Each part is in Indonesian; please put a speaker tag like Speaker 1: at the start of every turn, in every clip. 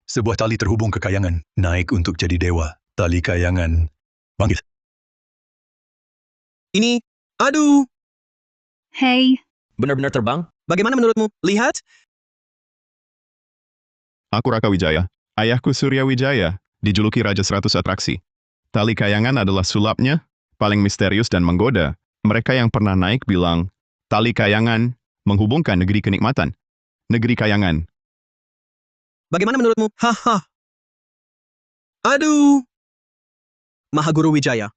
Speaker 1: Sebuah tali terhubung ke kayangan, naik untuk jadi dewa. Tali kayangan bangkit.
Speaker 2: Ini, aduh,
Speaker 3: Hei,
Speaker 4: Benar-benar terbang?
Speaker 2: bagaimana menurutmu? Lihat,
Speaker 5: Aku Raka Wijaya. Ayahku Surya Wijaya, dijuluki Raja 100 Atraksi. Tali kayangan adalah sulapnya, paling misterius dan menggoda. Mereka yang pernah naik bilang, tali kayangan menghubungkan negeri kenikmatan. Negeri kayangan.
Speaker 2: bagaimana menurutmu? Haha. Aduh, Mahaguru Wijaya.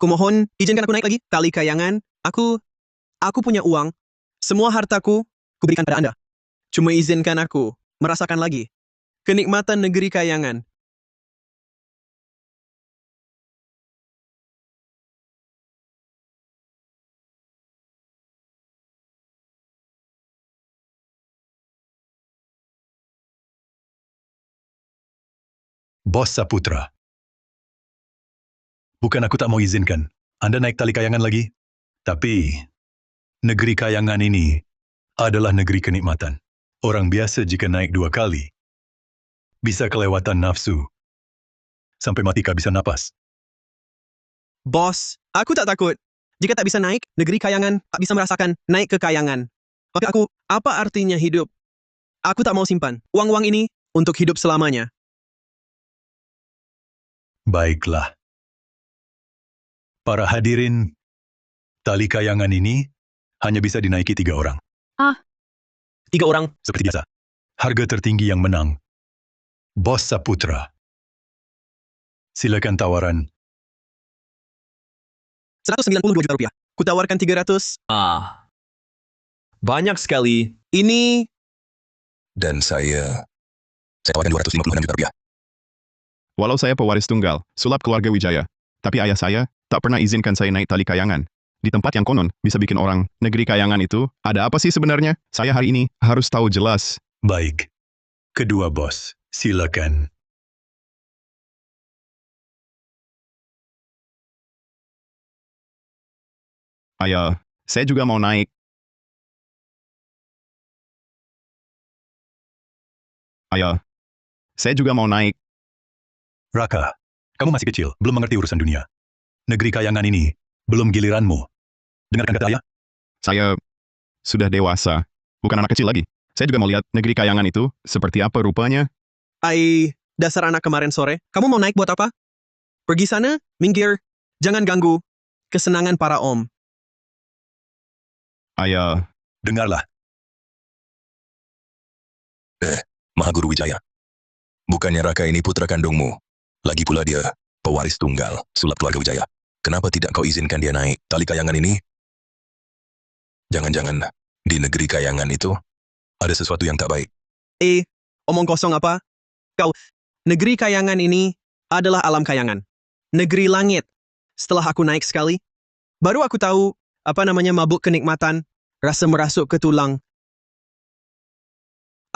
Speaker 2: Kumohon, izinkan aku naik lagi. Tali kayangan, aku punya uang. Semua hartaku, kuberikan pada Anda. Cuma izinkan aku merasakan lagi kenikmatan negeri kayangan.
Speaker 1: Bos Saputra. Bukan aku tak mau izinkan. Anda naik tali kayangan lagi. Tapi, negeri kayangan ini adalah negeri kenikmatan. Orang biasa jika naik 2 kali, bisa kelewatan nafsu. Sampai mati kehabisan napas.
Speaker 2: Bos, aku tak takut. Jika tak bisa naik, negeri kayangan tak bisa merasakan naik ke kayangan. Maka apa artinya hidup? Aku tak mau simpan uang-uang ini untuk hidup selamanya.
Speaker 1: Baiklah. Para hadirin, tali kayangan ini hanya bisa dinaiki 3 orang.
Speaker 4: 3 orang.
Speaker 1: Seperti biasa. Harga tertinggi yang menang. Bos Saputra. Silakan tawaran.
Speaker 2: 192 juta rupiah. Kutawarkan 300.
Speaker 4: Banyak sekali.
Speaker 2: Ini,
Speaker 6: Dan saya tawarkan 256 juta rupiah.
Speaker 5: Walau saya pewaris tunggal, sulap keluarga Wijaya, tapi ayah saya tak pernah izinkan saya naik tali kayangan. Di tempat yang konon bisa bikin orang negeri kayangan itu, ada apa sih sebenarnya? Saya hari ini harus tahu jelas.
Speaker 1: Baik. Kedua bos, silakan.
Speaker 5: Ayah, saya juga mau naik. Ayah, saya juga mau naik.
Speaker 1: Raka, kamu masih kecil, belum mengerti urusan dunia. Negeri kayangan ini belum giliranmu. Dengarkan kata ayah.
Speaker 5: Saya sudah dewasa, bukan anak kecil lagi. Saya juga mau lihat negeri kayangan itu seperti apa rupanya.
Speaker 2: dasar anak kemarin sore. Kamu mau naik buat apa? Pergi sana, minggir. Jangan ganggu kesenangan para om.
Speaker 5: Ayah,
Speaker 1: Dengarlah,
Speaker 6: Mahaguru Wijaya. Bukannya Raka ini putra kandungmu. Lagi pula dia pewaris tunggal, sulap keluarga Wijaya. Kenapa tidak kau izinkan dia naik tali kayangan ini? Jangan-jangan di negeri kayangan itu ada sesuatu yang tak baik.
Speaker 2: Omong kosong apa? Negeri kayangan ini adalah alam kayangan. Negeri langit. Setelah aku naik sekali, baru aku tahu mabuk kenikmatan, rasa merasuk ke tulang.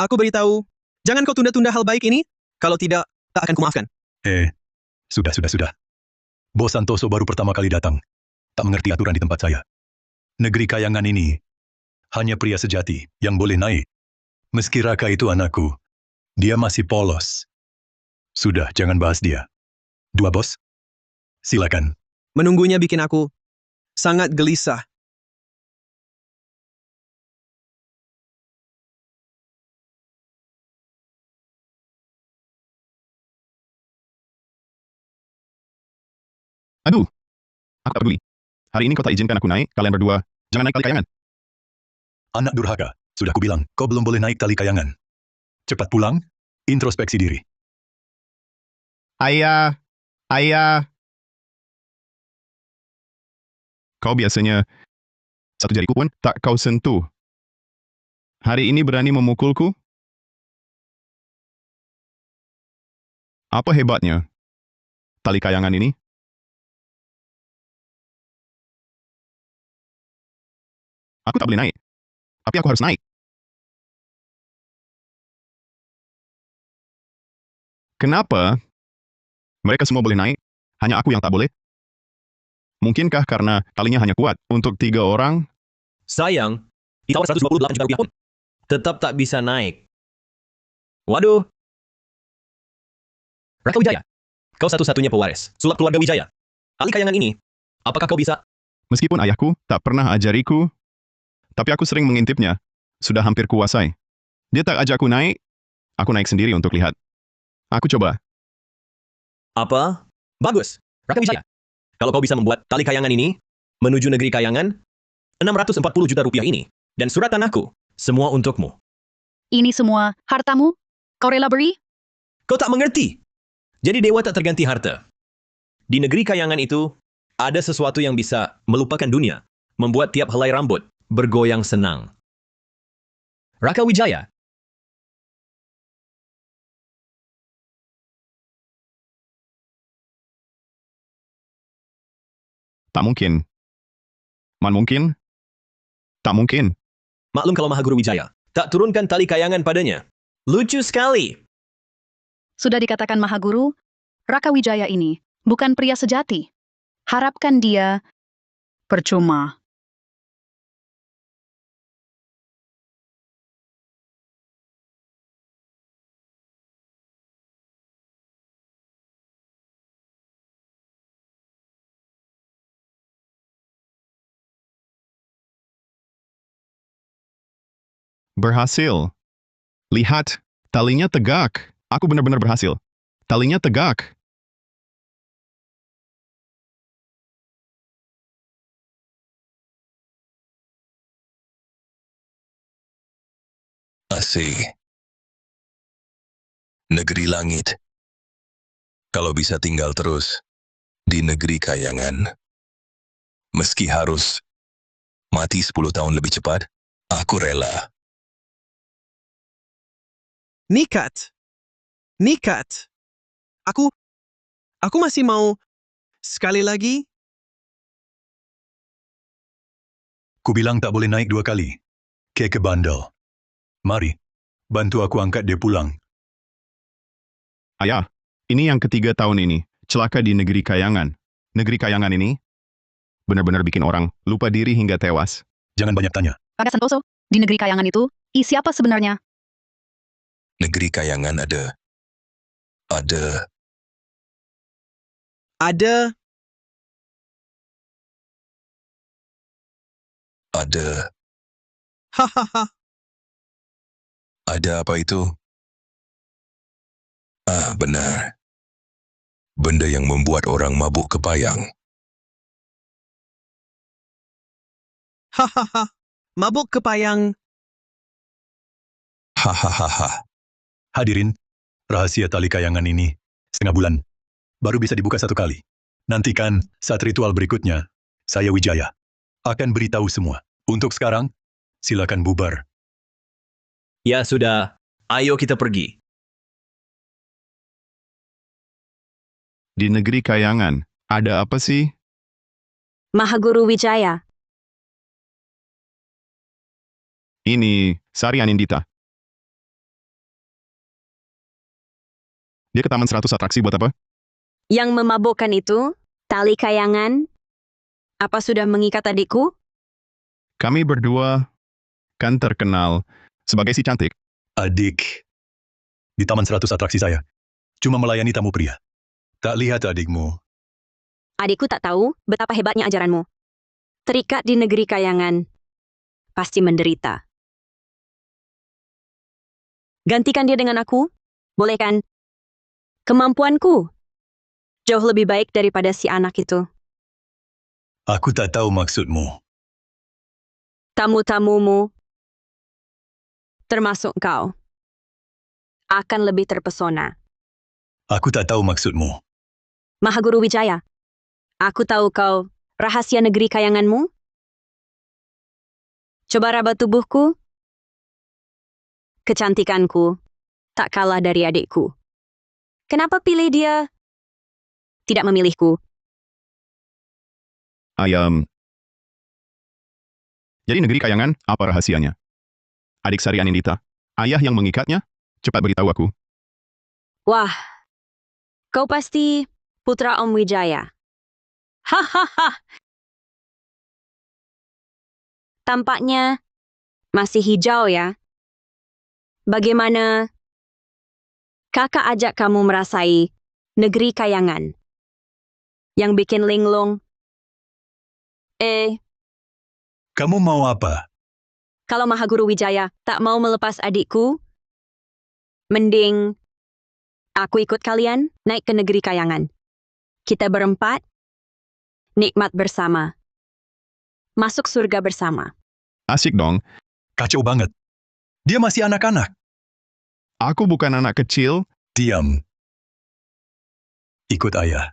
Speaker 2: Aku beritahu, jangan kau tunda-tunda hal baik ini, kalau tidak, tak akan kumaafkan.
Speaker 1: sudah. Bos Santoso baru pertama kali datang. Tak mengerti aturan di tempat saya. Negeri kayangan ini hanya pria sejati yang boleh naik. Meski Raka itu anakku, dia masih polos. Sudah, jangan bahas dia. Dua bos, silakan.
Speaker 2: Menunggunya bikin aku sangat gelisah.
Speaker 5: aduh, aku tak peduli. Hari ini kau tak izinkan aku naik, kalian berdua, jangan naik tali kayangan.
Speaker 1: Anak durhaka, sudah kubilang, kau belum boleh naik tali kayangan. Cepat pulang, introspeksi diri.
Speaker 5: Ayah. Kau biasanya satu jariku pun tak kau sentuh. Hari ini berani memukulku? Apa hebatnya tali kayangan ini? Aku tak boleh naik, tapi aku harus naik. Kenapa mereka semua boleh naik, hanya aku yang tak boleh? Mungkinkah karena talinya hanya kuat untuk 3 orang?
Speaker 4: Sayang, ditawar 128 juta rupiah pun tetap tak bisa naik. Waduh, Raka Wijaya, kau satu-satunya pewaris sulap keluarga Wijaya. Tali kayangan ini, apakah kau bisa?
Speaker 5: Meskipun ayahku tak pernah ajariku, tapi aku sering mengintipnya. Sudah hampir kuasai. Dia tak ajakku naik, aku naik sendiri untuk lihat. Aku coba.
Speaker 4: Apa? Bagus, Raka Wijaya. Kalau kau bisa membuat tali kayangan ini, menuju negeri kayangan, 640 juta rupiah ini, dan surat tanahku, semua untukmu.
Speaker 3: Ini semua hartamu? Kau rela beri?
Speaker 4: Kau tak mengerti. Jadi dewa tak terganti harta. Di negeri kayangan itu, ada sesuatu yang bisa melupakan dunia, membuat tiap helai rambut bergoyang senang. Raka Wijaya,
Speaker 5: Tak mungkin. Man mungkin? Tak mungkin.
Speaker 4: maklum kalau Mahaguru Wijaya tak turunkan tali kayangan padanya. Lucu sekali.
Speaker 3: Sudah dikatakan Mahaguru, Raka Wijaya ini bukan pria sejati. Harapkan dia percuma.
Speaker 5: Berhasil. Lihat, talinya tegak. Aku benar-benar berhasil. Talinya tegak.
Speaker 6: Asih. Negeri langit. Kalau bisa tinggal terus di negeri kayangan, meski harus mati 10 tahun lebih cepat, aku rela.
Speaker 2: Nikat. Nikat. Aku masih mau sekali lagi.
Speaker 1: Kubilang tak boleh naik 2 kali. Keke bandel. Mari, bantu aku angkat dia pulang.
Speaker 5: Ayah, ini yang ketiga tahun ini. Celaka di negeri kayangan. Negeri kayangan ini benar-benar bikin orang lupa diri hingga tewas.
Speaker 1: Jangan banyak tanya.
Speaker 3: Raga Santoso, di negeri kayangan itu, siapa sebenarnya?
Speaker 6: Negeri kayangan ada
Speaker 2: Ada hahaha.
Speaker 6: ada apa itu? Ah, benar. Benda yang membuat orang mabuk kepayang.
Speaker 2: Hahaha. Mabuk kepayang.
Speaker 6: Hahaha.
Speaker 1: Hadirin, rahasia tali kayangan ini, setengah bulan, baru bisa dibuka 1 kali. Nantikan saat ritual berikutnya, saya Wijaya akan beritahu semua. Untuk sekarang, silakan bubar.
Speaker 4: Ya sudah, ayo kita pergi.
Speaker 5: Di negeri kayangan, ada apa sih?
Speaker 7: Mahaguru Wijaya,
Speaker 5: Ini Sari Anindita. Dia ke Taman 100 atraksi buat apa?
Speaker 7: yang memabukkan itu, tali kayangan, apa sudah mengikat adikku?
Speaker 5: Kami berdua kan terkenal sebagai si cantik.
Speaker 1: Adik, di Taman 100 atraksi saya, cuma melayani tamu pria. Tak lihat adikmu.
Speaker 7: Adikku tak tahu betapa hebatnya ajaranmu. Terikat di negeri kayangan, pasti menderita. Gantikan dia dengan aku, boleh kan? Kemampuanku jauh lebih baik daripada si anak itu.
Speaker 1: Aku tak tahu maksudmu.
Speaker 7: Tamu-tamumu, termasuk kau, akan lebih terpesona.
Speaker 1: Aku tak tahu maksudmu.
Speaker 7: Mahaguru Wijaya, aku tahu kau rahasia negeri kayanganmu. Coba raba tubuhku. Kecantikanku tak kalah dari adikku. Kenapa pilih dia? Tidak memilihku.
Speaker 5: Ayam. Jadi negeri kayangan, apa rahasianya? Adik Sari Anindita, ayah yang mengikatnya? Cepat beritahu aku.
Speaker 7: Wah, kau pasti putra Om Wijaya. Hahaha. Tampaknya masih hijau ya. Bagaimana kakak ajak kamu merasai negeri kayangan. Yang bikin linglung.
Speaker 1: Kamu mau apa?
Speaker 7: Kalau Mahaguru Wijaya tak mau melepas adikku, mending aku ikut kalian naik ke negeri kayangan. Kita berempat, nikmat bersama. Masuk surga bersama.
Speaker 5: Asik dong.
Speaker 1: Kacau banget. Dia masih anak-anak.
Speaker 5: Aku bukan anak kecil.
Speaker 1: Diam. Ikut ayah.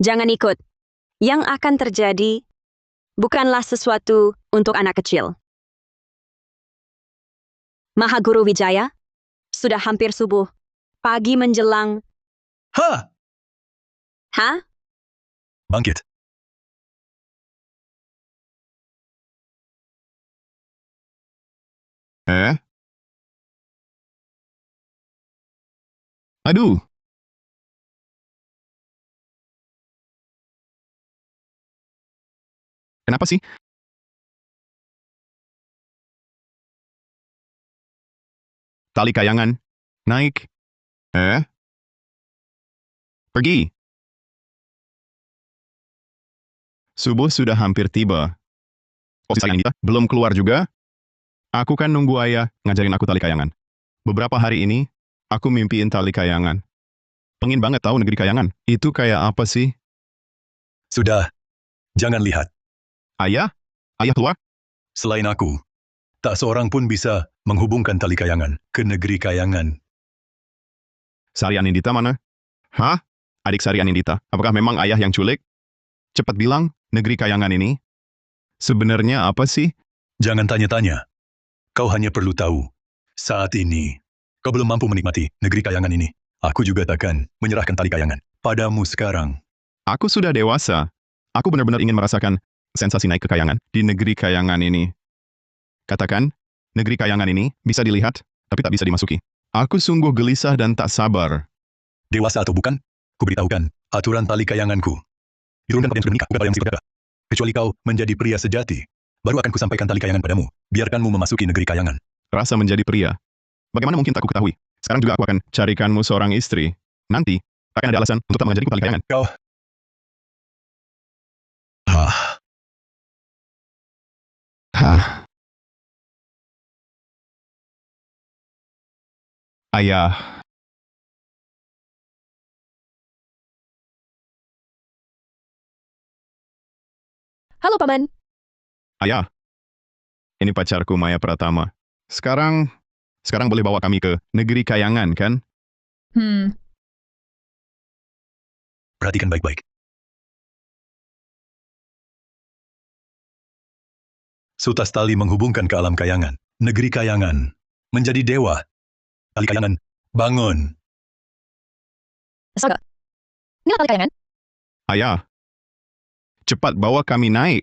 Speaker 7: Jangan ikut. Yang akan terjadi bukanlah sesuatu untuk anak kecil. Mahaguru Wijaya, sudah hampir subuh. Pagi menjelang.
Speaker 1: Ha!
Speaker 7: Hah?
Speaker 1: Bangkit.
Speaker 5: Aduh. Kenapa sih? Tali kayangan. Naik. Pergi. Subuh sudah hampir tiba. Oh, sayang kita belum keluar juga? Aku kan nunggu ayah ngajarin aku tali kayangan. Beberapa hari ini, aku mimpiin tali kayangan. Pengen banget tahu negeri kayangan. Itu kayak apa sih?
Speaker 1: Sudah. Jangan lihat.
Speaker 5: Ayah? Ayah keluar?
Speaker 1: Selain aku, tak seorang pun bisa menghubungkan tali kayangan ke negeri kayangan.
Speaker 5: Sari Anindita mana? Hah? Adik Sari Anindita, apakah memang ayah yang culik? Cepat bilang, negeri kayangan ini. Sebenarnya apa sih?
Speaker 1: Jangan tanya-tanya. Kau hanya perlu tahu. Saat ini, kau belum mampu menikmati negeri kayangan ini. Aku juga takkan menyerahkan tali kayangan padamu sekarang.
Speaker 5: Aku sudah dewasa. Aku benar-benar ingin merasakan sensasi naik ke kayangan di negeri kayangan ini. Katakan, negeri kayangan ini bisa dilihat, tapi tak bisa dimasuki. Aku sungguh gelisah dan tak sabar.
Speaker 1: Dewasa atau bukan, kuberitahukan aturan tali kayanganku. Diturunkan pada yang sudah menikah, bukan pada yang masih berdagang. Kecuali kau menjadi pria sejati, baru akan kusampaikan tali kayangan padamu. Biarkanmu memasuki negeri kayangan.
Speaker 5: Rasa menjadi pria. Bagaimana mungkin tak ku ketahui? Sekarang juga aku akan carikanmu seorang istri. Nanti, akan ada alasan untuk tak mengajariku tali kayangan.
Speaker 1: Kau... Ah,
Speaker 5: Hah. Ayah.
Speaker 3: Halo, Paman.
Speaker 5: Ayah. Ini pacarku Maya Pratama. Sekarang boleh bawa kami ke negeri kayangan, kan?
Speaker 1: perhatikan baik-baik. Sutas tali menghubungkan ke alam kayangan. Negeri kayangan. Menjadi dewa. Tali kayangan. Bangun.
Speaker 3: Astaga. Ini tali kayangan?
Speaker 5: Ayah. Cepat bawa kami naik.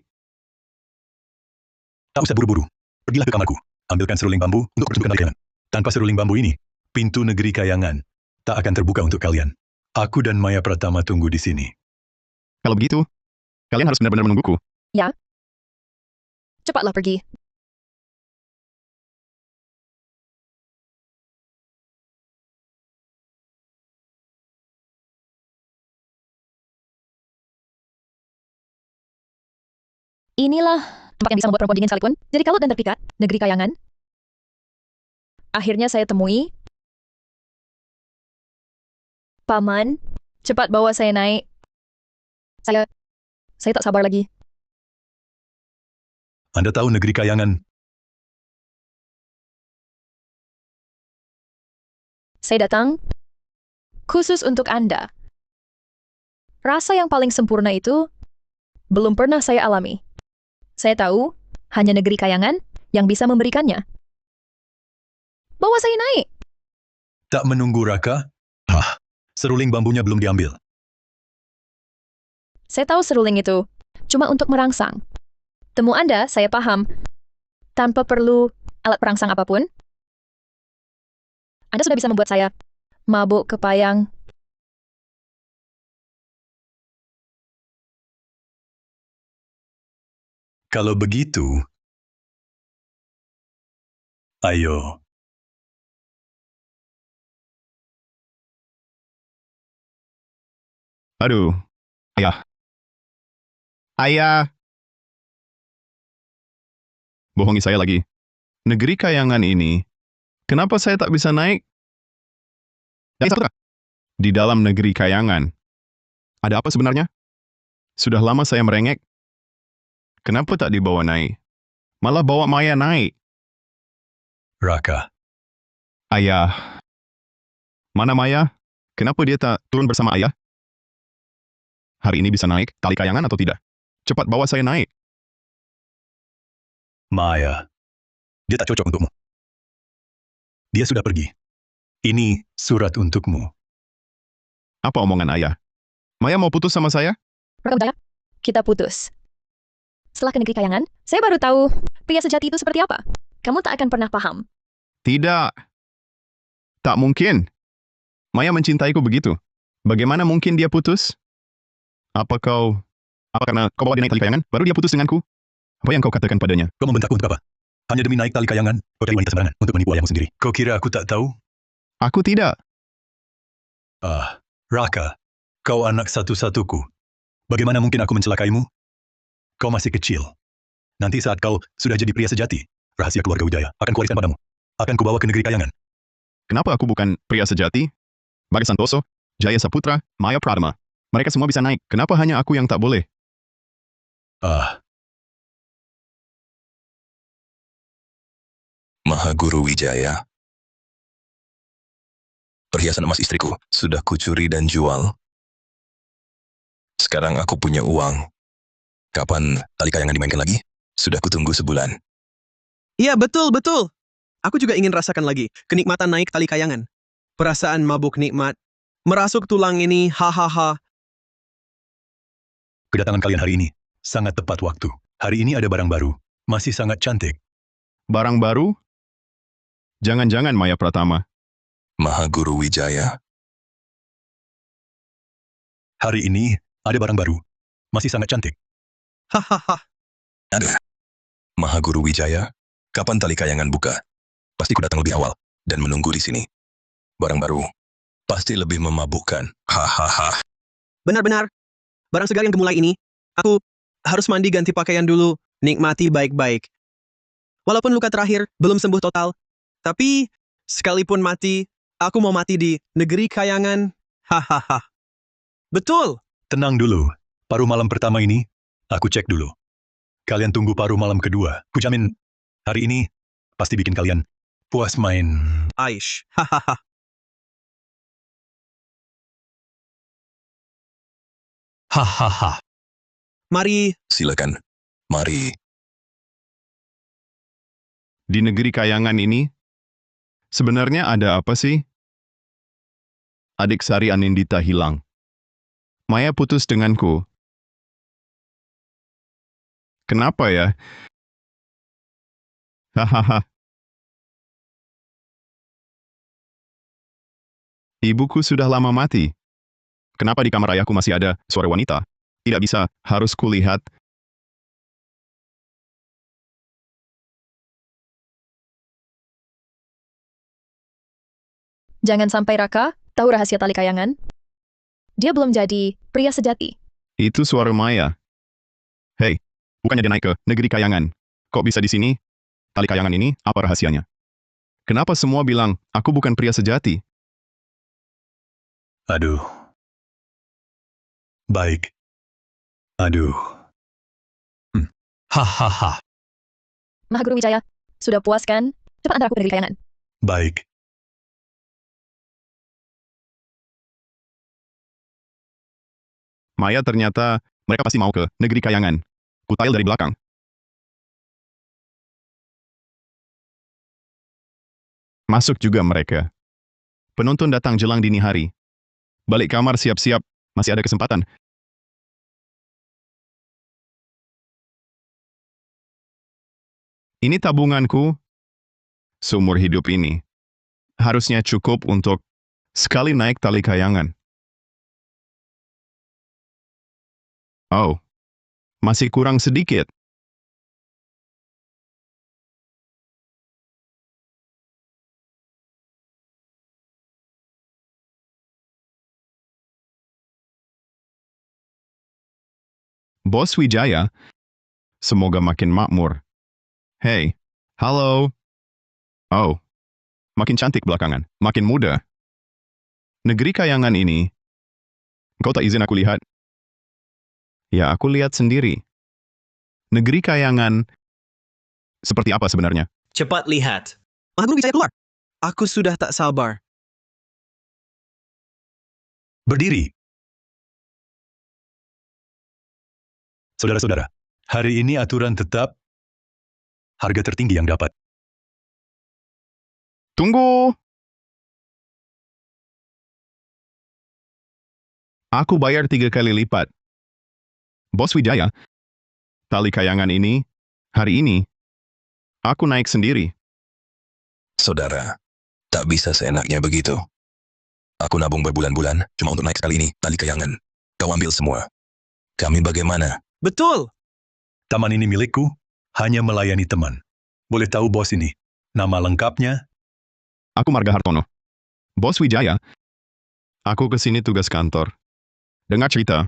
Speaker 1: Tak usah buru-buru. Pergilah ke kamarku. Ambilkan seruling bambu untuk pertunjukan tali kayangan. Tanpa seruling bambu ini, pintu negeri kayangan tak akan terbuka untuk kalian. Aku dan Maya Pratama tunggu di sini.
Speaker 5: Kalau begitu, kalian harus benar-benar menungguku.
Speaker 3: Ya. Cepatlah pergi. Inilah tempat yang bisa membuat perempuan dingin sekalipun. Jadi kalut dan terpikat, negeri kayangan. Akhirnya saya temui. Paman, cepat bawa saya naik. Saya tak sabar lagi.
Speaker 1: Anda tahu negeri kayangan?
Speaker 3: Saya datang khusus untuk Anda. Rasa yang paling sempurna itu belum pernah saya alami. Saya tahu hanya negeri kayangan yang bisa memberikannya. Bawa saya naik.
Speaker 1: Tak menunggu Raka? Seruling bambunya belum diambil.
Speaker 3: Saya tahu seruling itu cuma untuk merangsang. Temu Anda, saya paham. Tanpa perlu alat perangsang apapun, Anda sudah bisa membuat saya mabuk kepayang.
Speaker 1: Kalau begitu, ayo.
Speaker 5: Aduh, ayah. Ayah, bohongi saya lagi. Negeri Kayangan ini, kenapa saya tak bisa naik? Dan Saputra, di dalam negeri Kayangan, ada apa sebenarnya? Sudah lama saya merengek. Kenapa tak dibawa naik? Malah bawa Maya naik.
Speaker 1: Raka,
Speaker 5: Ayah, mana Maya? Kenapa dia tak turun bersama ayah? Hari ini bisa naik tali kayangan atau tidak? Cepat bawa saya naik.
Speaker 1: Maya, dia tak cocok untukmu. Dia sudah pergi. Ini surat untukmu.
Speaker 5: Apa omongan ayah? Maya mau putus sama saya?
Speaker 3: Raka Wijaya, kita putus. Setelah ke negeri kayangan, saya baru tahu pria sejati itu seperti apa. Kamu tak akan pernah paham.
Speaker 5: Tidak. Tak mungkin. Maya mencintaiku begitu. Bagaimana mungkin dia putus? Apa karena kau bawa dia naik tali kayangan, baru dia putus denganku? Apa yang kau katakan padanya?
Speaker 1: Kau membentakku untuk apa? Hanya demi naik tali kayangan, kau cari wanita sembarangan untuk menipu ayahmu sendiri. Kau kira aku tak tahu?
Speaker 5: Aku tidak.
Speaker 1: Raka, kau anak satu-satuku. Bagaimana mungkin aku mencelakaimu? Kau masih kecil. Nanti saat kau sudah jadi pria sejati, rahasia keluarga Wijaya akan kuwariskan padamu. Akan kubawa ke negeri kayangan.
Speaker 5: Kenapa aku bukan pria sejati? Bagas Santoso, Jaya Saputra, Maya Pradama. Mereka semua bisa naik. Kenapa hanya aku yang tak boleh?
Speaker 6: Mahaguru Wijaya. Perhiasan emas istriku sudah kucuri dan jual. Sekarang aku punya uang. Kapan tali kayangan dimainkan lagi? Sudah kutunggu sebulan.
Speaker 2: Iya, betul, betul. Aku juga ingin rasakan lagi kenikmatan naik tali kayangan. Perasaan mabuk nikmat. Merasuk tulang ini, hahaha.
Speaker 1: Kedatangan kalian hari ini sangat tepat waktu. Hari ini ada barang baru. Masih sangat cantik.
Speaker 5: Barang baru? Jangan-jangan Maya Pratama.
Speaker 6: Mahaguru Wijaya.
Speaker 1: Hari ini ada barang baru. Masih sangat cantik.
Speaker 2: Hahaha.
Speaker 6: Ada. Mahaguru Wijaya. Kapan tali kayangan buka? Pasti ku datang lebih awal dan menunggu di sini. Barang baru. Pasti lebih memabukkan. Hahaha.
Speaker 2: Benar-benar. Barang segar yang gemulai ini, aku harus mandi ganti pakaian dulu, nikmati baik-baik. Walaupun luka terakhir belum sembuh total, tapi sekalipun mati, aku mau mati di negeri kayangan. Hahaha. Betul.
Speaker 1: Tenang dulu. Paruh malam pertama ini, aku cek dulu. Kalian tunggu paruh malam kedua. Kujamin, hari ini pasti bikin kalian puas main.
Speaker 2: Aish. Hahaha.
Speaker 1: Hahaha.
Speaker 2: Mari.
Speaker 6: Silakan. Mari.
Speaker 5: Di negeri kayangan ini, sebenarnya ada apa sih? Adik Sari Anindita hilang. Maya putus denganku. Kenapa ya? Hahaha. Ibuku sudah lama mati. Kenapa di kamar ayahku masih ada suara wanita? Tidak bisa, harus kulihat.
Speaker 3: Jangan sampai Raka tahu rahasia tali kayangan. Dia belum jadi pria sejati.
Speaker 5: Itu suara Maya. Hei, bukannya dia naik ke negeri kayangan. Kok bisa di sini? Tali kayangan ini, apa rahasianya? Kenapa semua bilang, aku bukan pria sejati?
Speaker 1: Aduh. Baik. Aduh. Hahaha.
Speaker 3: Mahaguru Wijaya, sudah puas kan? Cepat antar aku ke negeri kayangan.
Speaker 1: Baik.
Speaker 5: Maya ternyata, mereka pasti mau ke negeri kayangan. Kutail dari belakang. Masuk juga mereka. Penonton datang jelang dini hari. Balik kamar siap-siap, masih ada kesempatan. Ini tabunganku seumur hidup ini. Harusnya cukup untuk sekali naik tali kayangan. Oh, masih kurang sedikit. Bos Wijaya, semoga makin makmur. Hey, halo. Oh, makin cantik belakangan, makin muda. Negeri kayangan ini, kau tak izin aku lihat? Ya, aku lihat sendiri. Negeri kayangan, seperti apa sebenarnya?
Speaker 4: Cepat lihat.
Speaker 2: Mahaguru Wijaya keluar. Aku sudah tak sabar.
Speaker 1: Berdiri. Saudara-saudara, hari ini aturan tetap harga tertinggi yang dapat.
Speaker 5: Tunggu! Aku bayar 3 kali lipat. Bos Wijaya, tali kayangan ini, hari ini, aku naik sendiri.
Speaker 6: Saudara, tak bisa seenaknya begitu. Aku nabung berbulan-bulan cuma untuk naik sekali ini, tali kayangan. Kau ambil semua. Kami bagaimana?
Speaker 2: Betul.
Speaker 1: Taman ini milikku, hanya melayani teman. Boleh tahu bos ini, nama lengkapnya?
Speaker 5: Aku Marga Hartono. Bos Wijaya, aku ke sini tugas kantor. Dengar cerita,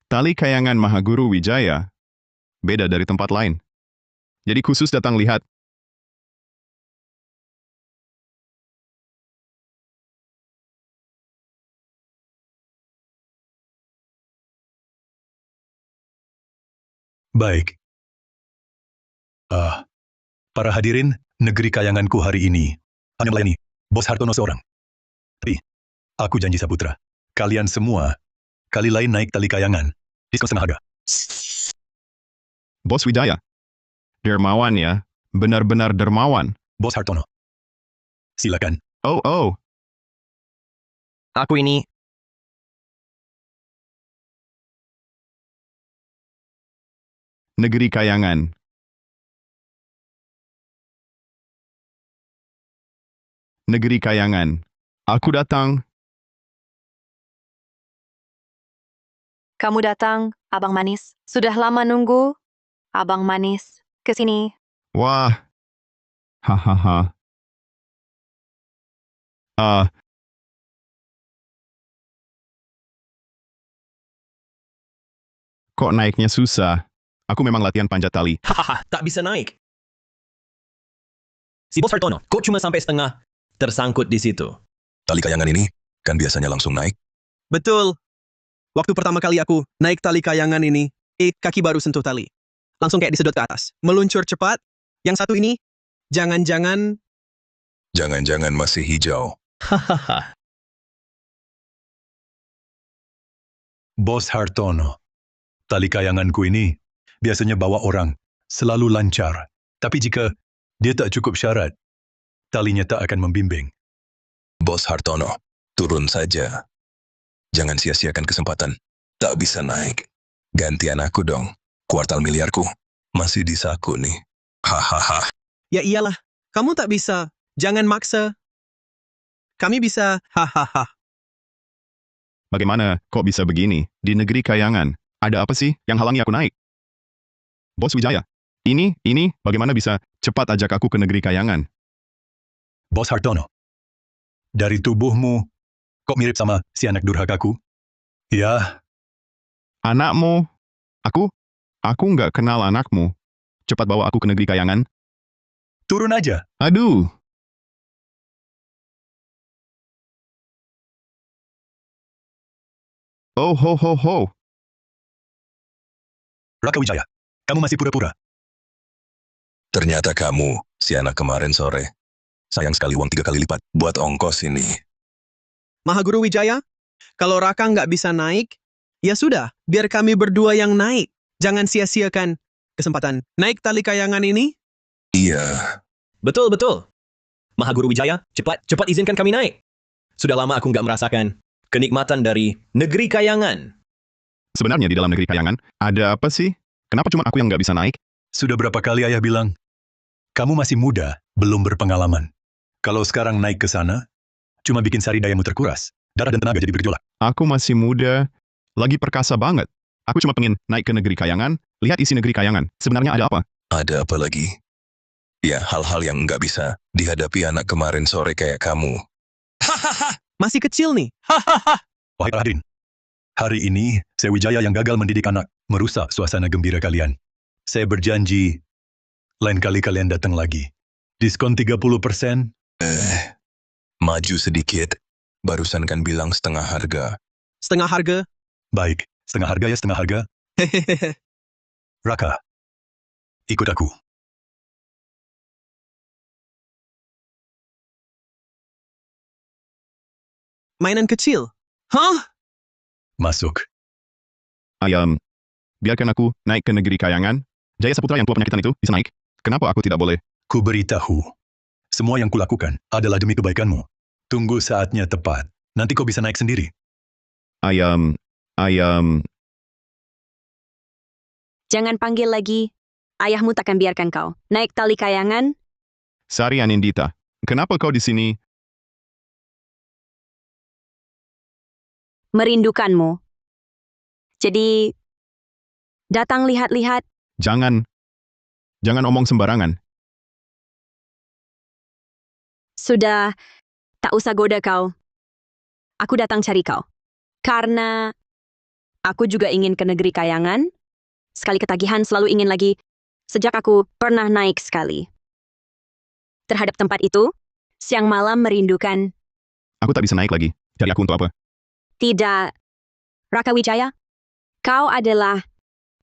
Speaker 5: tali kayangan Mahaguru Wijaya beda dari tempat lain. Jadi khusus datang lihat.
Speaker 1: Baik. Para hadirin, negeri kayanganku hari ini hanya melayani Bos Hartono seorang. Tapi, aku janji Saputra, kalian semua, kali lain naik tali kayangan, diskon setengah harga.
Speaker 5: Bos Wijaya, dermawan ya, benar-benar dermawan.
Speaker 1: Bos Hartono. Silakan.
Speaker 5: Oh,
Speaker 2: Aku ini.
Speaker 5: negeri kayangan. Negeri kayangan. Aku datang.
Speaker 7: Kamu datang, Abang Manis. Sudah lama nunggu. Abang Manis, ke sini.
Speaker 5: Wah. Hahaha. Kok naiknya susah? Aku memang latihan panjat tali.
Speaker 4: Hahaha, tak bisa naik. Si Bos Hartono, kok cuma sampai setengah tersangkut di situ.
Speaker 6: Tali kayangan ini kan biasanya langsung naik.
Speaker 2: Betul. Waktu pertama kali aku naik tali kayangan ini, kaki baru sentuh tali. Langsung kayak disedot ke atas. Meluncur cepat. Yang satu ini, jangan-jangan.
Speaker 6: Jangan-jangan masih hijau.
Speaker 4: Hahaha.
Speaker 1: Bos Hartono. Tali kayanganku ini biasanya bawa orang, selalu lancar. Tapi jika dia tak cukup syarat, talinya tak akan membimbing.
Speaker 6: Bos Hartono, turun saja. Jangan sia-siakan kesempatan. Tak bisa naik. Gantian aku dong. Kuartal miliarku masih di saku nih. Hahaha.
Speaker 2: Ya iyalah, kamu tak bisa. Jangan maksa. Kami bisa, hahaha.
Speaker 5: Bagaimana kok bisa begini? Di negeri kayangan, ada apa sih yang halangi aku naik? Bos Wijaya, ini, bagaimana bisa cepat ajak aku ke negeri kayangan?
Speaker 1: Bos Hartono. Dari tubuhmu, kok mirip sama si anak durhakaku? Ya,
Speaker 5: Anakmu? Aku nggak kenal anakmu. Cepat bawa aku ke negeri kayangan.
Speaker 1: turun aja.
Speaker 5: Aduh, oh ho ho ho.
Speaker 1: Raka Wijaya, kamu masih pura-pura.
Speaker 6: Ternyata kamu, si anak kemarin sore. Sayang sekali uang 3 kali lipat buat ongkos ini.
Speaker 2: Mahaguru Wijaya, kalau Raka nggak bisa naik, ya sudah, biar kami berdua yang naik. Jangan sia-siakan kesempatan naik tali kayangan ini.
Speaker 6: Iya,
Speaker 4: Betul. Mahaguru Wijaya, cepat izinkan kami naik. Sudah lama aku nggak merasakan kenikmatan dari negeri kayangan.
Speaker 5: Sebenarnya di dalam negeri kayangan, ada apa sih? Kenapa cuma aku yang nggak bisa naik?
Speaker 1: Sudah berapa kali ayah bilang, kamu masih muda, belum berpengalaman. Kalau sekarang naik ke sana, cuma bikin sari dayamu terkuras. Darah dan tenaga jadi bergejolak.
Speaker 5: Aku masih muda, lagi perkasa banget. Aku cuma pengen naik ke negeri kayangan, lihat isi negeri kayangan. Sebenarnya ada apa?
Speaker 6: ada apa lagi? Ya, hal-hal yang nggak bisa dihadapi anak kemarin sore kayak kamu.
Speaker 2: Masih kecil nih.
Speaker 1: Wahai para hadirin, hari ini, Sewijaya yang gagal mendidik anak, merusak suasana gembira kalian. Saya berjanji, lain kali kalian datang lagi. Diskon 30%?
Speaker 6: Maju sedikit. Barusan kan bilang setengah harga.
Speaker 2: Setengah harga?
Speaker 1: Baik, setengah harga ya setengah harga.
Speaker 2: Hehehe.
Speaker 1: Raka, ikut aku.
Speaker 2: Mainan kecil? Hah?
Speaker 1: Masuk.
Speaker 5: Biarkan aku naik ke negeri kayangan. Jaya Saputra yang tua penyakitan itu bisa naik. Kenapa aku tidak boleh?
Speaker 1: Ku beritahu, semua yang kulakukan adalah demi kebaikanmu. Tunggu saatnya tepat. Nanti kau bisa naik sendiri.
Speaker 5: Ayam.
Speaker 7: Jangan panggil lagi. Ayahmu takkan biarkan kau naik tali kayangan.
Speaker 5: Sari Anindita. Kenapa kau di sini?
Speaker 7: Merindukanmu. Jadi, datang lihat-lihat.
Speaker 5: Jangan omong sembarangan.
Speaker 7: Sudah, tak usah goda kau. Aku datang cari kau. Karena aku juga ingin ke negeri kayangan. Sekali ketagihan selalu ingin lagi. Sejak aku pernah naik sekali. Terhadap tempat itu, siang malam merindukan.
Speaker 5: Aku tak bisa naik lagi. Cari aku untuk apa?
Speaker 7: Tidak. Raka Wijaya, kau adalah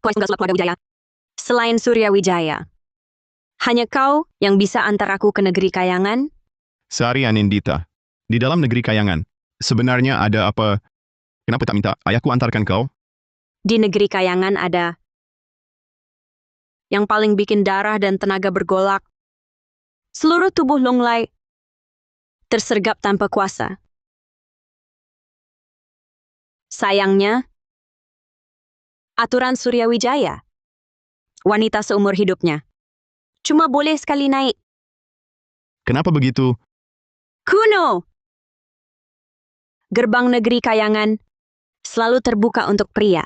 Speaker 7: keluarga keluarga Wijaya. Selain Surya Wijaya. Hanya kau yang bisa antar aku ke negeri kayangan.
Speaker 5: Sari Anindita. Di dalam negeri kayangan. Sebenarnya ada apa? Kenapa tak minta ayahku antarkan kau?
Speaker 7: Di negeri kayangan ada yang paling bikin darah dan tenaga bergolak. Seluruh tubuh Longlai tersergap tanpa kuasa. Sayangnya, aturan Surya Wijaya, wanita seumur hidupnya, cuma boleh sekali naik.
Speaker 5: Kenapa begitu?
Speaker 7: Kuno! Gerbang negeri kayangan selalu terbuka untuk pria.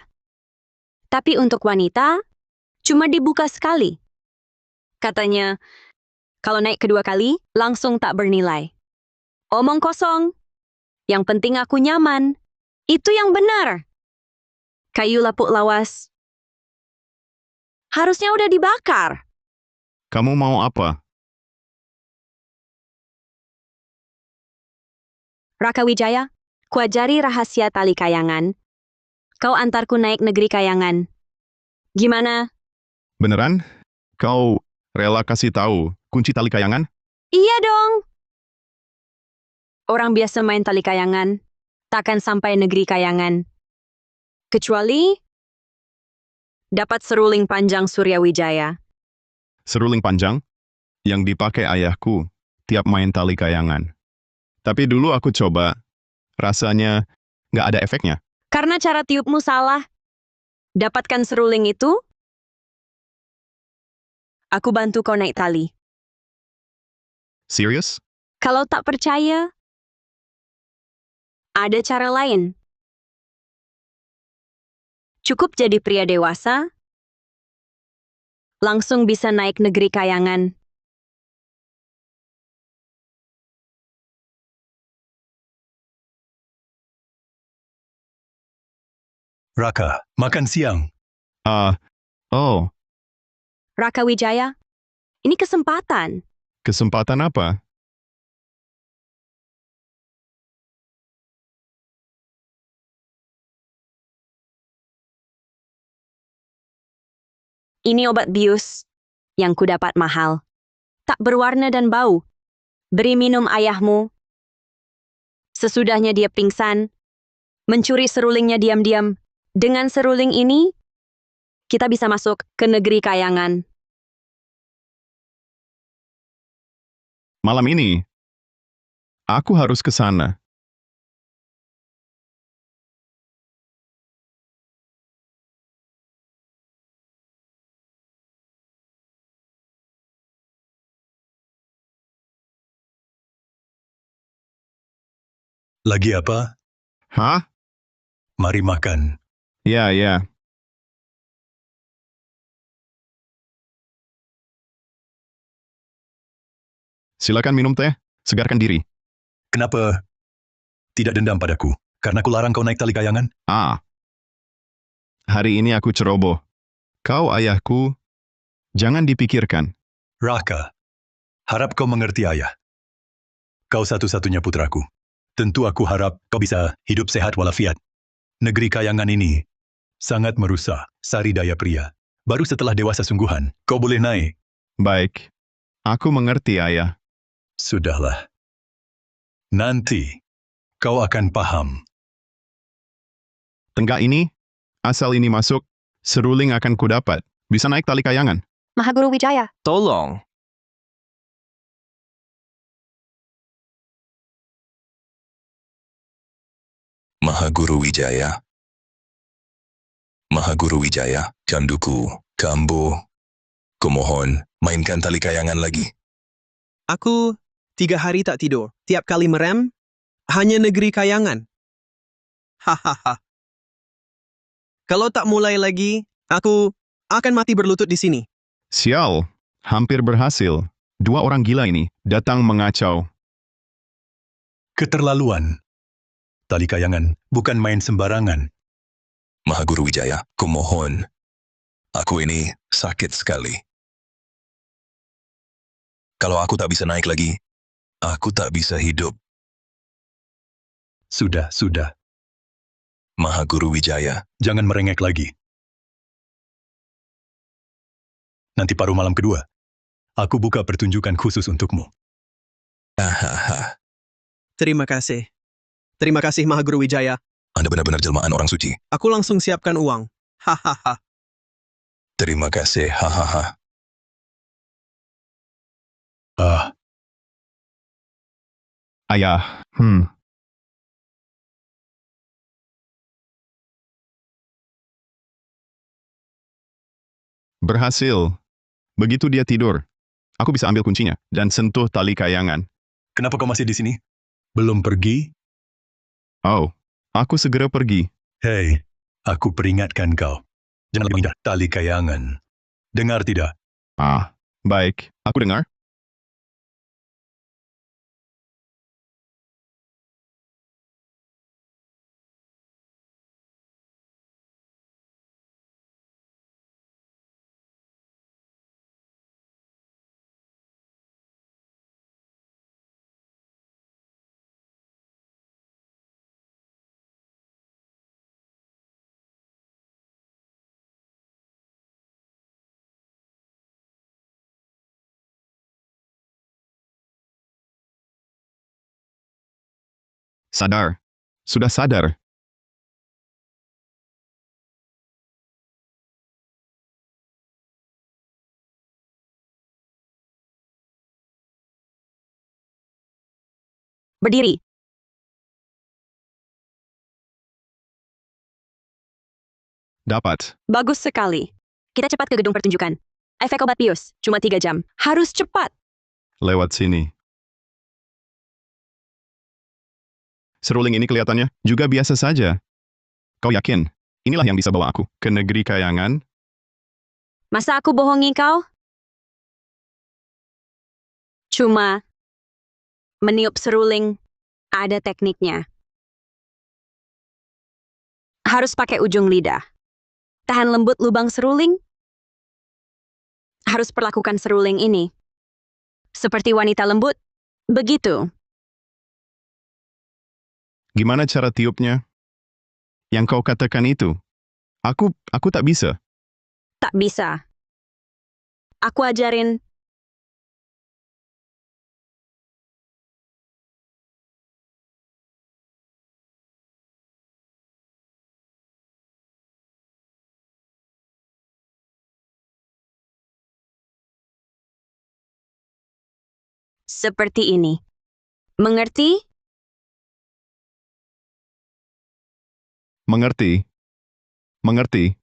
Speaker 7: Tapi untuk wanita, cuma dibuka sekali. Katanya, kalau naik kedua kali, langsung tak bernilai. Omong kosong. Yang penting aku nyaman. Itu yang benar. Kayu lapuk lawas. Harusnya udah dibakar.
Speaker 5: Kamu mau apa?
Speaker 7: Raka Wijaya, kuajari rahasia tali kayangan. Kau antarku naik negeri kayangan. Gimana?
Speaker 5: Beneran? Kau rela kasih tahu kunci tali kayangan?
Speaker 7: Iya dong. Orang biasa main tali kayangan, takkan sampai negeri kayangan. Kecuali dapat seruling panjang Surya Wijaya.
Speaker 5: Seruling panjang? Yang dipakai ayahku tiap main tali kayangan. Tapi dulu aku coba. Rasanya nggak ada efeknya.
Speaker 7: Karena cara tiupmu salah. Dapatkan seruling itu, aku bantu kau naik tali.
Speaker 5: Serius?
Speaker 7: Kalau tak percaya, ada cara lain. Cukup jadi pria dewasa, langsung bisa naik negeri kayangan.
Speaker 1: Raka, makan siang.
Speaker 5: Oh,
Speaker 7: Raka Wijaya, ini kesempatan.
Speaker 5: kesempatan apa?
Speaker 7: Ini obat bius yang kudapat mahal. Tak berwarna dan bau. Beri minum ayahmu. Sesudahnya dia pingsan, mencuri serulingnya diam-diam. Dengan seruling ini, kita bisa masuk ke negeri kayangan.
Speaker 5: Malam ini, aku harus ke sana.
Speaker 1: Lagi apa?
Speaker 5: Hah?
Speaker 1: Mari makan.
Speaker 5: Ya, ya. Silakan minum teh, segarkan diri.
Speaker 1: Kenapa tidak dendam padaku? Karena ku larang kau naik tali kayangan?
Speaker 5: Hari ini aku ceroboh. Kau ayahku, jangan dipikirkan.
Speaker 1: Raka, harap kau mengerti ayah. Kau satu-satunya putraku. Tentu aku harap kau bisa hidup sehat walafiat. Negeri kayangan ini sangat merusak sari daya pria. Baru setelah dewasa sungguhan, kau boleh naik.
Speaker 5: Baik, aku mengerti ayah.
Speaker 1: Sudahlah. Nanti, kau akan paham.
Speaker 5: Tenggak ini, asal ini masuk, seruling akan kudapat. Bisa naik tali kayangan.
Speaker 3: Mahaguru Wijaya.
Speaker 2: Tolong.
Speaker 6: Mahaguru Wijaya. Mahaguru Wijaya, Kanduku, Kambo. Kumohon, mainkan tali kayangan lagi.
Speaker 2: Aku 3 hari tak tidur. Tiap kali merem, hanya negeri kayangan. Hahaha. Kalau tak mulai lagi, aku akan mati berlutut di sini.
Speaker 5: Sial, hampir berhasil. 2 orang gila ini datang mengacau.
Speaker 1: Keterlaluan. Tali kayangan bukan main sembarangan.
Speaker 6: Mahaguru Wijaya, kumohon. Aku ini sakit sekali. Kalau aku tak bisa naik lagi, aku tak bisa hidup.
Speaker 1: Sudah.
Speaker 6: Mahaguru Wijaya,
Speaker 1: Jangan merengek lagi. Nanti paruh malam kedua, aku buka pertunjukan khusus untukmu.
Speaker 6: hahaha.
Speaker 2: Terima kasih. Terima kasih Mahaguru Wijaya.
Speaker 6: Anda benar-benar jelmaan orang suci.
Speaker 2: Aku langsung siapkan uang. Hahaha.
Speaker 6: Terima kasih, hahaha.
Speaker 1: Ah,
Speaker 5: Ayah, Berhasil. Begitu dia tidur, aku bisa ambil kuncinya dan sentuh tali kayangan.
Speaker 1: kenapa kau masih di sini? Belum pergi?
Speaker 5: Oh, aku segera pergi.
Speaker 1: Hei, aku peringatkan kau. Jangan lebih menginjak tali kayangan. Dengar tidak?
Speaker 5: Ah, baik, aku dengar. Sadar. Sudah sadar.
Speaker 7: Berdiri.
Speaker 5: Dapat.
Speaker 7: Bagus sekali. Kita cepat ke gedung pertunjukan. Efek obat bius, cuma 3 jam. Harus cepat.
Speaker 5: Lewat sini. Seruling ini kelihatannya juga biasa saja. Kau yakin? Inilah yang bisa bawa aku ke negeri kayangan?
Speaker 7: Masa aku bohongi kau? Cuma meniup seruling ada tekniknya. Harus pakai ujung lidah. Tahan lembut lubang seruling. Harus perlakukan seruling ini seperti wanita lembut. Begitu.
Speaker 5: Gimana cara tiupnya? Yang kau katakan itu. Aku tak bisa.
Speaker 7: Tak bisa. Aku ajarin. Seperti ini. Mengerti?
Speaker 5: Mengerti? Mengerti?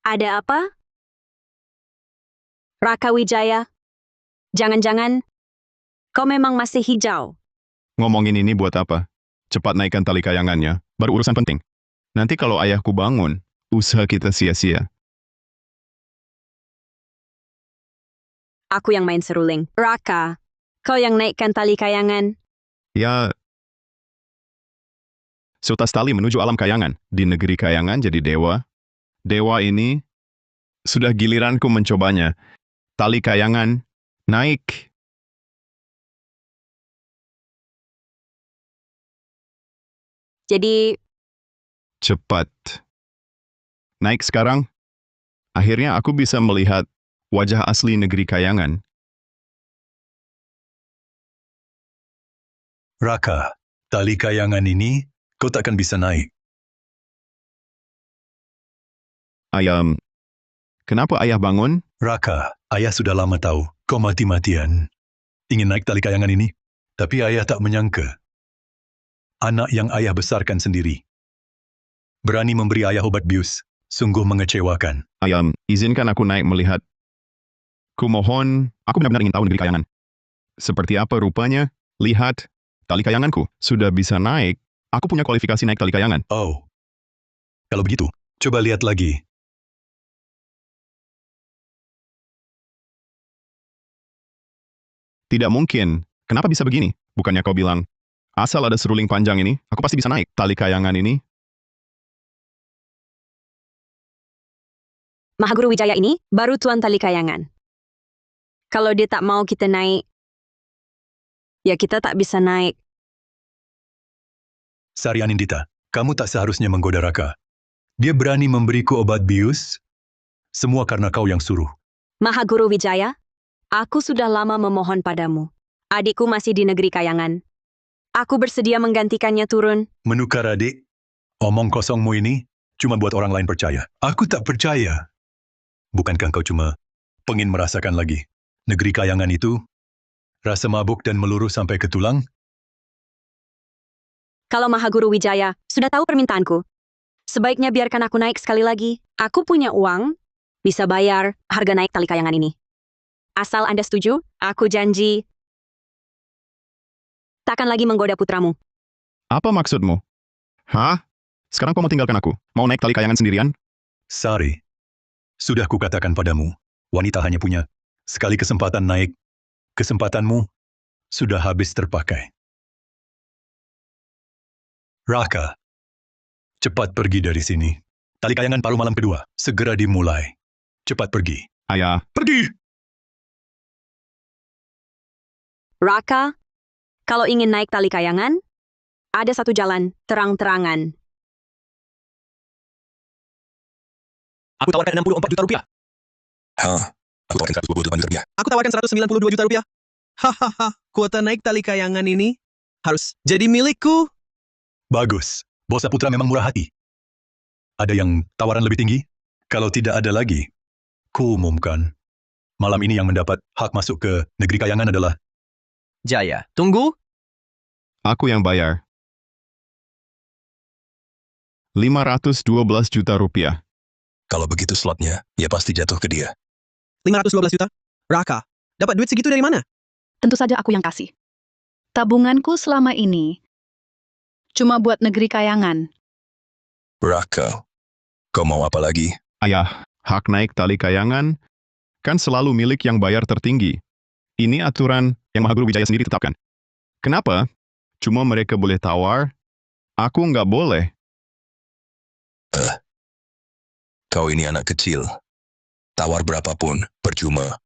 Speaker 7: Ada apa? Raka Wijaya, jangan-jangan kau memang masih hijau.
Speaker 5: Ngomongin ini buat apa? Cepat naikkan tali kayangannya, baru urusan penting. Nanti kalau ayahku bangun, usaha kita sia-sia.
Speaker 7: Aku yang main seruling. Raka, kau yang naikkan tali kayangan.
Speaker 5: Ya, seutas tali menuju alam kayangan. Di negeri kayangan jadi dewa. Dewa ini, sudah giliranku mencobanya. Tali kayangan, naik.
Speaker 7: Jadi,
Speaker 5: Cepat. Naik sekarang. Akhirnya aku bisa melihat wajah asli negeri kayangan.
Speaker 1: Raka, tali kayangan ini kau takkan bisa naik.
Speaker 5: Ayam, kenapa ayah bangun?
Speaker 1: Raka, ayah sudah lama tahu kau mati-matian ingin naik tali kayangan ini. Tapi ayah tak menyangka. Anak yang ayah besarkan sendiri berani memberi ayah obat bius. Sungguh mengecewakan.
Speaker 5: Ayam, izinkan aku naik melihat. Kumohon, aku benar-benar ingin tahu negeri kayangan. Seperti apa rupanya? Lihat, tali kayanganku sudah bisa naik. Aku punya kualifikasi naik tali kayangan.
Speaker 1: Oh, kalau begitu, coba lihat lagi.
Speaker 5: Tidak mungkin. Kenapa bisa begini? Bukannya kau bilang, asal ada seruling panjang ini, aku pasti bisa naik. Tali kayangan ini,
Speaker 7: Mahaguru Wijaya ini baru tuan tali kayangan. Kalau dia tak mau kita naik, ya kita tak bisa naik.
Speaker 1: Sari Anindita, kamu tak seharusnya menggoda Raka. Dia berani memberiku obat bius, semua karena kau yang suruh.
Speaker 7: Mahaguru Wijaya, aku sudah lama memohon padamu. Adikku masih di negeri kayangan. Aku bersedia menggantikannya turun.
Speaker 1: Menukar adik, omong kosongmu ini cuma buat orang lain percaya. Aku tak percaya. Bukankah kau cuma pengin merasakan lagi negeri kayangan itu? Rasa mabuk dan meluruh sampai ke tulang?
Speaker 7: Kalau Mahaguru Wijaya sudah tahu permintaanku, sebaiknya biarkan aku naik sekali lagi. Aku punya uang, bisa bayar harga naik tali kayangan ini. Asal Anda setuju, aku janji takkan lagi menggoda putramu.
Speaker 5: apa maksudmu? Hah? Sekarang kau mau tinggalkan aku? Mau naik tali kayangan sendirian?
Speaker 1: Sari, sudah kukatakan padamu, wanita hanya punya sekali kesempatan naik. Kesempatanmu sudah habis terpakai. Raka, cepat pergi dari sini. Tali kayangan paruh malam kedua segera dimulai. Cepat pergi.
Speaker 5: Ayah,
Speaker 1: Pergi!
Speaker 7: Raka, kalau ingin naik tali kayangan, ada satu jalan, terang-terangan.
Speaker 4: Aku tawarkan 64 juta rupiah.
Speaker 6: Hah? Aku tawarkan 128 juta rupiah.
Speaker 2: Aku tawarkan 192 juta rupiah. Hahaha, kuota naik tali kayangan ini harus jadi milikku.
Speaker 1: Bagus. Bosa Putra memang murah hati. Ada yang tawaran lebih tinggi? Kalau tidak ada lagi, kuumumkan. Malam ini yang mendapat hak masuk ke negeri kayangan adalah
Speaker 2: Jaya, tunggu.
Speaker 5: aku yang bayar. 512 juta rupiah.
Speaker 6: Kalau begitu slotnya, ya pasti jatuh ke dia.
Speaker 2: 512 juta? Raka, dapat duit segitu dari mana?
Speaker 8: Tentu saja aku yang kasih. Tabunganku selama ini cuma buat negeri kayangan.
Speaker 6: Raka, kau mau apa lagi?
Speaker 5: Ayah, hak naik tali kayangan kan selalu milik yang bayar tertinggi. Ini aturan yang Mahaguru Wijaya sendiri tetapkan. Kenapa? Cuma mereka boleh tawar, aku nggak boleh.
Speaker 6: Kau ini anak kecil. Tawar berapapun, percuma.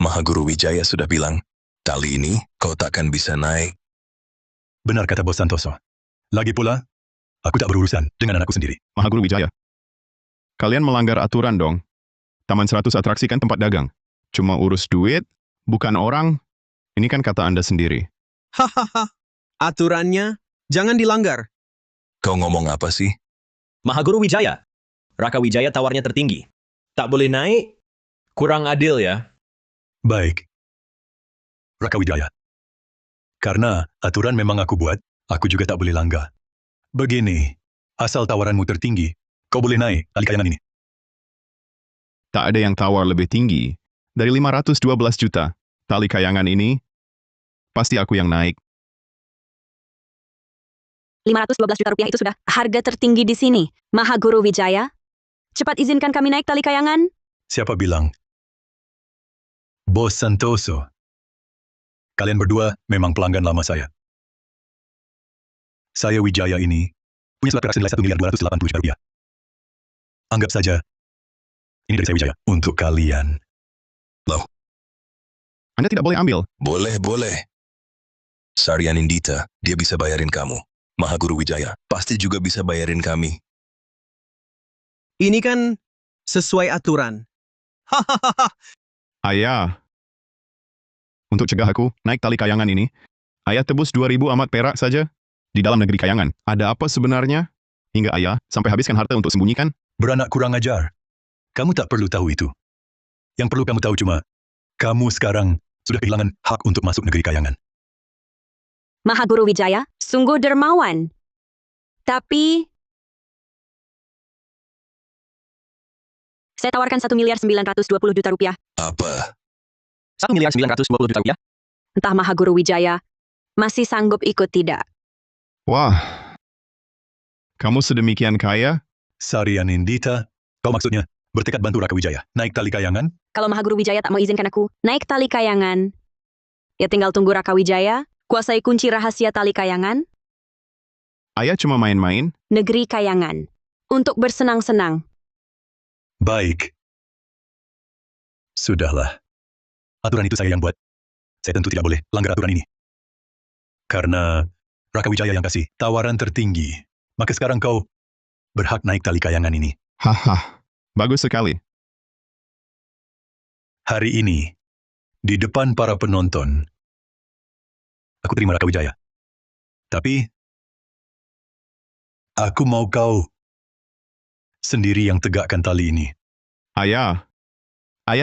Speaker 6: Mahaguru Wijaya sudah bilang, tali ini kau takkan bisa naik.
Speaker 1: benar kata Bos Santoso. Lagi pula, aku tak berurusan dengan anakku sendiri.
Speaker 5: Mahaguru Wijaya. Kalian melanggar aturan dong. Taman 100 atraksi kan tempat dagang. Cuma urus duit, bukan orang. Ini kan kata Anda sendiri.
Speaker 2: Hahaha, aturannya jangan dilanggar.
Speaker 6: Kau ngomong apa sih?
Speaker 4: Mahaguru Wijaya. Raka Wijaya tawarnya tertinggi. Tak boleh naik? Kurang adil ya.
Speaker 1: Baik. Raka Wijaya. Karena aturan memang aku buat, aku juga tak boleh langgar. Begini, asal tawaranmu tertinggi, kau boleh naik tali kayangan ini.
Speaker 5: Tak ada yang tawar lebih tinggi dari 512 juta. Tali kayangan ini, pasti aku yang naik.
Speaker 7: 512 juta rupiah itu sudah harga tertinggi di sini. Mahaguru Wijaya, cepat izinkan kami naik tali kayangan.
Speaker 1: Siapa bilang? Bos Santoso. Kalian berdua memang pelanggan lama saya. Saya Wijaya ini punya surat perak senilai 1.280 juta rupiah. Anggap saja, ini dari saya Wijaya, untuk kalian.
Speaker 5: Anda tidak boleh ambil.
Speaker 6: Boleh. Sarian Indita, dia bisa bayarin kamu. Mahaguru Wijaya, pasti juga bisa bayarin kami.
Speaker 2: Ini kan sesuai aturan. Hahaha.
Speaker 5: Ayah, untuk cegah aku naik tali kayangan ini, ayah tebus 2.000 amat perak saja di dalam negeri kayangan. Ada apa sebenarnya? Hingga ayah sampai habiskan harta untuk sembunyikan?
Speaker 1: Beranak kurang ajar. Kamu tak perlu tahu itu. Yang perlu kamu tahu cuma, kamu sekarang sudah kehilangan hak untuk masuk negeri kayangan.
Speaker 7: Mahaguru Wijaya, sungguh dermawan. Tapi saya tawarkan 1.920 juta rupiah.
Speaker 6: Apa?
Speaker 2: 1.920 juta rupiah?
Speaker 7: Entah Mahaguru Wijaya masih sanggup ikut tidak.
Speaker 5: Wah, kamu sedemikian kaya?
Speaker 1: Sarian Indita, kau maksudnya bertekad bantu Raka Wijaya naik tali kayangan?
Speaker 7: Kalau Mahaguru Wijaya tak mau izinkan aku naik tali kayangan, ya tinggal tunggu Raka Wijaya kuasai kunci rahasia tali kayangan,
Speaker 5: Ayah cuma main-main?
Speaker 7: negeri kayangan, untuk bersenang-senang.
Speaker 1: Baik. Sudahlah. Aturan itu saya yang buat. Saya tentu tidak boleh langgar aturan ini. Karena Raka Wijaya yang kasih tawaran tertinggi, maka sekarang kau berhak naik tali kayangan ini.
Speaker 5: Haha, bagus sekali.
Speaker 1: Hari ini, di depan para penonton, aku terima Raka Wijaya. Tapi, aku mau kau sendiri yang tegakkan tali ini.
Speaker 5: Ayah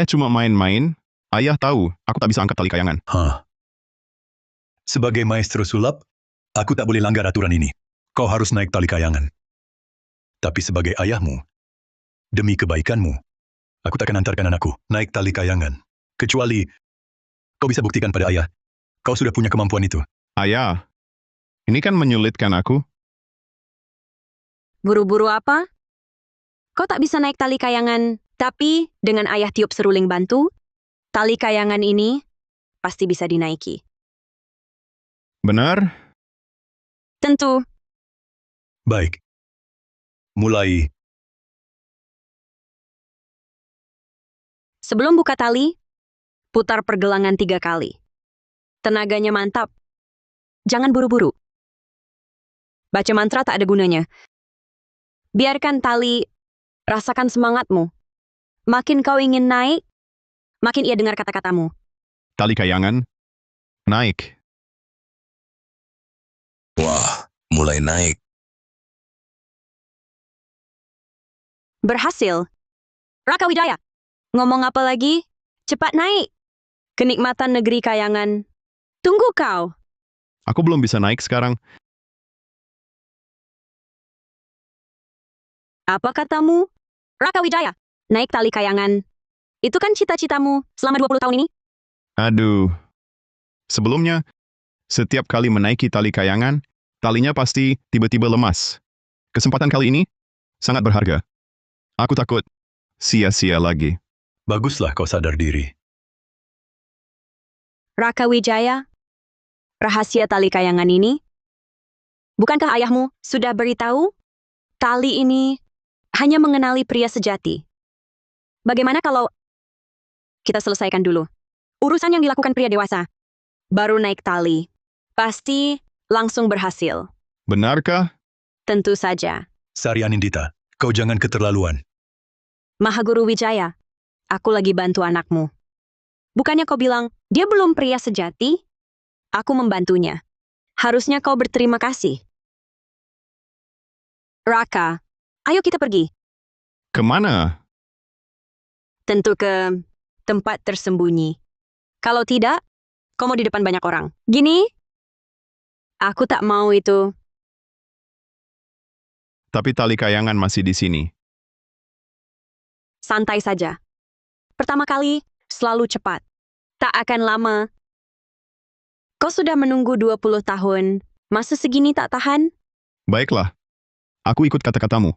Speaker 5: cuma main-main. Ayah tahu, aku tak bisa angkat tali kayangan.
Speaker 1: Sebagai maestro sulap, aku tak boleh langgar aturan ini. Kau harus naik tali kayangan. Tapi sebagai ayahmu, demi kebaikanmu, aku takkan antarkan anakku naik tali kayangan. Kecuali kau bisa buktikan pada ayah, kau sudah punya kemampuan itu.
Speaker 5: Ayah, ini kan menyulitkan aku.
Speaker 7: Buru-buru apa? Kau tak bisa naik tali kayangan, tapi dengan ayah tiup seruling bantu, tali kayangan ini pasti bisa dinaiki.
Speaker 5: Benar?
Speaker 7: Tentu,
Speaker 1: Baik. Mulai.
Speaker 7: sebelum buka tali, putar pergelangan 3 kali. Tenaganya mantap. Jangan buru-buru. Baca mantra tak ada gunanya. Biarkan tali rasakan semangatmu. Makin kau ingin naik, makin ia dengar kata-katamu.
Speaker 5: Tali kayangan? Naik.
Speaker 6: Wah, mulai naik.
Speaker 7: Berhasil. Raka Wijaya, ngomong apa lagi? Cepat naik. Kenikmatan negeri kayangan. Tunggu kau.
Speaker 5: Aku belum bisa naik sekarang.
Speaker 7: Apa katamu? Raka Wijaya, naik tali kayangan. Itu kan cita-citamu selama 20 tahun ini?
Speaker 5: Aduh. Sebelumnya, setiap kali menaiki tali kayangan, talinya pasti tiba-tiba lemas. Kesempatan kali ini sangat berharga. Aku takut sia-sia lagi.
Speaker 1: Baguslah kau sadar diri.
Speaker 7: Raka Wijaya, rahasia tali kayangan ini? Bukankah ayahmu sudah beritahu? Tali ini hanya mengenali pria sejati. Bagaimana kalau kita selesaikan dulu urusan yang dilakukan pria dewasa? Baru naik tali. Pasti langsung berhasil.
Speaker 5: Benarkah?
Speaker 7: Tentu saja.
Speaker 1: Sarian Indita, kau jangan keterlaluan.
Speaker 7: Mahaguru Wijaya, aku lagi bantu anakmu. Bukannya kau bilang, dia belum pria sejati? Aku membantunya. Harusnya kau berterima kasih. Raka, ayo kita pergi.
Speaker 5: Kemana?
Speaker 7: Tentu ke tempat tersembunyi. Kalau tidak, kau mau di depan banyak orang. Gini? Aku tak mau itu.
Speaker 5: Tapi tali kayangan masih di sini.
Speaker 7: Santai saja. Pertama kali, selalu cepat. Tak akan lama. Kau sudah menunggu 20 tahun. Masa segini tak tahan?
Speaker 5: Baiklah. Aku ikut kata-katamu.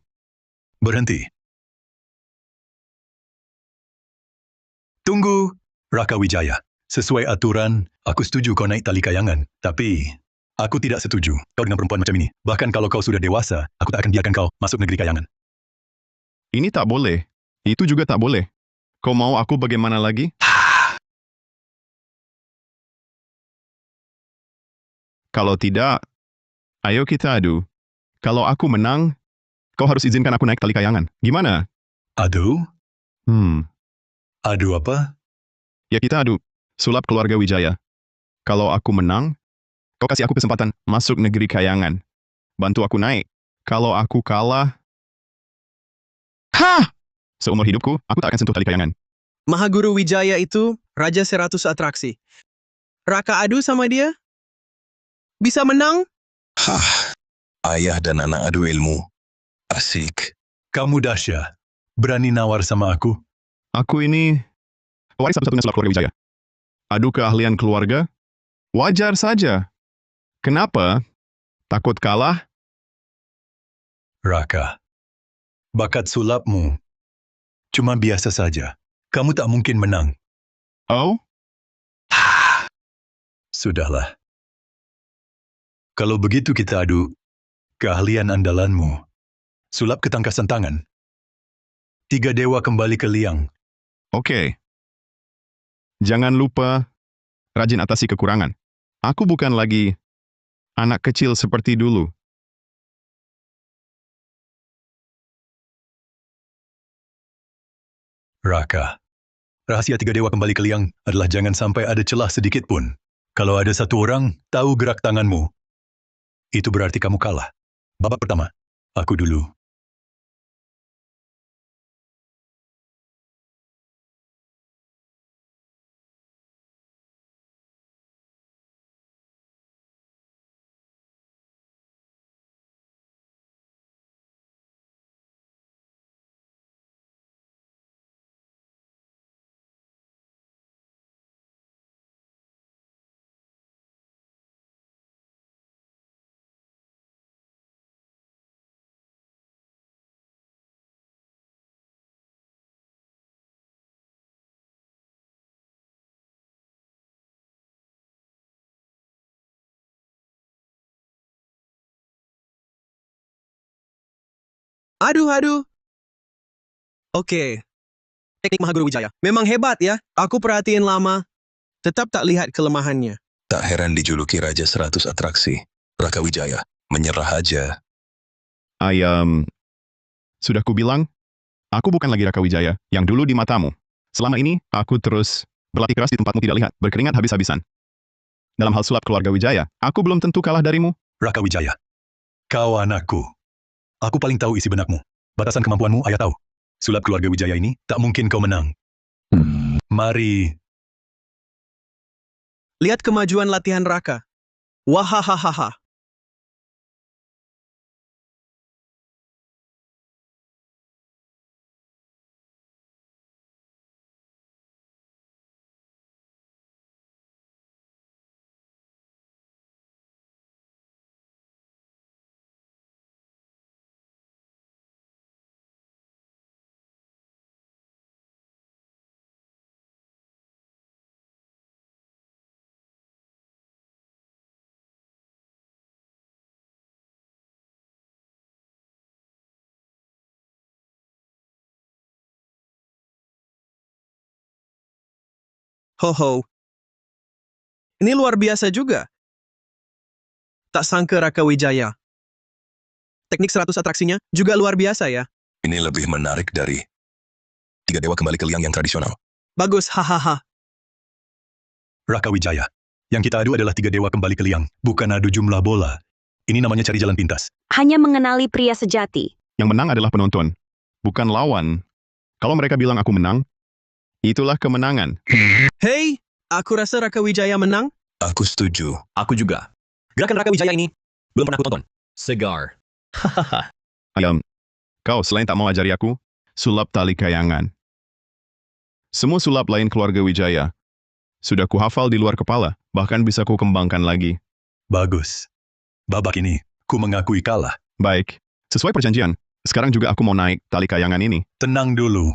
Speaker 1: Berhenti. Tunggu, Raka Wijaya. Sesuai aturan, aku setuju kau naik tali kayangan. Tapi, aku tidak setuju kau dengan perempuan macam ini. Bahkan kalau kau sudah dewasa, aku tak akan biarkan kau masuk negeri kayangan.
Speaker 5: Ini tak boleh. Itu juga tak boleh. Kau mau aku bagaimana lagi? Kalau tidak, ayo kita adu. Kalau aku menang, kau harus izinkan aku naik tali kayangan. Gimana?
Speaker 1: Aduh? Aduh apa?
Speaker 5: Ya kita adu. Sulap keluarga Wijaya. Kalau aku menang, kau kasih aku kesempatan masuk negeri kayangan. Bantu aku naik. Kalau aku kalah... Hah! Seumur hidupku, aku tak akan sentuh tali kayangan.
Speaker 2: Mahaguru Wijaya itu Raja 100 atraksi. Raka adu sama dia? Bisa menang?
Speaker 6: Hah, ayah dan anak adu ilmu. Asik.
Speaker 1: Kamu dahsyat. Berani nawar sama aku?
Speaker 5: Aku ini... waris satu-satunya sulap keluarga Wijaya. Adu keahlian keluarga? Wajar saja. Kenapa? Takut kalah?
Speaker 1: Raka, bakat sulapmu cuma biasa saja. Kamu tak mungkin menang.
Speaker 5: Oh?
Speaker 1: Sudahlah. Kalau begitu kita adu keahlian andalanmu. Sulap ketangkasan tangan. 3 dewa kembali ke liang.
Speaker 5: Oke. Jangan lupa rajin atasi kekurangan. Aku bukan lagi anak kecil seperti dulu.
Speaker 1: Raka, rahasia 3 dewa kembali ke liang adalah jangan sampai ada celah sedikit pun. Kalau ada satu orang tahu gerak tanganmu, itu berarti kamu kalah. Babak pertama, aku dulu.
Speaker 2: Aduh. Oke. Teknik Mahaguru Wijaya. Memang hebat ya. Aku perhatiin lama. Tetap tak lihat kelemahannya.
Speaker 6: Tak heran dijuluki Raja 100 atraksi. Raka Wijaya, menyerah aja.
Speaker 5: Sudah kubilang, aku bukan lagi Raka Wijaya yang dulu di matamu. Selama ini, aku terus berlatih keras di tempatmu tidak lihat, berkeringat habis-habisan. Dalam hal sulap keluarga Wijaya, aku belum tentu kalah darimu.
Speaker 1: Raka Wijaya, kau anakku. Aku paling tahu isi benakmu. Batasan kemampuanmu, ayah tahu. Sulap keluarga Wijaya ini, tak mungkin kau menang. Mari.
Speaker 2: Lihat kemajuan latihan Raka. Wahahaha. Ho. Ini luar biasa juga. Tak sangka Raka Wijaya. Teknik 100 atraksinya juga luar biasa ya.
Speaker 6: Ini lebih menarik dari 3 dewa kembali ke liang yang tradisional.
Speaker 2: Bagus, hahaha.
Speaker 1: Raka Wijaya. Yang kita adu adalah 3 dewa kembali ke liang, bukan adu jumlah bola. Ini namanya cari jalan pintas.
Speaker 7: Hanya mengenali pria sejati.
Speaker 5: Yang menang adalah penonton, bukan lawan. Kalau mereka bilang aku menang, itulah kemenangan.
Speaker 2: Hei, aku rasa Raka Wijaya menang.
Speaker 6: Aku setuju.
Speaker 4: Aku juga. Gerakan Raka Wijaya ini belum pernah aku tonton. Segar. Hahaha.
Speaker 5: Kau selain tak mau ajari aku, sulap tali kayangan. Semua sulap lain keluarga Wijaya sudah kuhafal di luar kepala, bahkan bisa ku kembangkan lagi.
Speaker 1: Bagus. Babak ini, ku mengakui kalah.
Speaker 5: Baik, sesuai perjanjian, sekarang juga aku mau naik tali kayangan ini.
Speaker 1: Tenang dulu.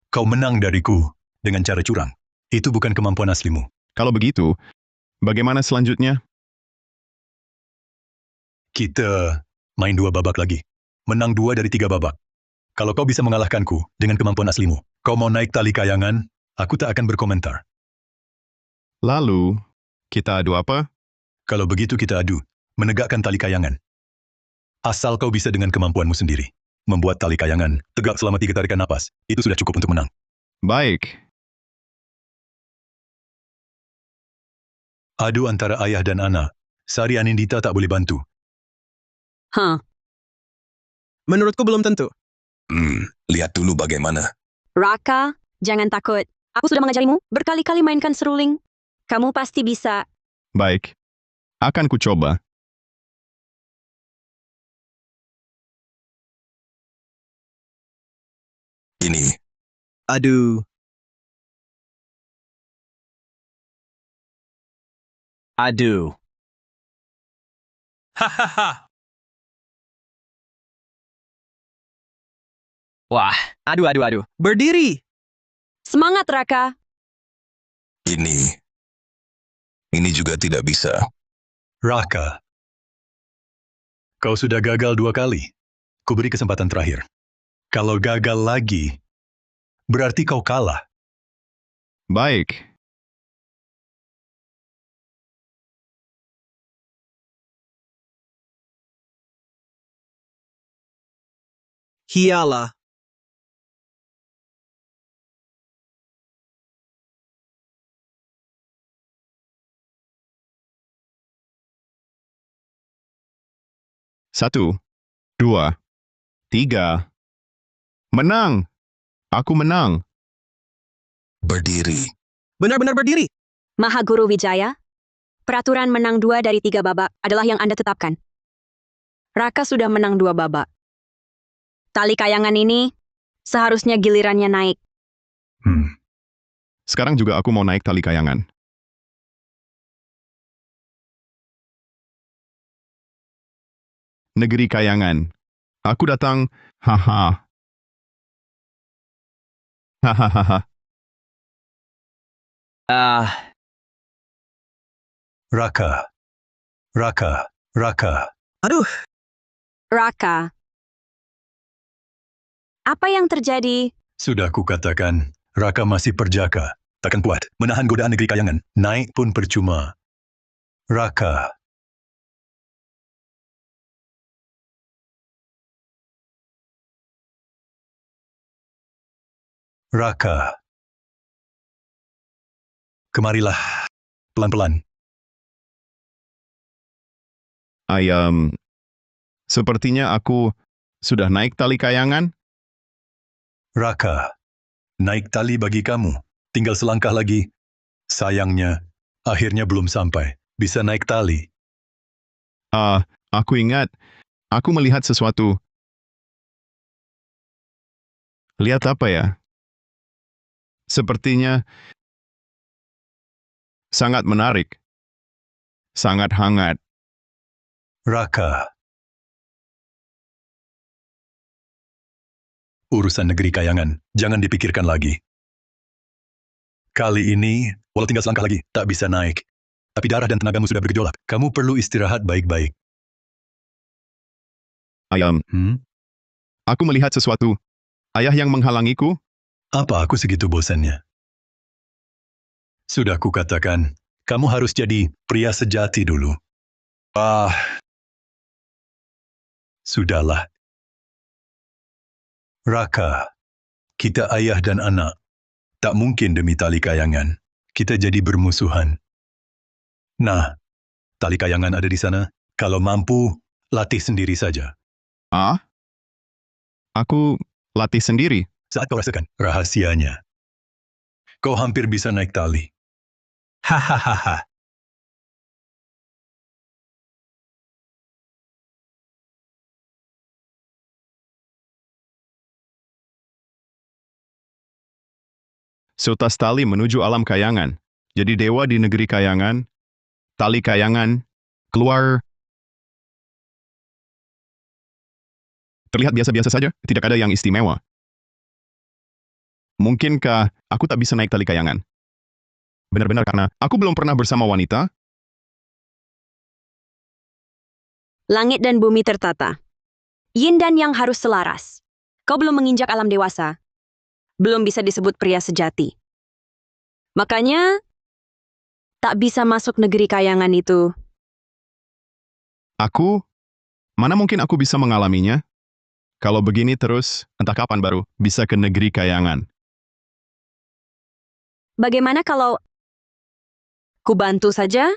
Speaker 1: Kau menang dariku dengan cara curang. Itu bukan kemampuan aslimu.
Speaker 5: Kalau begitu, bagaimana selanjutnya?
Speaker 1: Kita main 2 babak lagi. Menang 2 dari 3 babak. Kalau kau bisa mengalahkanku dengan kemampuan aslimu, kau mau naik tali kayangan, aku tak akan berkomentar.
Speaker 5: Lalu, kita adu apa?
Speaker 1: Kalau begitu kita adu, menegakkan tali kayangan. Asal kau bisa dengan kemampuanmu sendiri. Membuat tali kayangan tegak selama 3 tarikan napas, itu sudah cukup untuk menang.
Speaker 5: Baik,
Speaker 1: Adu antara ayah dan anak. Sari Anindita tak boleh bantu.
Speaker 7: Hah,
Speaker 2: Menurutku belum tentu.
Speaker 6: Lihat dulu bagaimana.
Speaker 7: Raka, jangan takut. Aku sudah mengajarimu berkali-kali mainkan seruling. Kamu pasti bisa.
Speaker 5: baik. Akan ku coba.
Speaker 6: Ini,
Speaker 2: Aduh. Aduh.
Speaker 4: Hahaha. Wah,
Speaker 2: Aduh. Berdiri.
Speaker 7: Semangat, Raka.
Speaker 6: ini juga tidak bisa.
Speaker 1: Raka, kau sudah gagal 2 kali. Ku beri kesempatan terakhir. Kalau gagal lagi, berarti kau kalah.
Speaker 5: Baik,
Speaker 2: Hiyalah.
Speaker 5: satu, dua, tiga. Menang! Aku menang!
Speaker 6: Berdiri.
Speaker 2: Benar-benar berdiri.
Speaker 7: Mahaguru Wijaya, peraturan menang 2 dari 3 babak adalah yang Anda tetapkan. Raka sudah menang 2 babak. Tali kayangan ini seharusnya gilirannya naik.
Speaker 5: Sekarang juga aku mau naik tali kayangan. Negeri kayangan. Aku datang, haha. Hahaha.
Speaker 1: Raka, Raka.
Speaker 2: Aduh.
Speaker 7: Raka, apa yang terjadi?
Speaker 1: Sudah kukatakan, Raka masih perjaka. Takkan kuat menahan godaan negeri kayangan. Naik pun percuma. Raka, Raka. Kemarilah, pelan-pelan.
Speaker 5: Ayam, sepertinya aku sudah naik tali kayangan.
Speaker 1: Raka, naik tali bagi kamu. Tinggal selangkah lagi. Sayangnya, akhirnya belum sampai. Bisa naik tali.
Speaker 5: Aku ingat, aku melihat sesuatu. Lihat apa ya? Sepertinya sangat menarik. Sangat hangat.
Speaker 1: Raka. Urusan negeri kayangan, jangan dipikirkan lagi. Kali ini, walau tinggal selangkah lagi, tak bisa naik. Tapi darah dan tenagamu sudah bergejolak. Kamu perlu istirahat baik-baik.
Speaker 5: Ayam, aku melihat sesuatu. Ayah yang menghalangiku?
Speaker 1: Apa aku segitu bosannya? Sudah kukatakan, kamu harus jadi pria sejati dulu. Sudahlah. Raka, kita ayah dan anak. Tak mungkin demi tali kayangan. Kita jadi bermusuhan. Nah, tali kayangan ada di sana. Kalau mampu, latih sendiri saja.
Speaker 5: Aku latih sendiri.
Speaker 1: Saat kau rasakan rahasianya, kau hampir bisa naik tali. Hahaha.
Speaker 5: seutas tali menuju alam kayangan. Jadi dewa di negeri kayangan, tali kayangan, keluar. Terlihat biasa-biasa saja, tidak ada yang istimewa. Mungkinkah aku tak bisa naik tali kayangan? Benar-benar karena aku belum pernah bersama wanita?
Speaker 7: Langit dan bumi tertata. Yin dan yang harus selaras. Kau belum menginjak alam dewasa. Belum bisa disebut pria sejati. Makanya, tak bisa masuk negeri kayangan itu.
Speaker 5: Aku? Mana mungkin aku bisa mengalaminya? Kalau begini terus, entah kapan baru bisa ke negeri kayangan.
Speaker 7: Bagaimana kalau ku bantu saja?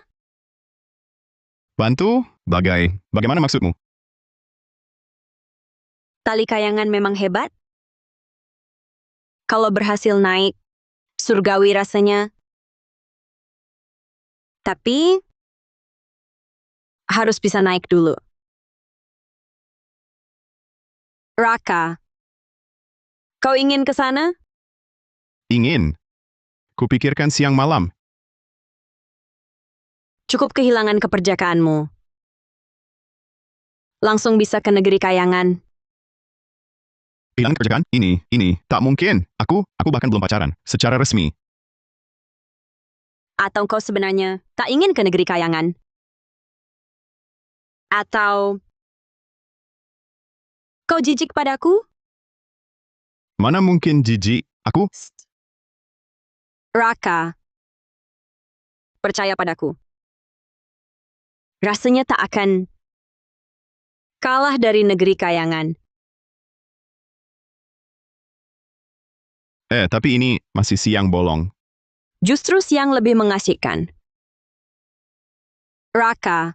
Speaker 5: Bantu? Bagaimana maksudmu?
Speaker 7: Tali kayangan memang hebat. Kalau berhasil naik, surgawi rasanya. Tapi, harus bisa naik dulu. Raka, kau ingin ke sana?
Speaker 5: Ingin. Kupikirkan siang malam.
Speaker 7: Cukup kehilangan keperjakaanmu. Langsung bisa ke negeri kayangan.
Speaker 5: Hilang kerjaan? Ini. Tak mungkin. Aku bahkan belum pacaran. Secara resmi.
Speaker 7: Atau kau sebenarnya tak ingin ke negeri kayangan? Atau kau jijik padaku?
Speaker 5: Mana mungkin jijik? Aku?
Speaker 7: Raka, percaya padaku. Rasanya tak akan kalah dari negeri kayangan.
Speaker 5: Tapi ini masih siang bolong.
Speaker 7: Justru siang lebih mengasihkan. Raka,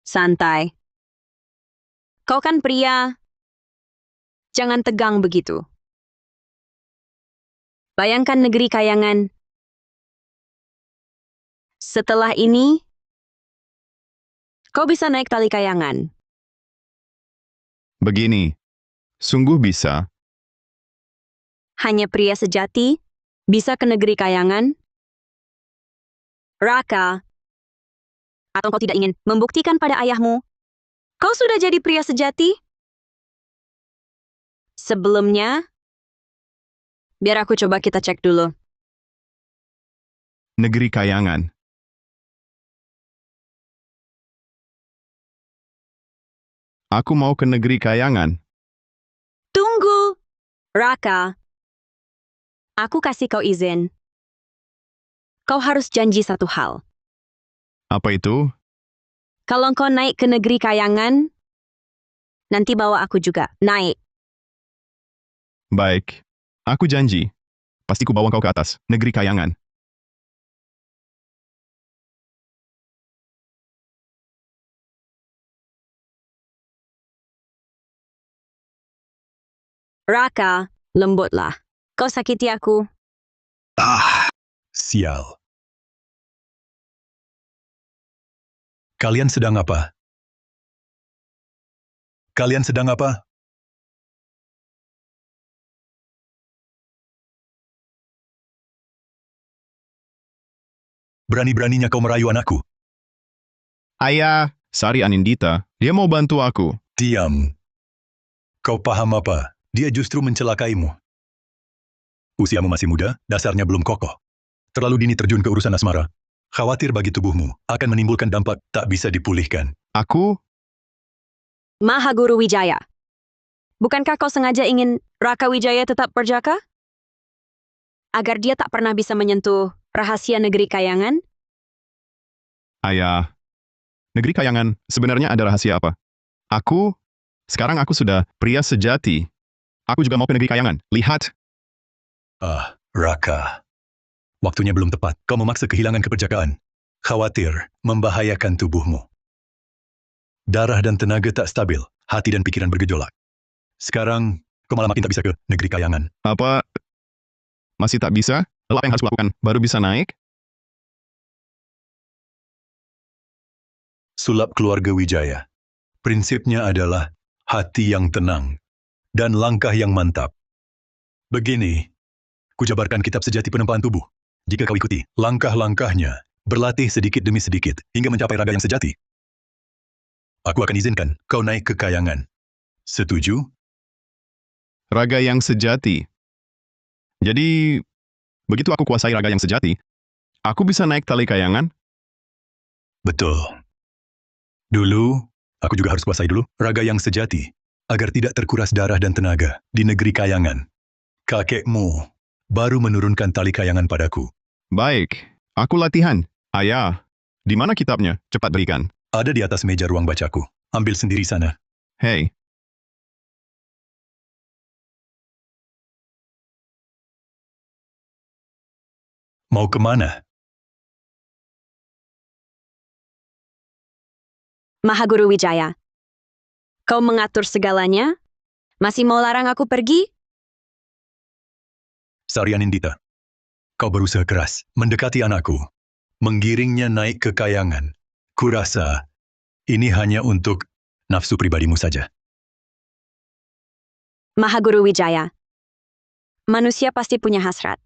Speaker 7: santai. Kau kan pria. Jangan tegang begitu. Bayangkan negeri kayangan. Setelah ini, kau bisa naik tali kayangan.
Speaker 5: Begini. Sungguh bisa.
Speaker 7: Hanya pria sejati bisa ke negeri kayangan. Raka, atau kau tidak ingin membuktikan pada ayahmu? Kau sudah jadi pria sejati? Sebelumnya, biar aku coba kita cek dulu.
Speaker 5: Negeri kayangan. Aku mau ke negeri kayangan.
Speaker 7: Tunggu, Raka. Aku kasih kau izin. Kau harus janji satu hal.
Speaker 5: Apa itu?
Speaker 7: Kalau kau naik ke negeri kayangan, nanti bawa aku juga naik.
Speaker 5: Baik. Aku janji. Pasti ku bawa kau ke atas. Negeri kayangan.
Speaker 7: Raka, lembutlah. Kau sakiti aku.
Speaker 1: Sial. Kalian sedang apa? Kalian sedang apa? Berani-beraninya kau merayu anakku.
Speaker 5: Ayah, Sari Anindita, dia mau bantu aku.
Speaker 1: Diam. Kau paham apa? Dia justru mencelakaimu. Usiamu masih muda, dasarnya belum kokoh. Terlalu dini terjun ke urusan asmara. Khawatir bagi tubuhmu, akan menimbulkan dampak tak bisa dipulihkan.
Speaker 5: Aku?
Speaker 7: Mahaguru Wijaya. Bukankah kau sengaja ingin Raka Wijaya tetap perjaka? Agar dia tak pernah bisa menyentuh rahasia negeri kayangan?
Speaker 5: Ayah. Negeri kayangan, sebenarnya ada rahasia apa? Sekarang aku sudah pria sejati. Aku juga mau ke negeri kayangan. Lihat.
Speaker 1: Raka. Waktunya belum tepat. Kau memaksa kehilangan keperjakaan. Khawatir membahayakan tubuhmu. Darah dan tenaga tak stabil. Hati dan pikiran bergejolak. Sekarang, kau malah makin tak bisa ke negeri kayangan.
Speaker 5: Apa? Masih tak bisa? Lalu apa yang harus kulakukan? Baru bisa naik?
Speaker 1: Sulap keluarga Wijaya. Prinsipnya adalah hati yang tenang dan langkah yang mantap. Begini, Kujabarkan kitab sejati penempaan tubuh. Jika kau ikuti langkah-langkahnya, berlatih sedikit demi sedikit hingga mencapai raga yang sejati, aku akan izinkan kau naik ke kayangan. Setuju?
Speaker 5: Raga yang sejati. Jadi, begitu aku kuasai raga yang sejati, aku bisa naik tali kayangan?
Speaker 1: Betul. Dulu, aku juga harus kuasai dulu raga yang sejati, agar tidak terkuras darah dan tenaga di negeri kayangan. Kakekmu baru menurunkan tali kayangan padaku.
Speaker 5: Baik, aku latihan. Ayah, di mana kitabnya? Cepat berikan.
Speaker 1: Ada di atas meja ruang bacaku. Ambil sendiri sana.
Speaker 5: Hei,
Speaker 1: Mau kemana?
Speaker 7: Mahaguru Wijaya. Kau mengatur segalanya? Masih mau larang aku pergi?
Speaker 1: Saryanindita, kau berusaha keras mendekati anakku, menggiringnya naik ke kayangan. Kurasa ini hanya untuk nafsu pribadimu saja.
Speaker 7: Mahaguru Wijaya. Manusia pasti punya hasrat.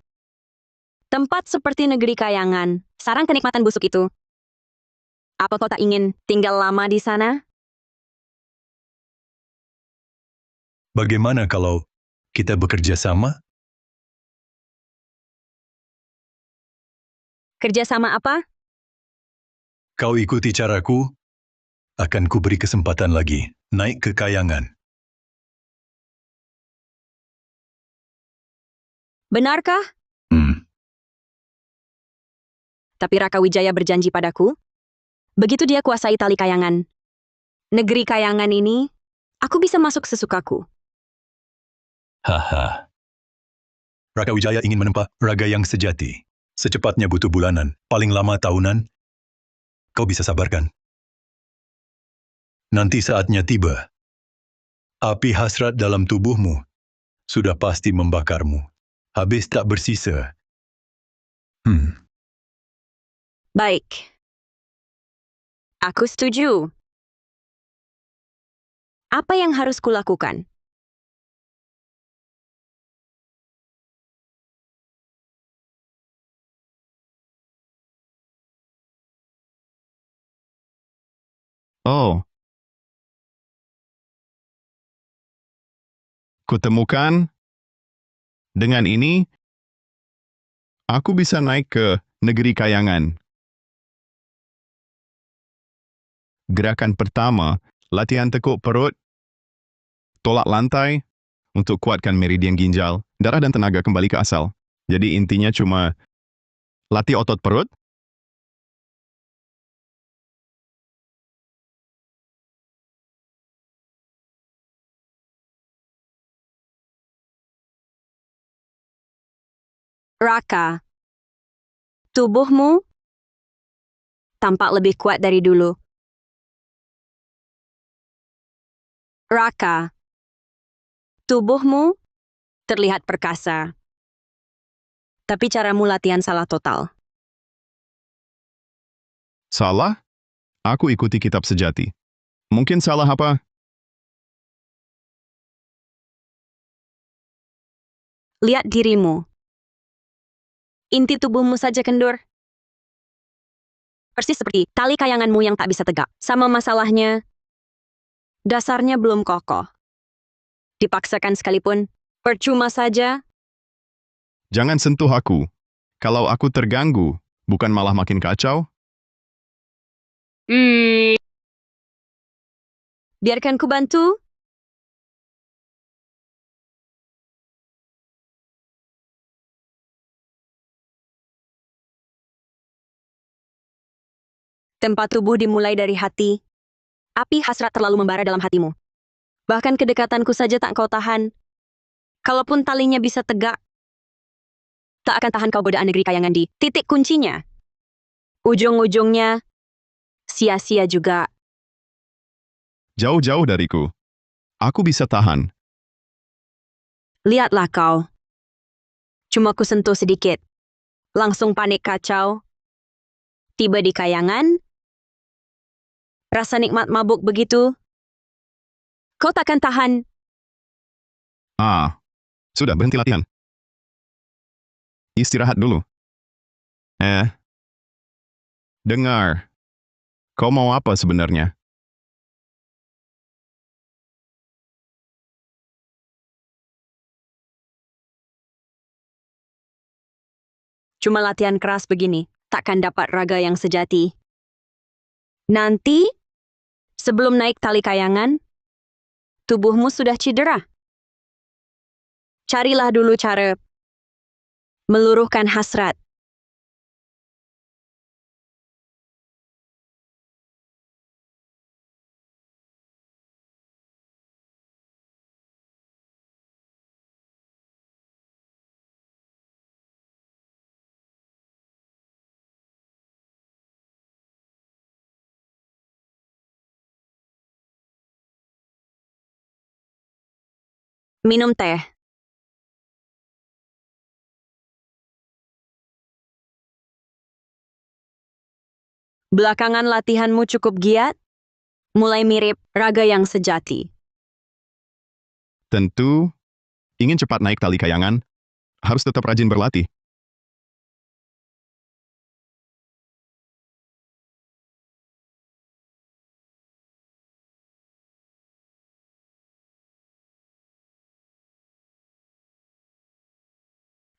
Speaker 7: Tempat seperti negeri kayangan, sarang kenikmatan busuk itu. Apa kau tak ingin tinggal lama di sana?
Speaker 1: Bagaimana kalau kita bekerja sama?
Speaker 7: Kerjasama apa?
Speaker 1: Kau ikuti caraku, akan kuberi kesempatan lagi naik ke kayangan.
Speaker 7: Benarkah? Tapi Raka Wijaya berjanji padaku, begitu dia kuasai tali kayangan, negeri kayangan ini, aku bisa masuk sesukaku.
Speaker 1: Haha. Raka Wijaya ingin menempa raga yang sejati. Secepatnya butuh bulanan, paling lama tahunan. Kau bisa sabarkan. Nanti saatnya tiba. Api hasrat dalam tubuhmu sudah pasti membakarmu. Habis tak bersisa.
Speaker 7: Baik. Aku setuju. Apa yang harus kulakukan?
Speaker 5: oh. Kutemukan, dengan ini, aku bisa naik ke negeri kayangan. Gerakan pertama, latihan tekuk perut, tolak lantai, untuk kuatkan meridian ginjal, darah dan tenaga kembali ke asal. Jadi intinya cuma latih otot perut,
Speaker 7: Raka, tubuhmu tampak lebih kuat dari dulu. Raka, tubuhmu terlihat perkasa. Tapi caramu latihan salah total.
Speaker 5: salah, aku ikuti kitab sejati. Mungkin salah apa?
Speaker 7: Lihat dirimu. Inti tubuhmu saja kendur. Persis seperti tali kayanganmu yang tak bisa tegak. Sama masalahnya, dasarnya belum kokoh. Dipaksakan sekalipun, percuma saja.
Speaker 5: Jangan sentuh aku. Kalau aku terganggu, bukan malah makin kacau?
Speaker 7: Biarkan ku bantu. Tempat tubuh dimulai dari hati. Api hasrat terlalu membara dalam hatimu. Bahkan kedekatanku saja tak kau tahan. Kalaupun talinya bisa tegak, tak akan tahan kau godaan negeri kayangan di titik kuncinya. Ujung-ujungnya, sia-sia juga.
Speaker 5: Jauh-jauh dariku. Aku bisa tahan.
Speaker 7: Lihatlah kau. Cuma ku sentuh sedikit. Langsung panik kacau. Tiba di kayangan. Rasa nikmat mabuk begitu. Kau takkan tahan.
Speaker 5: Sudah berhenti latihan. istirahat dulu. Dengar. Kau mau apa sebenarnya?
Speaker 7: Cuma latihan keras begini, takkan dapat raga yang sejati. Nanti, sebelum naik tali kayangan, tubuhmu sudah cedera. Carilah dulu cara meluruhkan hasrat. Minum teh. Belakangan latihanmu cukup giat, mulai mirip raga yang sejati.
Speaker 5: Tentu, ingin cepat naik tali kayangan, harus tetap rajin berlatih.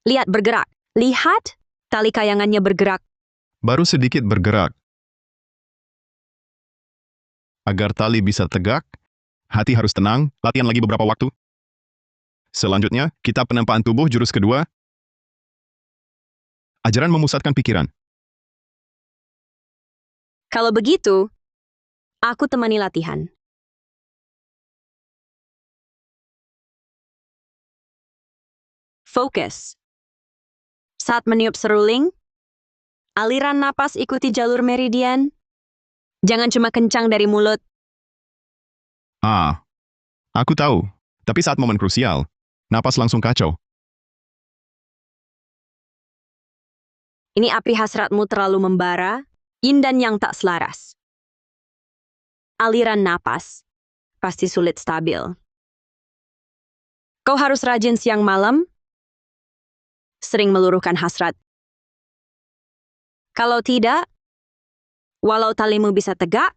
Speaker 7: Lihat bergerak. Lihat, tali kayangannya bergerak.
Speaker 5: Baru sedikit bergerak. Agar tali bisa tegak, hati harus tenang, latihan lagi beberapa waktu. Selanjutnya, kita penempaan tubuh jurus kedua. Ajaran memusatkan pikiran.
Speaker 7: Kalau begitu, aku temani latihan. Fokus. Saat meniup seruling, aliran napas ikuti jalur meridian. Jangan cuma kencang dari mulut.
Speaker 5: Aku tahu. Tapi saat momen krusial, napas langsung kacau.
Speaker 7: Ini api hasratmu terlalu membara, yin dan yang tak selaras. Aliran napas pasti sulit stabil. Kau harus rajin siang malam, sering meluruhkan hasrat. Kalau tidak, walau talimu bisa tegak,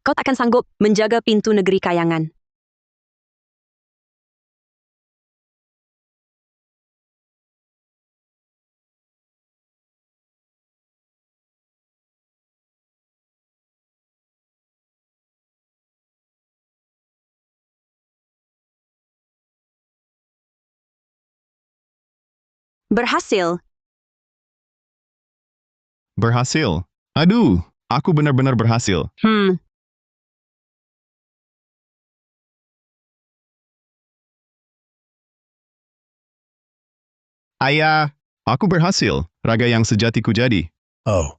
Speaker 7: kau tak akan sanggup menjaga pintu negeri kayangan. Berhasil.
Speaker 5: Berhasil. Aduh, aku benar-benar berhasil. Ayah, aku berhasil. Raga yang sejatiku jadi.
Speaker 1: Oh.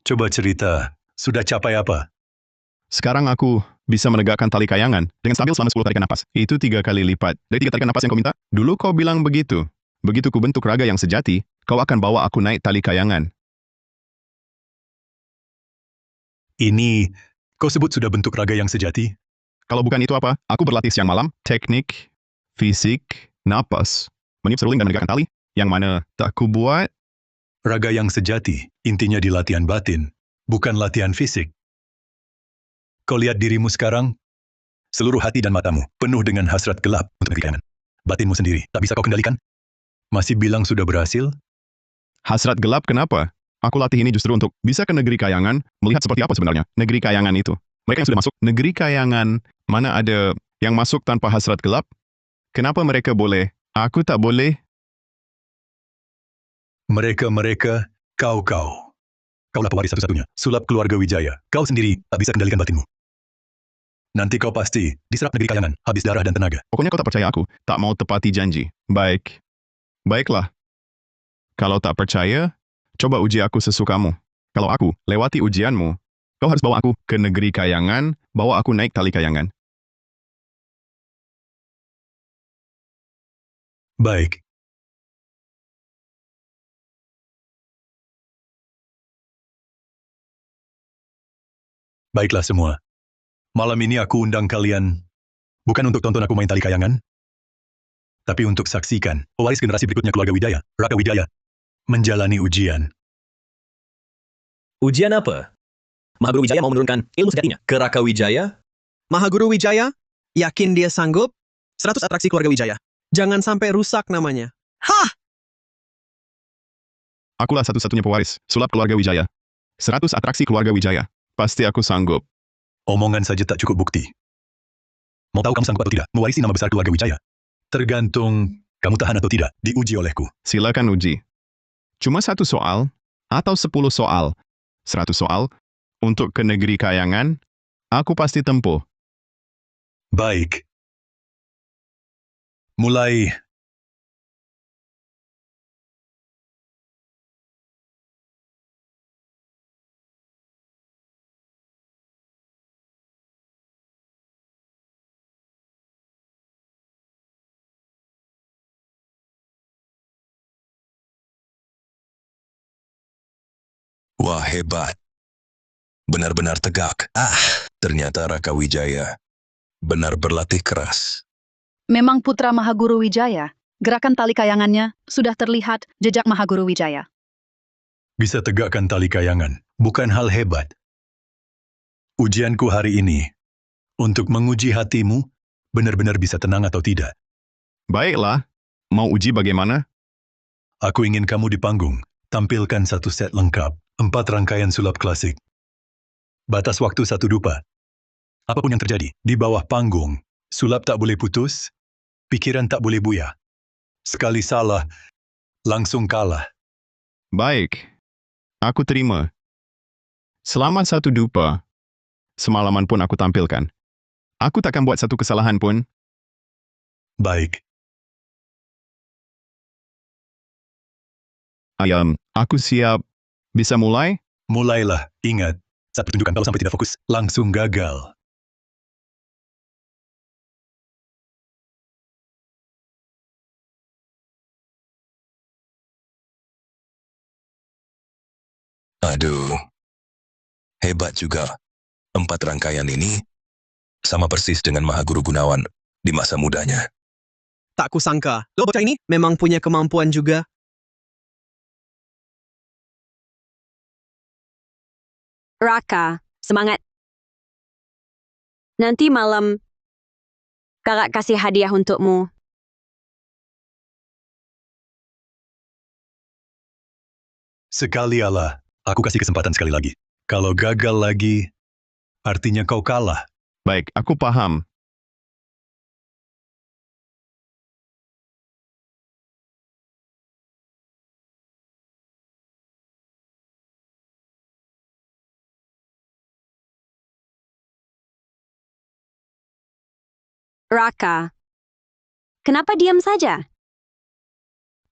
Speaker 1: Coba cerita, sudah capai apa?
Speaker 5: Sekarang aku bisa menegakkan tali kayangan dengan stabil selama 10 tarikan napas. Itu 3 kali lipat dari 3 tarikan napas yang kau minta. Dulu kau bilang begitu. Begitu ku bentuk raga yang sejati, kau akan bawa aku naik tali kayangan.
Speaker 1: Ini, kau sebut sudah bentuk raga yang sejati?
Speaker 5: Kalau bukan itu apa? Aku berlatih siang malam, teknik, fisik, napas, meniup seruling dan menegakkan tali. Yang mana tak ku buat?
Speaker 1: Raga yang sejati, intinya di latihan batin, bukan latihan fisik. Kau lihat dirimu sekarang, seluruh hati dan matamu penuh dengan hasrat gelap untuk negeri kayangan. Batinmu sendiri, tak bisa kau kendalikan? Masih bilang sudah berhasil?
Speaker 5: Hasrat gelap kenapa? Aku latih ini justru untuk bisa ke negeri kayangan, melihat seperti apa sebenarnya negeri kayangan itu. Mereka yang sudah masuk negeri kayangan, mana ada yang masuk tanpa hasrat gelap? Kenapa mereka boleh? Aku tak boleh?
Speaker 1: Mereka, kau. Kaulah pewaris satu-satunya, sulap keluarga Wijaya. Kau sendiri tak bisa kendalikan batinmu. Nanti kau pasti diserap negeri kayangan, habis darah dan tenaga.
Speaker 5: Pokoknya kau tak percaya aku, tak mau tepati janji. Baik. Baiklah. Kalau tak percaya, coba uji aku sesukamu. Kalau aku lewati ujianmu, kau harus bawa aku ke negeri kayangan, bawa aku naik tali kayangan.
Speaker 1: Baik. Baiklah semua. Malam ini aku undang kalian, bukan untuk tonton aku main tali kayangan, tapi untuk saksikan pewaris generasi berikutnya keluarga Wijaya, Raka Wijaya, menjalani ujian.
Speaker 4: Ujian apa? Mahaguru Wijaya mau menurunkan ilmu sejatinya ke Raka Wijaya?
Speaker 2: Mahaguru Wijaya, yakin dia sanggup? 100 atraksi keluarga Wijaya. Jangan sampai rusak namanya. Hah!
Speaker 5: Akulah satu-satunya pewaris, sulap keluarga Wijaya. 100 atraksi keluarga Wijaya. Pasti aku sanggup.
Speaker 1: Omongan saja tak cukup bukti. Mau tahu kamu sanggup atau tidak mewarisi nama besar keluarga Wijaya? Tergantung kamu tahan atau tidak diuji olehku.
Speaker 5: Silakan uji. Cuma 1 soal, atau 10 soal. 100 soal, untuk ke negeri kayangan, aku pasti tempuh.
Speaker 1: Baik. Mulai.
Speaker 6: Wah, hebat. Benar-benar tegak. Ternyata Raka Wijaya benar berlatih keras.
Speaker 8: Memang putra Mahaguru Wijaya. Gerakan tali kayangannya sudah terlihat jejak Mahaguru Wijaya.
Speaker 1: Bisa tegakkan tali kayangan, bukan hal hebat. Ujianku hari ini, untuk menguji hatimu, benar-benar bisa tenang atau tidak.
Speaker 5: Baiklah, mau uji bagaimana?
Speaker 1: Aku ingin kamu di panggung, tampilkan 1 set lengkap, 4 rangkaian sulap klasik. Batas waktu 1 dupa. Apapun yang terjadi, di bawah panggung, sulap tak boleh putus, pikiran tak boleh buyar. Sekali salah, langsung kalah.
Speaker 5: Baik, aku terima. Selama 1 dupa, semalaman pun aku tampilkan. Aku takkan buat 1 kesalahan pun.
Speaker 1: Baik,
Speaker 5: Aku siap. Bisa mulai?
Speaker 1: mulailah. Ingat, saat pertunjukan kalau sampai tidak fokus, langsung gagal.
Speaker 6: Aduh, hebat juga. 4 rangkaian ini sama persis dengan Mahaguru Gunawan di masa mudanya.
Speaker 2: Tak kusangka, lo bocah ini memang punya kemampuan juga.
Speaker 7: Raka, semangat. Nanti malam, kakak kasih hadiah untukmu.
Speaker 1: Sekali Allah, aku kasih kesempatan sekali lagi. Kalau gagal lagi, artinya kau kalah.
Speaker 5: Baik, aku paham.
Speaker 7: Raka, kenapa diam saja?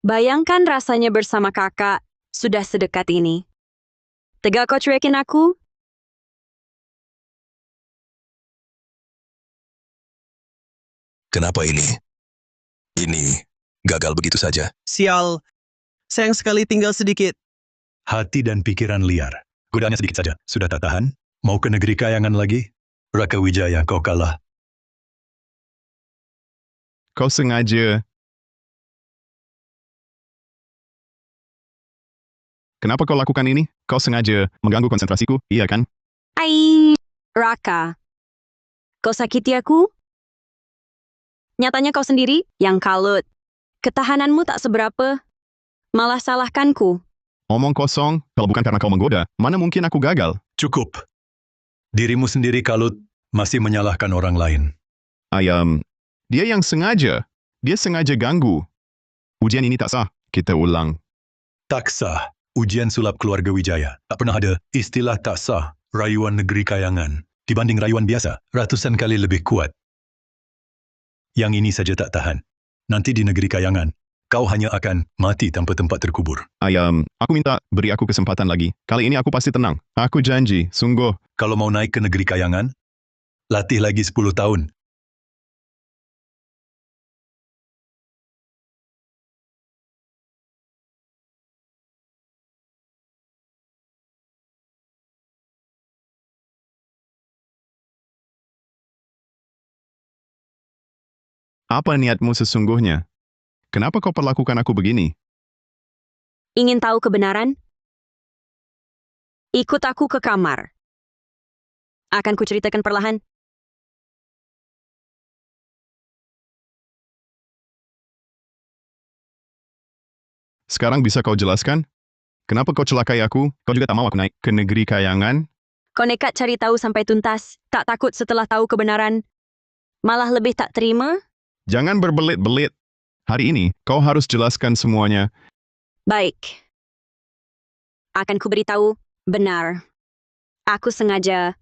Speaker 7: Bayangkan rasanya bersama kakak sudah sedekat ini. Tegak kau cuekin aku?
Speaker 6: Kenapa ini? Ini gagal begitu saja.
Speaker 2: Sial, sayang sekali tinggal sedikit.
Speaker 1: Hati dan pikiran liar. Godaannya sedikit saja. Sudah tak tahan? Mau ke negeri kayangan lagi? Raka Wijaya, kau kalah.
Speaker 5: Kau sengaja. Kenapa kau lakukan ini? Kau sengaja mengganggu konsentrasiku, iya kan?
Speaker 7: Ai, Raka. Kau sakiti aku? Nyatanya kau sendiri yang kalut. Ketahananmu tak seberapa. Malah salahkanku.
Speaker 5: Omong kosong, kalau bukan karena kau menggoda, mana mungkin aku gagal?
Speaker 1: Cukup. Dirimu sendiri kalut, masih menyalahkan orang lain.
Speaker 5: Dia yang sengaja. Dia sengaja ganggu. Ujian ini tak sah. Kita ulang.
Speaker 1: Tak sah. Ujian sulap keluarga Wijaya. Tak pernah ada istilah tak sah. Rayuan negeri kayangan. Dibanding rayuan biasa, ratusan kali lebih kuat. Yang ini saja tak tahan. Nanti di negeri kayangan, kau hanya akan mati tanpa tempat terkubur.
Speaker 5: Aku minta beri aku kesempatan lagi. Kali ini aku pasti tenang. Aku janji, sungguh.
Speaker 1: Kalau mau naik ke negeri kayangan, latih lagi 10 tahun.
Speaker 5: Apa niatmu sesungguhnya? Kenapa kau perlakukan aku begini?
Speaker 7: Ingin tahu kebenaran? Ikut aku ke kamar. Akan kuceritakan perlahan.
Speaker 5: Sekarang bisa kau jelaskan? Kenapa kau celakai aku? Kau juga tak mau aku naik ke negeri kayangan?
Speaker 7: Kau nekat cari tahu sampai tuntas. Tak takut setelah tahu kebenaran. Malah lebih tak terima?
Speaker 5: Jangan berbelit-belit. Hari ini, kau harus jelaskan semuanya.
Speaker 7: Baik. Akan kuberitahu. Benar. Aku sengaja.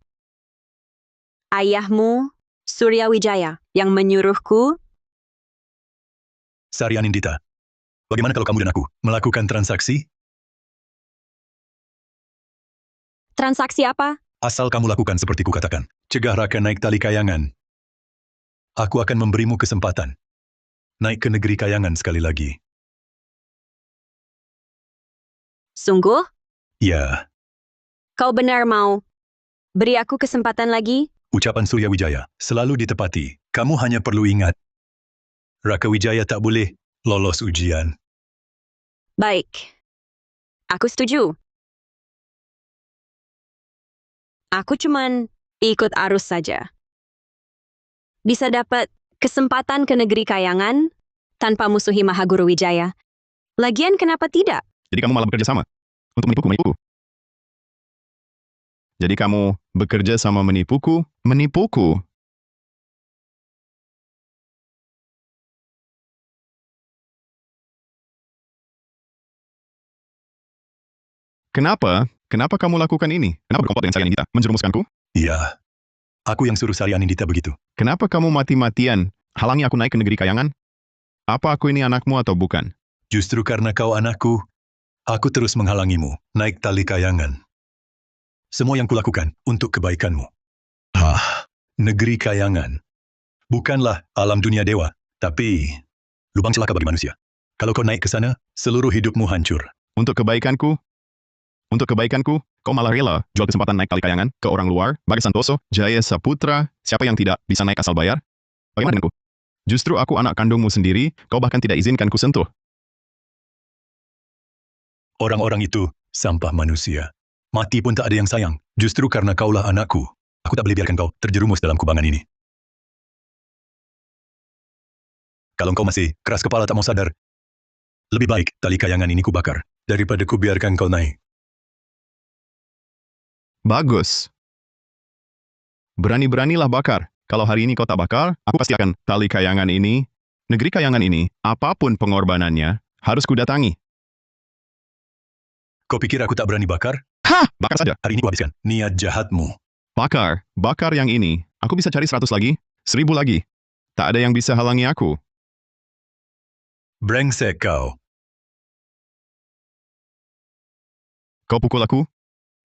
Speaker 7: Ayahmu, Surya Wijaya, yang menyuruhku.
Speaker 1: Sari Anindita, bagaimana kalau kamu dan aku melakukan transaksi?
Speaker 7: Transaksi apa?
Speaker 1: Asal kamu lakukan seperti kukatakan. Cegah Raka naik tali kayangan. Aku akan memberimu kesempatan. Naik ke negeri kayangan sekali lagi.
Speaker 7: Sungguh?
Speaker 1: Ya,
Speaker 7: Kau benar mau beri aku kesempatan lagi?
Speaker 1: ucapan Surya Wijaya selalu ditepati. Kamu hanya perlu ingat. Raka Wijaya tak boleh lolos ujian.
Speaker 7: Baik. Aku setuju. Aku cuman ikut arus saja. Bisa dapat kesempatan ke negeri kayangan tanpa musuhi Mahaguru Wijaya. Lagian kenapa tidak?
Speaker 5: Jadi kamu malah bekerja sama untuk menipuku. Jadi kamu bekerja sama menipuku? Kenapa? Kenapa kamu lakukan ini? Kenapa berkomplot dengan Sari Anindita? Menjerumuskanku?
Speaker 1: Ya, aku yang suruh Sari Anindita begitu.
Speaker 5: Kenapa kamu mati-matian halangi aku naik ke negeri kayangan? Apa aku ini anakmu atau bukan?
Speaker 1: Justru karena kau anakku, aku terus menghalangimu naik tali kayangan. Semua yang kulakukan untuk kebaikanmu. Negeri kayangan. Bukanlah alam dunia dewa, tapi lubang celaka bagi manusia. Kalau kau naik ke sana, seluruh hidupmu hancur.
Speaker 5: Untuk kebaikanku, kau malah rela jual kesempatan naik tali kayangan ke orang luar, Bagas Santoso, Jaya Saputra, siapa yang tidak bisa naik asal bayar? Bagaimana denganku? Justru aku anak kandungmu sendiri, kau bahkan tidak izinkan ku sentuh.
Speaker 1: Orang-orang itu sampah manusia. Mati pun tak ada yang sayang. Justru karena kaulah anakku, aku tak boleh biarkan kau terjerumus dalam kubangan ini. Kalau kau masih keras kepala tak mau sadar, lebih baik tali kayangan ini kubakar daripada kubiarkan kau naik.
Speaker 5: Bagus. Berani-beranilah bakar. Kalau hari ini kau tak bakar, aku pasti akan tali kayangan ini, negeri kayangan ini, apapun pengorbanannya, harus kudatangi.
Speaker 1: Kau pikir aku tak berani bakar?
Speaker 5: Hah! Bakar saja.
Speaker 1: Hari ini kuhabiskan niat jahatmu.
Speaker 5: Bakar yang ini. Aku bisa cari 100 lagi, 1000 lagi. Tak ada yang bisa halangi aku.
Speaker 1: Brengsek kau.
Speaker 5: Kau pukul aku?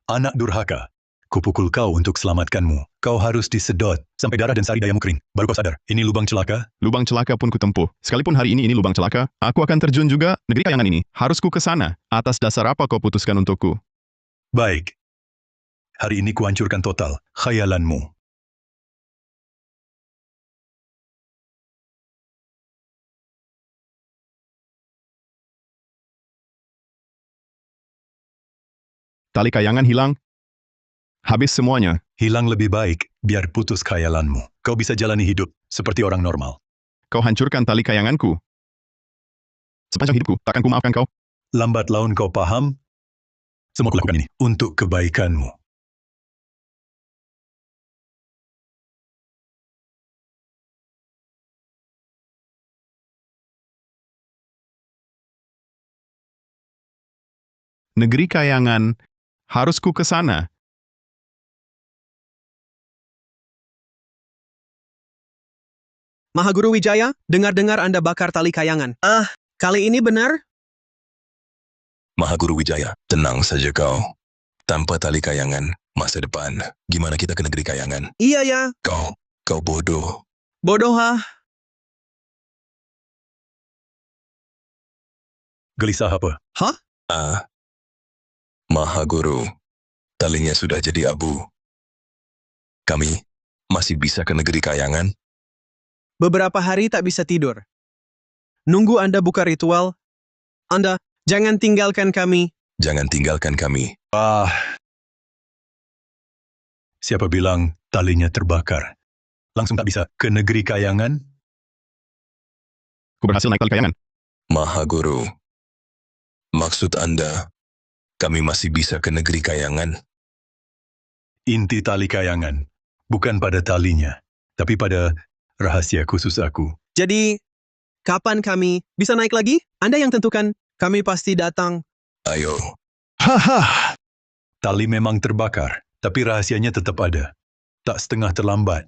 Speaker 1: Anak durhaka. Kupukul kau untuk selamatkanmu. Kau harus disedot sampai darah dan sari dayamu kering. Baru kau sadar, ini lubang celaka.
Speaker 5: Lubang celaka pun kutempuh. Sekalipun hari ini lubang celaka, aku akan terjun juga. Negeri kayangan ini, harus ku ke sana. Atas dasar apa kau putuskan untukku?
Speaker 1: Baik. Hari ini kuhancurkan total khayalanmu.
Speaker 5: Tali kayangan hilang. Habis semuanya.
Speaker 1: Hilang lebih baik, biar putus khayalanmu. Kau bisa jalani hidup seperti orang normal.
Speaker 5: Kau hancurkan tali kayanganku. Sepanjang hidupku, takkan ku maafkan kau.
Speaker 1: Lambat laun kau paham? Semua kulakukan ini untuk kebaikanmu.
Speaker 5: Negeri kayangan, harus ku ke sana.
Speaker 2: Mahaguru Wijaya, dengar-dengar Anda bakar tali kayangan. Kali ini benar?
Speaker 6: Mahaguru Wijaya, tenang saja kau. Tanpa tali kayangan, masa depan, gimana kita ke negeri kayangan?
Speaker 2: Iya ya,
Speaker 6: Kau bodoh.
Speaker 2: bodoh ha.
Speaker 1: Gelisah apa?
Speaker 6: Mahaguru, talinya sudah jadi abu. Kami masih bisa ke negeri kayangan?
Speaker 2: Beberapa hari tak bisa tidur. nunggu Anda buka ritual. Anda, jangan tinggalkan kami.
Speaker 6: Jangan tinggalkan kami.
Speaker 1: Siapa bilang talinya terbakar? Langsung tak bisa ke negeri kayangan?
Speaker 5: Ku berhasil naik tali kayangan.
Speaker 6: Maha Guru, maksud Anda, kami masih bisa ke negeri kayangan?
Speaker 1: Inti tali kayangan, bukan pada talinya, tapi pada rahasia khusus aku.
Speaker 2: Jadi, kapan kami bisa naik lagi? Anda yang tentukan. Kami pasti datang.
Speaker 6: Ayo,
Speaker 1: Haha! Tali memang terbakar, tapi rahasianya tetap ada. Tak setengah terlambat.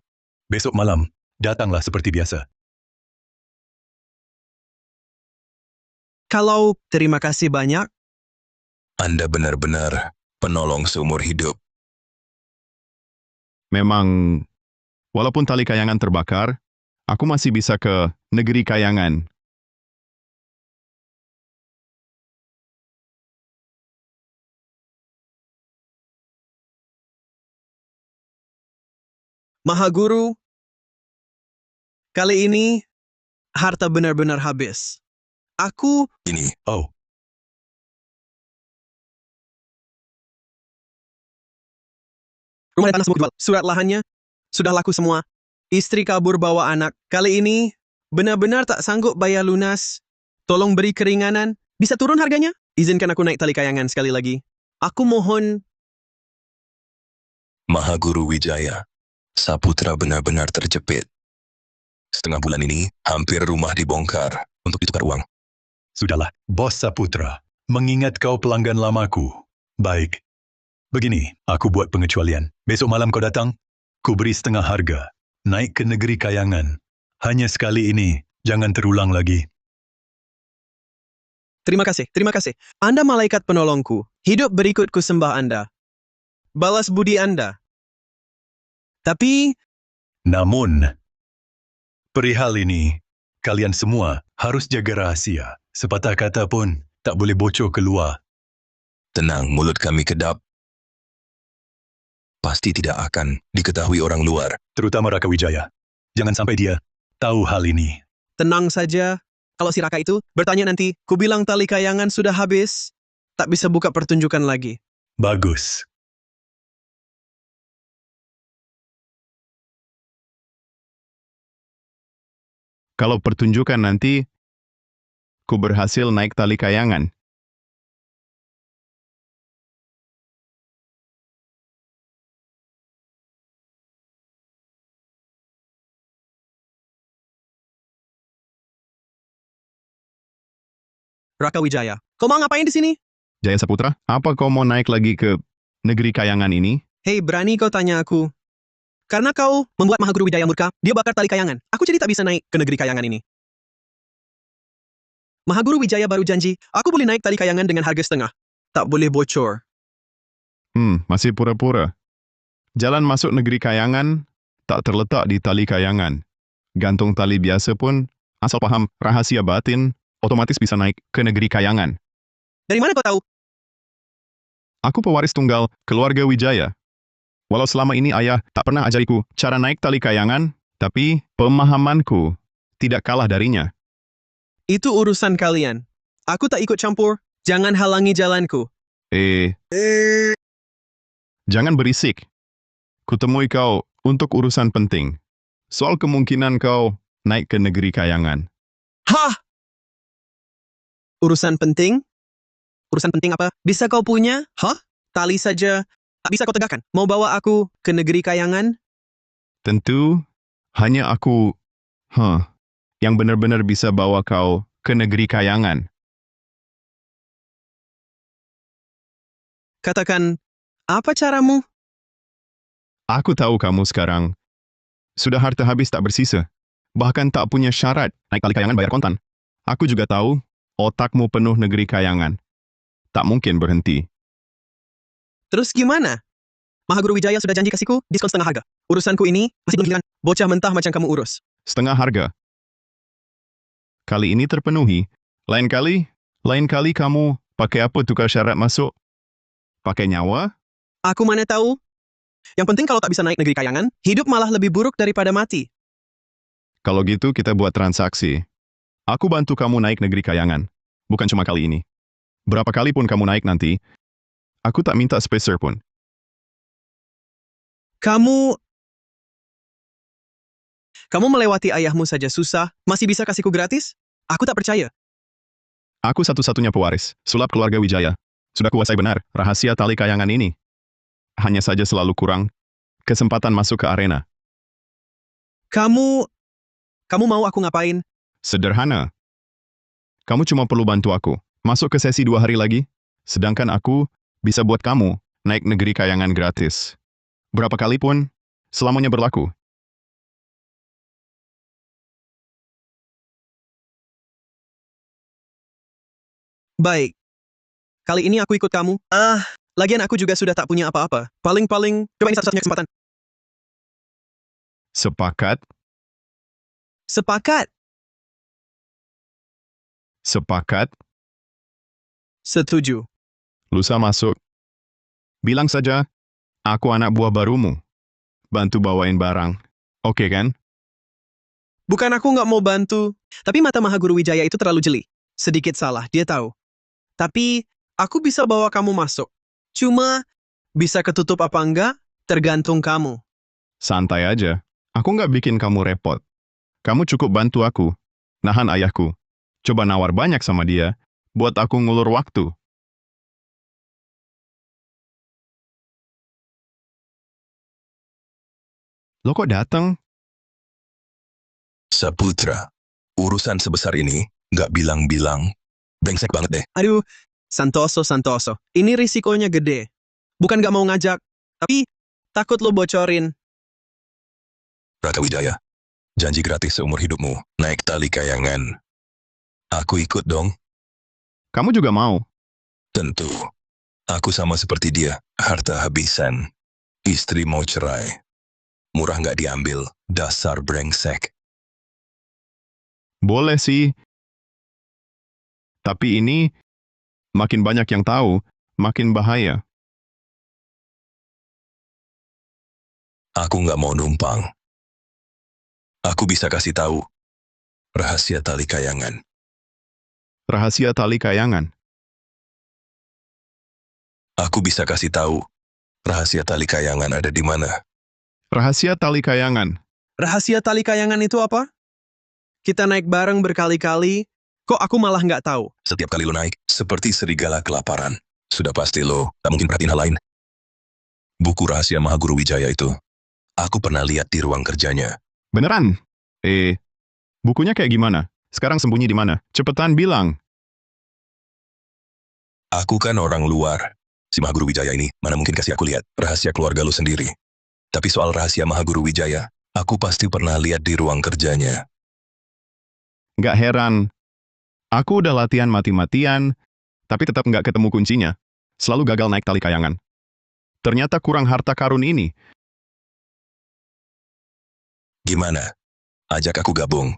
Speaker 1: Besok malam, datanglah seperti biasa.
Speaker 2: Kalau terima kasih banyak,
Speaker 6: Anda benar-benar penolong seumur hidup.
Speaker 5: Memang, walaupun tali kayangan terbakar, aku masih bisa ke negeri kayangan.
Speaker 2: Maha Guru, kali ini harta benar-benar habis. Aku
Speaker 6: Ini,
Speaker 1: Oh,
Speaker 2: rumah dan tanah semua dijual. Surat lahannya sudah laku semua. Istri kabur bawa anak. Kali ini benar-benar tak sanggup bayar lunas. Tolong beri keringanan. Bisa turun harganya? Izinkan aku naik tali kayangan sekali lagi. Aku mohon.
Speaker 6: Maha Guru Wijaya, Saputra benar-benar terjepit. Setengah bulan ini, hampir rumah dibongkar untuk ditukar uang.
Speaker 1: sudahlah, Bos Saputra. Mengingat kau pelanggan lamaku. Baik. Begini, aku buat pengecualian. Besok malam kau datang, ku beri setengah harga. Naik ke negeri kayangan. Hanya sekali ini, jangan terulang lagi.
Speaker 2: Terima kasih, terima kasih. Anda malaikat penolongku. Hidup berikutku sembah Anda. Balas budi Anda. Tapi,
Speaker 1: Namun, perihal ini, kalian semua harus jaga rahasia. Sepatah kata pun tak boleh bocor keluar.
Speaker 6: Tenang, mulut kami kedap. Pasti tidak akan diketahui orang luar.
Speaker 1: Terutama Raka Wijaya. Jangan sampai dia tahu hal ini.
Speaker 2: tenang saja. Kalau si Raka itu bertanya nanti, ku bilang tali kayangan sudah habis. Tak bisa buka pertunjukan lagi.
Speaker 1: Bagus.
Speaker 5: Kalau pertunjukan nanti, ku berhasil naik tali kayangan.
Speaker 2: Raka Wijaya, kau mau ngapain di sini?
Speaker 5: Jaya Saputra, apa kau mau naik lagi ke negeri kayangan ini?
Speaker 2: Hei, berani kau tanya aku. Karena kau membuat Mahaguru Wijaya murka, dia bakar tali kayangan. Aku jadi tak bisa naik ke negeri kayangan ini. Mahaguru Wijaya baru janji, aku boleh naik tali kayangan dengan harga setengah. Tak boleh bocor.
Speaker 5: Masih pura-pura. Jalan masuk negeri kayangan tak terletak di tali kayangan. Gantung tali biasa pun, asal paham rahasia batin, otomatis bisa naik ke negeri kayangan.
Speaker 2: Dari mana kau tahu?
Speaker 5: Aku pewaris tunggal keluarga Wijaya. Walau selama ini ayah tak pernah ajariku cara naik tali kayangan, tapi pemahamanku tidak kalah darinya.
Speaker 2: Itu urusan kalian. Aku tak ikut campur. Jangan halangi jalanku.
Speaker 5: Jangan berisik. Kutemui kau untuk urusan penting. Soal kemungkinan kau naik ke negeri kayangan.
Speaker 2: Hah! Urusan penting? Urusan penting apa? Bisa kau punya? Hah? Tali saja. Tak bisa kau tegakkan. Mau bawa aku ke negeri kayangan?
Speaker 5: Tentu, hanya aku yang benar-benar bisa bawa kau ke negeri kayangan.
Speaker 2: Katakan, apa caramu?
Speaker 5: Aku tahu kamu sekarang sudah harta habis tak bersisa. Bahkan tak punya syarat naik tali kayangan bayar kontan. Aku juga tahu otakmu penuh negeri kayangan. Tak mungkin berhenti.
Speaker 2: Terus gimana? Mahaguru Wijaya sudah janji kasihku diskon setengah harga. Urusanku ini masih belum hilang. Bocah mentah macam kamu urus.
Speaker 5: Setengah harga. Kali ini terpenuhi. Lain kali kamu pakai apa tukar syarat masuk? Pakai nyawa?
Speaker 2: Aku mana tahu? Yang penting kalau tak bisa naik negeri kayangan, hidup malah lebih buruk daripada mati.
Speaker 5: Kalau gitu kita buat transaksi. Aku bantu kamu naik negeri kayangan. Bukan cuma kali ini. Berapa kali pun kamu naik nanti, aku tak minta spacer pun.
Speaker 2: Kamu melewati ayahmu saja susah, masih bisa kasihku gratis? Aku tak percaya.
Speaker 5: Aku satu-satunya pewaris, sulap keluarga Wijaya. Sudah kuasai benar rahasia tali kayangan ini. Hanya saja selalu kurang kesempatan masuk ke arena.
Speaker 2: Kamu mau aku ngapain?
Speaker 5: Sederhana. Kamu cuma perlu bantu aku. Masuk ke sesi 2 hari lagi, sedangkan aku bisa buat kamu naik negeri kayangan gratis. Berapa kali pun, selamanya berlaku.
Speaker 2: Baik. Kali ini aku ikut kamu. Lagian aku juga sudah tak punya apa-apa. Paling-paling, coba ini satu-satunya kesempatan.
Speaker 5: Sepakat?
Speaker 2: Sepakat.
Speaker 5: Sepakat?
Speaker 2: Setuju.
Speaker 5: Lusa masuk. Bilang saja, aku anak buah barumu. Bantu bawain barang. Oke kan?
Speaker 2: Bukan aku nggak mau bantu, tapi mata Mahaguru Wijaya itu terlalu jeli. Sedikit salah, dia tahu. Tapi, aku bisa bawa kamu masuk. Cuma, bisa ketutup apa enggak, tergantung kamu.
Speaker 5: Santai aja. Aku nggak bikin kamu repot. Kamu cukup bantu aku. Nahan ayahku. Coba nawar banyak sama dia, buat aku ngulur waktu. Lo kok datang?
Speaker 6: Saputra, urusan sebesar ini nggak bilang-bilang. Brengsek banget deh.
Speaker 2: Aduh, Santoso. Ini risikonya gede. Bukan nggak mau ngajak, tapi takut lo bocorin.
Speaker 6: Raka Wijaya, janji gratis seumur hidupmu, naik tali kayangan. Aku ikut dong.
Speaker 5: Kamu juga mau?
Speaker 6: Tentu. Aku sama seperti dia, harta habisan. Istri mau cerai. Murah nggak diambil, dasar brengsek.
Speaker 5: Boleh sih. Tapi ini, makin banyak yang tahu, makin bahaya.
Speaker 6: Aku nggak mau numpang. Aku bisa kasih tahu rahasia tali kayangan.
Speaker 5: Rahasia tali kayangan.
Speaker 6: Aku bisa kasih tahu rahasia tali kayangan ada di mana.
Speaker 5: Rahasia tali kayangan.
Speaker 2: Rahasia tali kayangan itu apa? Kita naik bareng berkali-kali, kok aku malah nggak tahu?
Speaker 6: Setiap kali lo naik, seperti serigala kelaparan. Sudah pasti lo tak mungkin perhatiin hal lain. Buku rahasia Mahaguru Wijaya itu, aku pernah lihat di ruang kerjanya.
Speaker 5: Beneran? Bukunya kayak gimana? Sekarang sembunyi di mana? Cepetan bilang.
Speaker 6: Aku kan orang luar. Si Mahaguru Wijaya ini, mana mungkin kasih aku lihat rahasia keluarga lo sendiri. Tapi soal rahasia Mahaguru Wijaya, aku pasti pernah lihat di ruang kerjanya.
Speaker 5: Nggak heran. Aku udah latihan mati-matian, tapi tetap nggak ketemu kuncinya. Selalu gagal naik tali kayangan. Ternyata kurang harta karun ini.
Speaker 6: Gimana? Ajak aku gabung.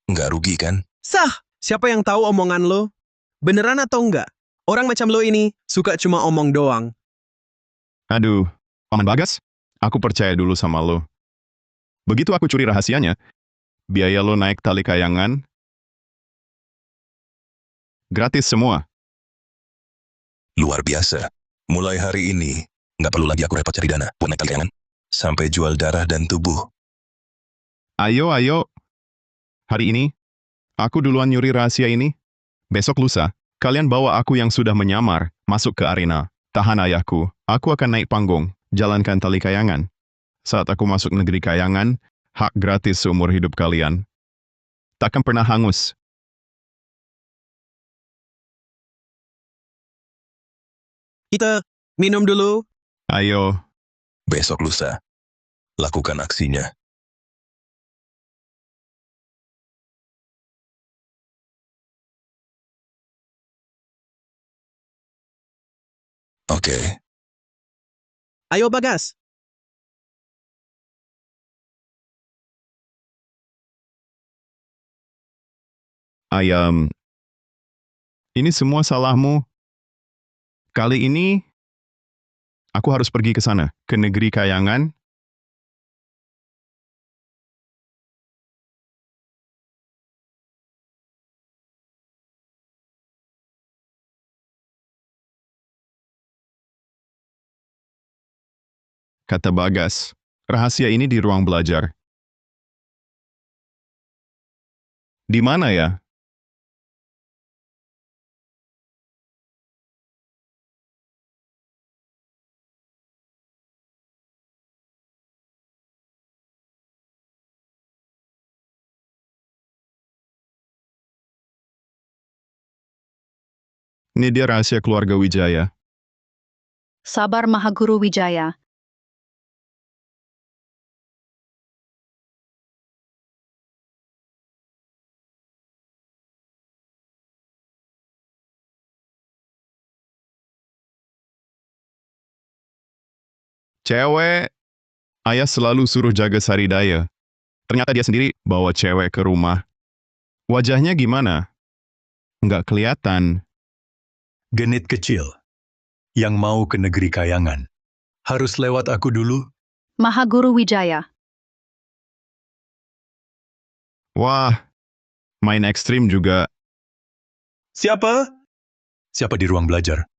Speaker 6: Nggak rugi kan?
Speaker 2: Sah, siapa yang tahu omongan lo? Beneran atau enggak? Orang macam lo ini suka cuma omong doang.
Speaker 5: Aduh, Paman Bagas, aku percaya dulu sama lo. Begitu aku curi rahasianya, biaya lo naik tali kayangan, gratis semua.
Speaker 6: Luar biasa. Mulai hari ini, nggak perlu lagi aku repot cari dana buat naik tali kayangan. Sampai jual darah dan tubuh.
Speaker 5: Ayo. Hari ini, aku duluan nyuri rahasia ini. Besok lusa, kalian bawa aku yang sudah menyamar, masuk ke arena. Tahan ayahku, aku akan naik panggung, jalankan tali kayangan. Saat aku masuk negeri kayangan, hak gratis seumur hidup kalian. Takkan pernah hangus.
Speaker 2: Kita minum dulu.
Speaker 5: Ayo,
Speaker 6: Besok lusa, lakukan aksinya. Oke.
Speaker 2: Ayo Bagas.
Speaker 5: ayam. Ini semua salahmu. Kali ini, aku harus pergi ke sana, ke negeri kayangan. kata Bagas. Rahasia ini di ruang belajar. Di mana ya? Ini dia rahasia keluarga Wijaya.
Speaker 8: Sabar Mahaguru Wijaya.
Speaker 5: Cewek, ayah selalu suruh jaga Saridaya. Ternyata dia sendiri bawa cewek ke rumah. Wajahnya gimana? Nggak kelihatan.
Speaker 1: Genit kecil yang mau ke negeri kayangan. Harus lewat aku dulu?
Speaker 8: Mahaguru Wijaya.
Speaker 5: Wah, main ekstrim juga.
Speaker 1: Siapa? Siapa di ruang belajar?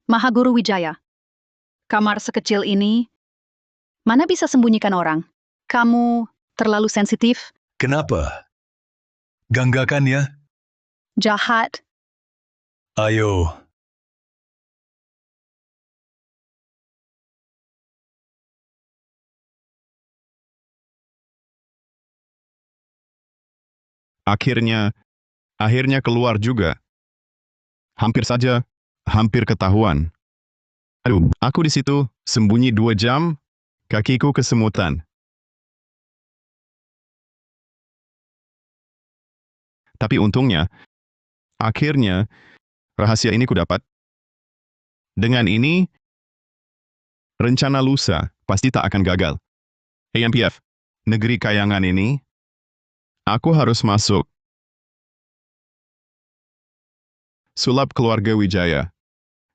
Speaker 8: Mahaguru Wijaya. Kamar sekecil ini, mana bisa sembunyikan orang? Kamu terlalu sensitif,
Speaker 1: Kenapa? Ganggakan ya?
Speaker 8: jahat,
Speaker 1: Ayo,
Speaker 5: Akhirnya keluar juga. Hampir saja, hampir ketahuan. Aduh, aku di situ, sembunyi 2 jam, kakiku kesemutan. Tapi untungnya, akhirnya, rahasia ini kudapat. Dengan ini, rencana lusa pasti tak akan gagal. AMPF, negeri kayangan ini, aku harus masuk. Sulap keluarga Wijaya.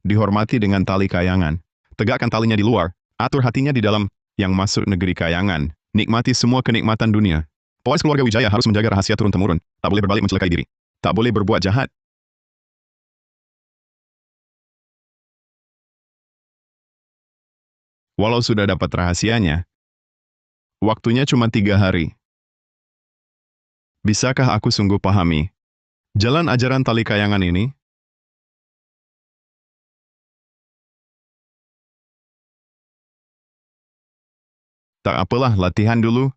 Speaker 5: Dihormati dengan tali kayangan. Tegakkan talinya di luar, atur hatinya di dalam, yang masuk negeri kayangan. Nikmati semua kenikmatan dunia. Pewaris keluarga Wijaya harus menjaga rahasia turun-temurun. Tak boleh berbalik mencelakai diri. Tak boleh berbuat jahat. Walau sudah dapat rahasianya, waktunya cuma 3 hari. Bisakah aku sungguh pahami jalan ajaran tali kayangan ini? Tak apalah, latihan dulu.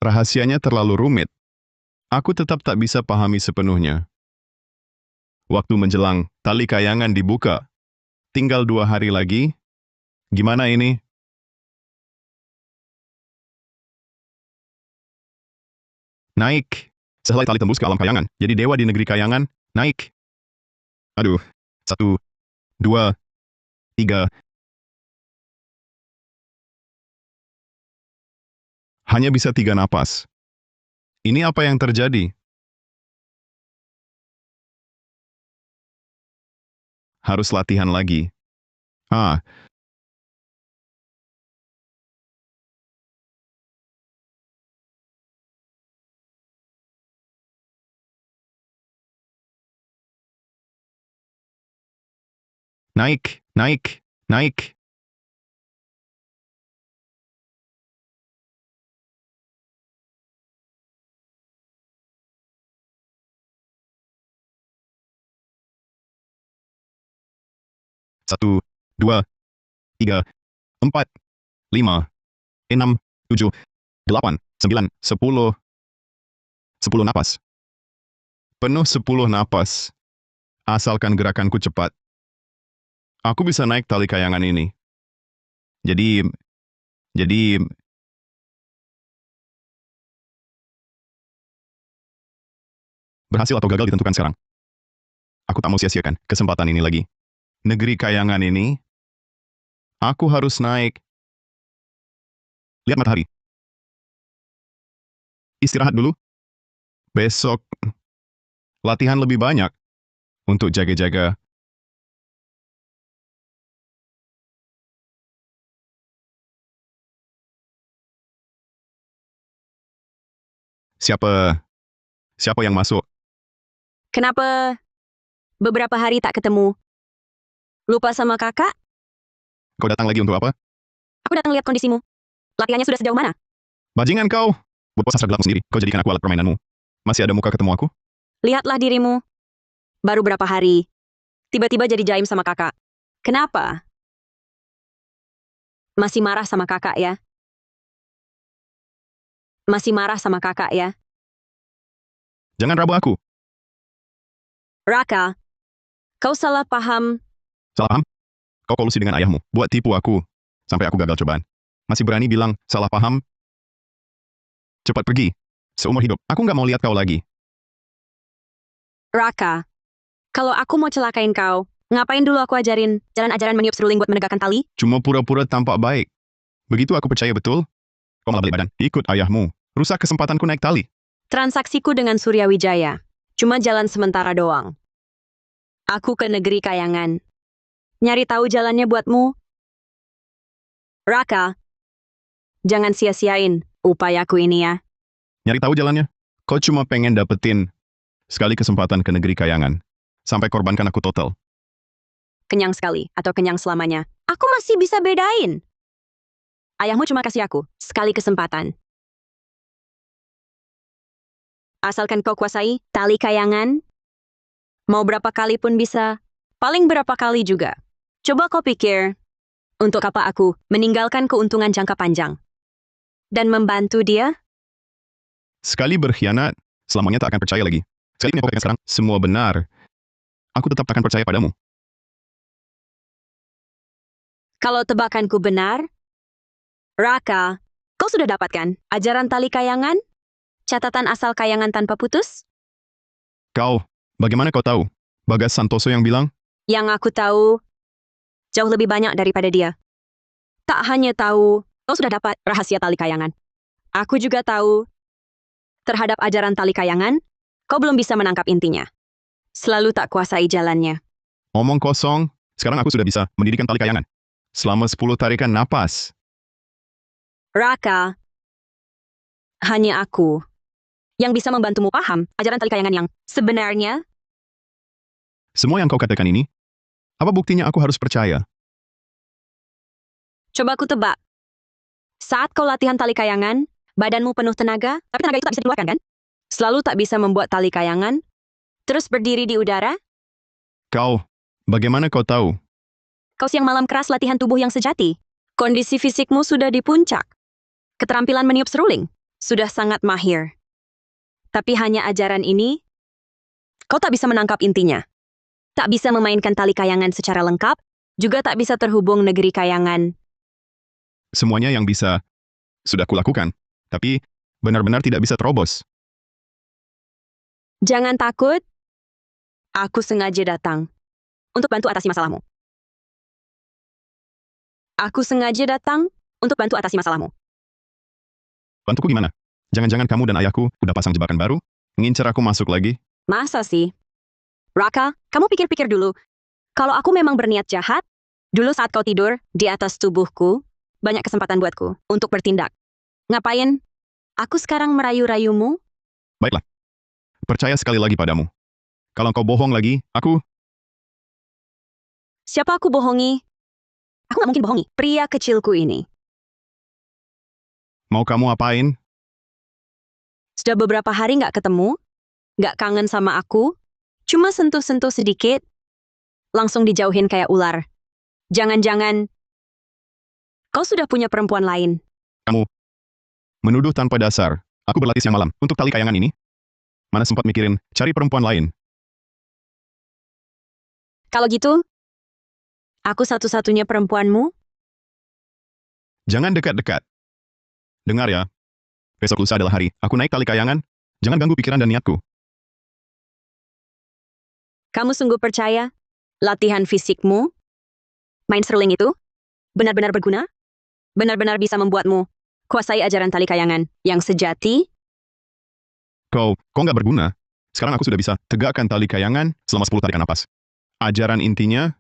Speaker 5: Rahasianya terlalu rumit. Aku tetap tak bisa pahami sepenuhnya. Waktu menjelang, tali kayangan dibuka. Tinggal 2 hari lagi. Gimana ini? Naik. Sehelai tali tembus ke alam kayangan. Jadi dewa di negeri kayangan. Naik. Aduh. 1, 2, 3. Hanya bisa 3 napas. Ini apa yang terjadi? Harus latihan lagi. Ah, naik, naik, naik. Satu, 2, 3, 4, 5, 6, 7, 8, 9, 10. 10 napas. Penuh 10 napas. Asalkan gerakanku cepat. Aku bisa naik tali kayangan ini. Jadi, berhasil atau gagal ditentukan sekarang. Aku tak mau sia-siakan kesempatan ini lagi. Negeri kayangan ini, aku harus naik. Lihat matahari. Istirahat dulu. Besok, latihan lebih banyak. untuk jaga-jaga. Siapa yang masuk?
Speaker 7: Kenapa beberapa hari tak ketemu? Lupa sama kakak?
Speaker 5: Kau datang lagi untuk apa?
Speaker 7: Aku datang lihat kondisimu. Latihannya sudah sejauh mana?
Speaker 5: Bajingan kau! Buat sastra gelapmu sendiri, kau jadikan aku alat permainanmu. Masih ada muka ketemu aku?
Speaker 7: Lihatlah dirimu. Baru berapa hari, tiba-tiba jadi jaim sama kakak. Kenapa? Masih marah sama kakak ya? Masih marah sama kakak ya?
Speaker 5: Jangan rabu aku.
Speaker 7: Raka, kau salah paham.
Speaker 5: Salah paham? Kau kolusi dengan ayahmu, buat tipu aku. Sampai aku gagal cobaan. Masih berani bilang, salah paham? Cepat pergi. Seumur hidup, aku nggak mau lihat kau lagi.
Speaker 7: Raka, kalau aku mau celakain kau, ngapain dulu aku ajarin jalan ajaran meniup seruling buat menegakkan tali?
Speaker 5: Cuma pura-pura tampak baik. Begitu aku percaya betul? Kau malah balik badan. Ikut ayahmu. Rusak kesempatanku naik tali.
Speaker 7: Transaksiku dengan Surya Wijaya cuma jalan sementara doang. Aku ke negeri kayangan. Nyari tahu jalannya buatmu. Raka, jangan sia-siain upayaku ini ya.
Speaker 5: Nyari tahu jalannya? Kau cuma pengen dapetin sekali kesempatan ke negeri kayangan. Sampai korbankan aku total.
Speaker 7: Kenyang sekali atau kenyang selamanya. Aku masih bisa bedain. Ayahmu cuma kasih aku sekali kesempatan. Asalkan kau kuasai tali kayangan, mau berapa kali pun bisa, paling berapa kali juga. Coba kau pikir, untuk apa aku meninggalkan keuntungan jangka panjang dan membantu dia?
Speaker 5: Sekali berkhianat, selamanya tak akan percaya lagi. Sekali punya sekarang, semua benar. Aku tetap tak akan percaya padamu.
Speaker 7: Kalau tebakanku benar, Raka, kau sudah dapatkan ajaran tali kayangan? Catatan asal kayangan tanpa putus?
Speaker 5: Kau, bagaimana kau tahu? Bagas Santoso yang bilang,
Speaker 7: Yang aku tahu, jauh lebih banyak daripada dia. Tak hanya tahu, kau sudah dapat rahasia tali kayangan. Aku juga tahu, terhadap ajaran tali kayangan, kau belum bisa menangkap intinya. Selalu tak kuasai jalannya.
Speaker 5: omong kosong, sekarang aku sudah bisa mendirikan tali kayangan. Selama 10 tarikan napas.
Speaker 7: Raka, hanya aku yang bisa membantumu paham ajaran tali kayangan yang sebenarnya.
Speaker 5: Semua yang kau katakan ini, apa buktinya aku harus percaya?
Speaker 7: Coba aku tebak. Saat kau latihan tali kayangan, badanmu penuh tenaga, tapi tenaga itu tak bisa dikeluarkan kan? Selalu tak bisa membuat tali kayangan, terus berdiri di udara.
Speaker 5: Kau, bagaimana kau tahu?
Speaker 7: Kau siang malam keras latihan tubuh yang sejati. Kondisi fisikmu sudah di puncak. Keterampilan meniup seruling sudah sangat mahir. Tapi hanya ajaran ini, kau tak bisa menangkap intinya. Tak bisa memainkan tali kayangan secara lengkap, juga tak bisa terhubung negeri kayangan.
Speaker 5: Semuanya yang bisa, sudah kulakukan. Tapi, benar-benar tidak bisa terobos.
Speaker 7: Jangan takut. Aku sengaja datang untuk bantu atasi masalahmu. Aku sengaja datang untuk bantu atasi masalahmu.
Speaker 5: Bantuku gimana? Jangan-jangan kamu dan ayahku udah pasang jebakan baru? Ngincer aku masuk lagi?
Speaker 7: Masa sih? Raka, kamu pikir-pikir dulu. Kalau aku memang berniat jahat, dulu saat kau tidur di atas tubuhku, banyak kesempatan buatku untuk bertindak. Ngapain? Aku sekarang merayu-rayumu?
Speaker 5: Baiklah. Percaya sekali lagi padamu. Kalau kau bohong lagi, aku...
Speaker 7: Siapa aku bohongi? Aku gak mungkin bohongi pria kecilku ini.
Speaker 5: Mau kamu apain?
Speaker 7: Sudah beberapa hari gak ketemu, gak kangen sama aku, cuma sentuh-sentuh sedikit, langsung dijauhin kayak ular. Jangan-jangan, kau sudah punya perempuan lain.
Speaker 5: Kamu menuduh tanpa dasar. Aku berlatih siang malam untuk tali kayangan ini. Mana sempat mikirin cari perempuan lain.
Speaker 7: Kalau gitu, aku satu-satunya perempuanmu?
Speaker 5: Jangan dekat-dekat. Dengar ya. Besok lusa adalah hari aku naik tali kayangan. Jangan ganggu pikiran dan niatku.
Speaker 7: Kamu sungguh percaya latihan fisikmu, main seruling itu, benar-benar berguna? Benar-benar bisa membuatmu kuasai ajaran tali kayangan yang sejati?
Speaker 5: Kau nggak berguna. Sekarang aku sudah bisa tegakkan tali kayangan selama 10 tarikan napas. Ajaran intinya,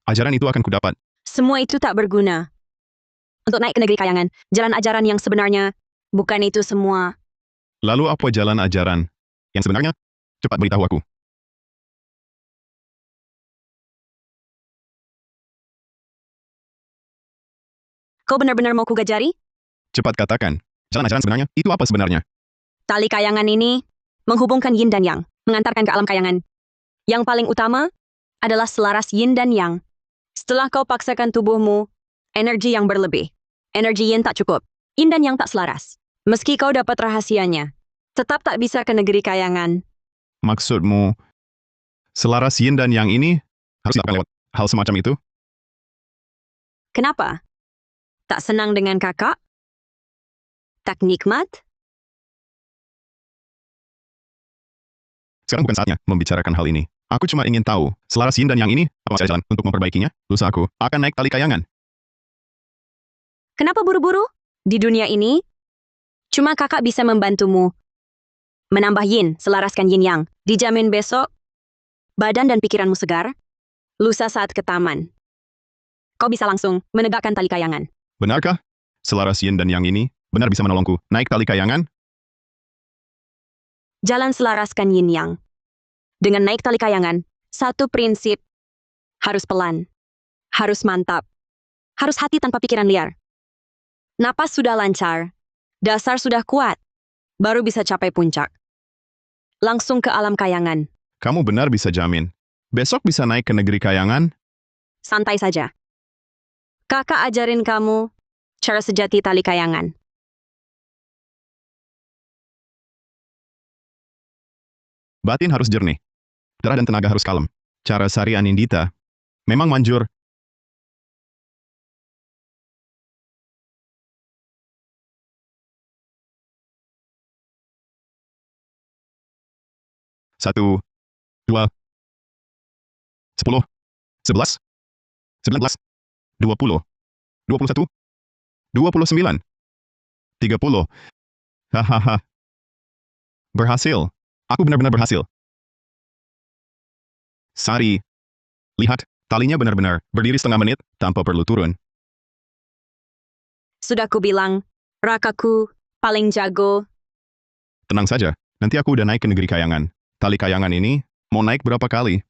Speaker 5: ajaran itu akan kudapat.
Speaker 7: Semua itu tak berguna. Untuk naik ke negeri kayangan, jalan ajaran yang sebenarnya, bukan itu semua.
Speaker 5: Lalu apa jalan ajaran yang sebenarnya? Cepat beritahu aku.
Speaker 7: Kau benar-benar mau kugajari?
Speaker 5: Cepat katakan. Jalan ajaran sebenarnya, itu apa sebenarnya?
Speaker 7: Tali kayangan ini menghubungkan yin dan yang, mengantarkan ke alam kayangan. Yang paling utama adalah selaras yin dan yang. Setelah kau paksakan tubuhmu, energi yang berlebih. Energi yin tak cukup. Yin dan yang tak selaras. Meski kau dapat rahasianya, tetap tak bisa ke negeri kayangan.
Speaker 5: Maksudmu, selaras yin dan yang ini harus dilakukan lewat hal semacam itu?
Speaker 7: Kenapa? Tak senang dengan kakak? Tak nikmat?
Speaker 5: Sekarang bukan saatnya membicarakan hal ini. Aku cuma ingin tahu, selaras yin dan yang ini, apa masih ada jalan untuk memperbaikinya? Lusa aku akan naik tali kayangan.
Speaker 7: Kenapa buru-buru? Di dunia ini, cuma kakak bisa membantumu. Menambah yin, selaraskan yin yang. Dijamin besok, badan dan pikiranmu segar. Lusa saat ke taman. Kau bisa langsung menegakkan tali kayangan.
Speaker 5: Benarkah? Selaras yin dan yang ini benar bisa menolongku naik tali kayangan?
Speaker 7: Jalan selaraskan yin yang. Dengan naik tali kayangan, satu prinsip. Harus pelan. Harus mantap. Harus hati tanpa pikiran liar. Napas sudah lancar. Dasar sudah kuat. Baru bisa capai puncak. Langsung ke alam kayangan.
Speaker 5: Kamu benar bisa jamin. Besok bisa naik ke negeri kayangan?
Speaker 7: Santai saja. Kakak ajarin kamu cara sejati tali kayangan.
Speaker 5: Batin harus jernih. Darah dan tenaga harus kalem. Cara Sari Anindita memang manjur. Satu, 2, 10, 11, 19, 20, 21, 29, 30. Hahaha. Berhasil. Aku benar-benar berhasil. Sari, lihat, talinya benar-benar berdiri setengah menit tanpa perlu turun.
Speaker 7: Sudah kubilang, Rakaku paling jago.
Speaker 5: Tenang saja, nanti aku udah naik ke negeri kayangan. Tali kayangan ini mau naik berapa kali?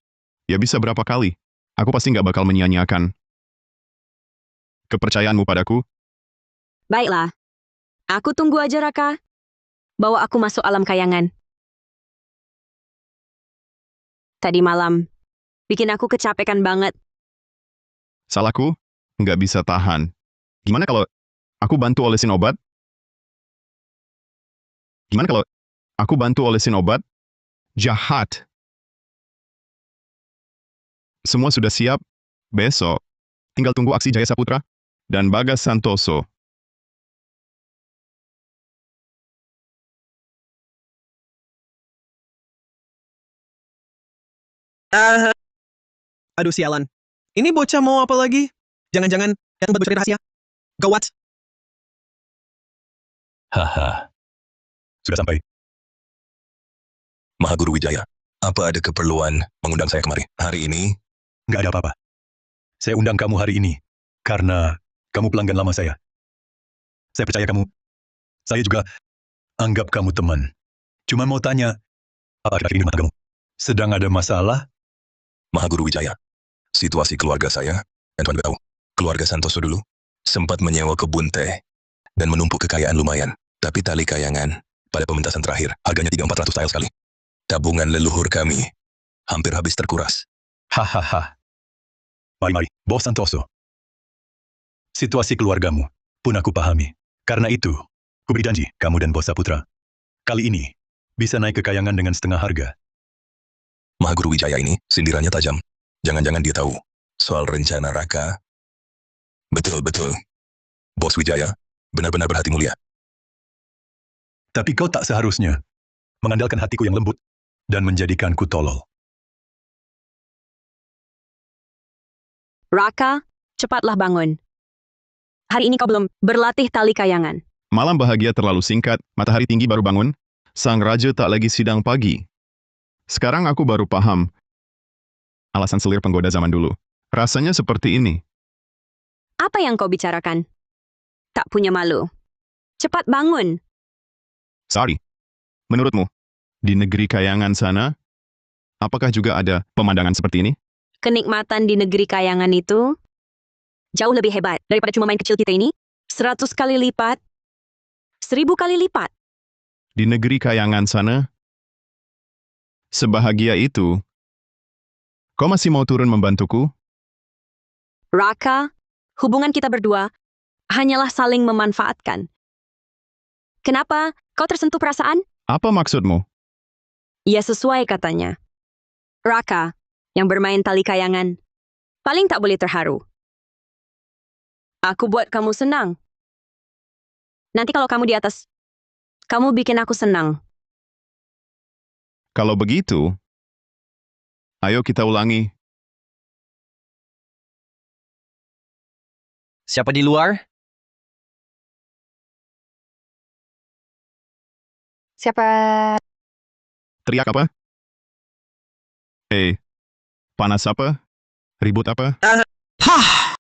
Speaker 5: Ya bisa berapa kali. Aku pasti nggak bakal menyia-nyiakan kepercayaanmu padaku.
Speaker 7: Baiklah. Aku tunggu aja, Raka. Bawa aku masuk alam kayangan. Tadi malam, bikin aku kecapekan banget.
Speaker 5: Salahku? Nggak bisa tahan. Gimana kalau aku bantu olesin obat? Gimana kalau aku bantu olesin obat? Jahat. Semua sudah siap. Besok, tinggal tunggu aksi Jaya Saputra dan Bagas Santoso.
Speaker 2: Aduh sialan. Ini bocah mau apa lagi? Jangan-jangan datang buat bocorin rahasia. Gawat.
Speaker 1: Haha. Sudah sampai.
Speaker 6: Mahaguru Wijaya, apa ada keperluan mengundang saya kemari hari ini?
Speaker 1: Nggak ada apa-apa. Saya undang kamu hari ini karena kamu pelanggan lama saya. Saya percaya kamu. Saya juga anggap kamu teman. Cuma mau tanya, apa akhir-akhir ini mata kamu? Sedang ada masalah?
Speaker 6: Mahaguru Wijaya, situasi keluarga saya, dan Tuan tahu, keluarga Santoso dulu, sempat menyewa kebun teh dan menumpuk kekayaan lumayan. Tapi tali kayangan, pada pementasan terakhir, harganya 300-400 tael sekali. Tabungan leluhur kami hampir habis terkuras.
Speaker 1: Hahaha. Mari, Bos Santoso. Situasi keluargamu pun aku pahami. Karena itu, ku beri janji kamu dan Bos Saputra. Kali ini, bisa naik ke kayangan dengan setengah harga.
Speaker 6: Mahaguru Wijaya ini, sindirannya tajam. Jangan-jangan dia tahu soal rencana Raka. Betul-betul. Bos Wijaya, benar-benar berhati mulia.
Speaker 1: Tapi kau tak seharusnya mengandalkan hatiku yang lembut dan menjadikanku tolol.
Speaker 7: Raka, cepatlah bangun. Hari ini kau belum berlatih tali kayangan.
Speaker 5: Malam bahagia terlalu singkat, matahari tinggi baru bangun. Sang raja tak lagi sidang pagi. Sekarang aku baru paham alasan selir penggoda zaman dulu. Rasanya seperti ini.
Speaker 7: Apa yang kau bicarakan? Tak punya malu. Cepat bangun.
Speaker 5: Sorry. Menurutmu, di negeri kayangan sana, apakah juga ada pemandangan seperti ini?
Speaker 7: Kenikmatan di negeri kayangan itu jauh lebih hebat daripada cuma main kecil kita ini. 100 kali lipat. 1000 kali lipat.
Speaker 5: Di negeri kayangan sana, sebahagia itu, kau masih mau turun membantuku?
Speaker 7: Raka, hubungan kita berdua hanyalah saling memanfaatkan. Kenapa kau tersentuh perasaan?
Speaker 5: Apa maksudmu?
Speaker 7: Ya sesuai katanya. Raka, yang bermain tali kayangan, paling tak boleh terharu. Aku buat kamu senang. Nanti kalau kamu di atas, kamu bikin aku senang.
Speaker 5: Kalau begitu, ayo kita ulangi.
Speaker 2: Siapa di luar?
Speaker 3: Siapa?
Speaker 5: Teriak apa? Panas apa? Ribut apa?
Speaker 2: Hah!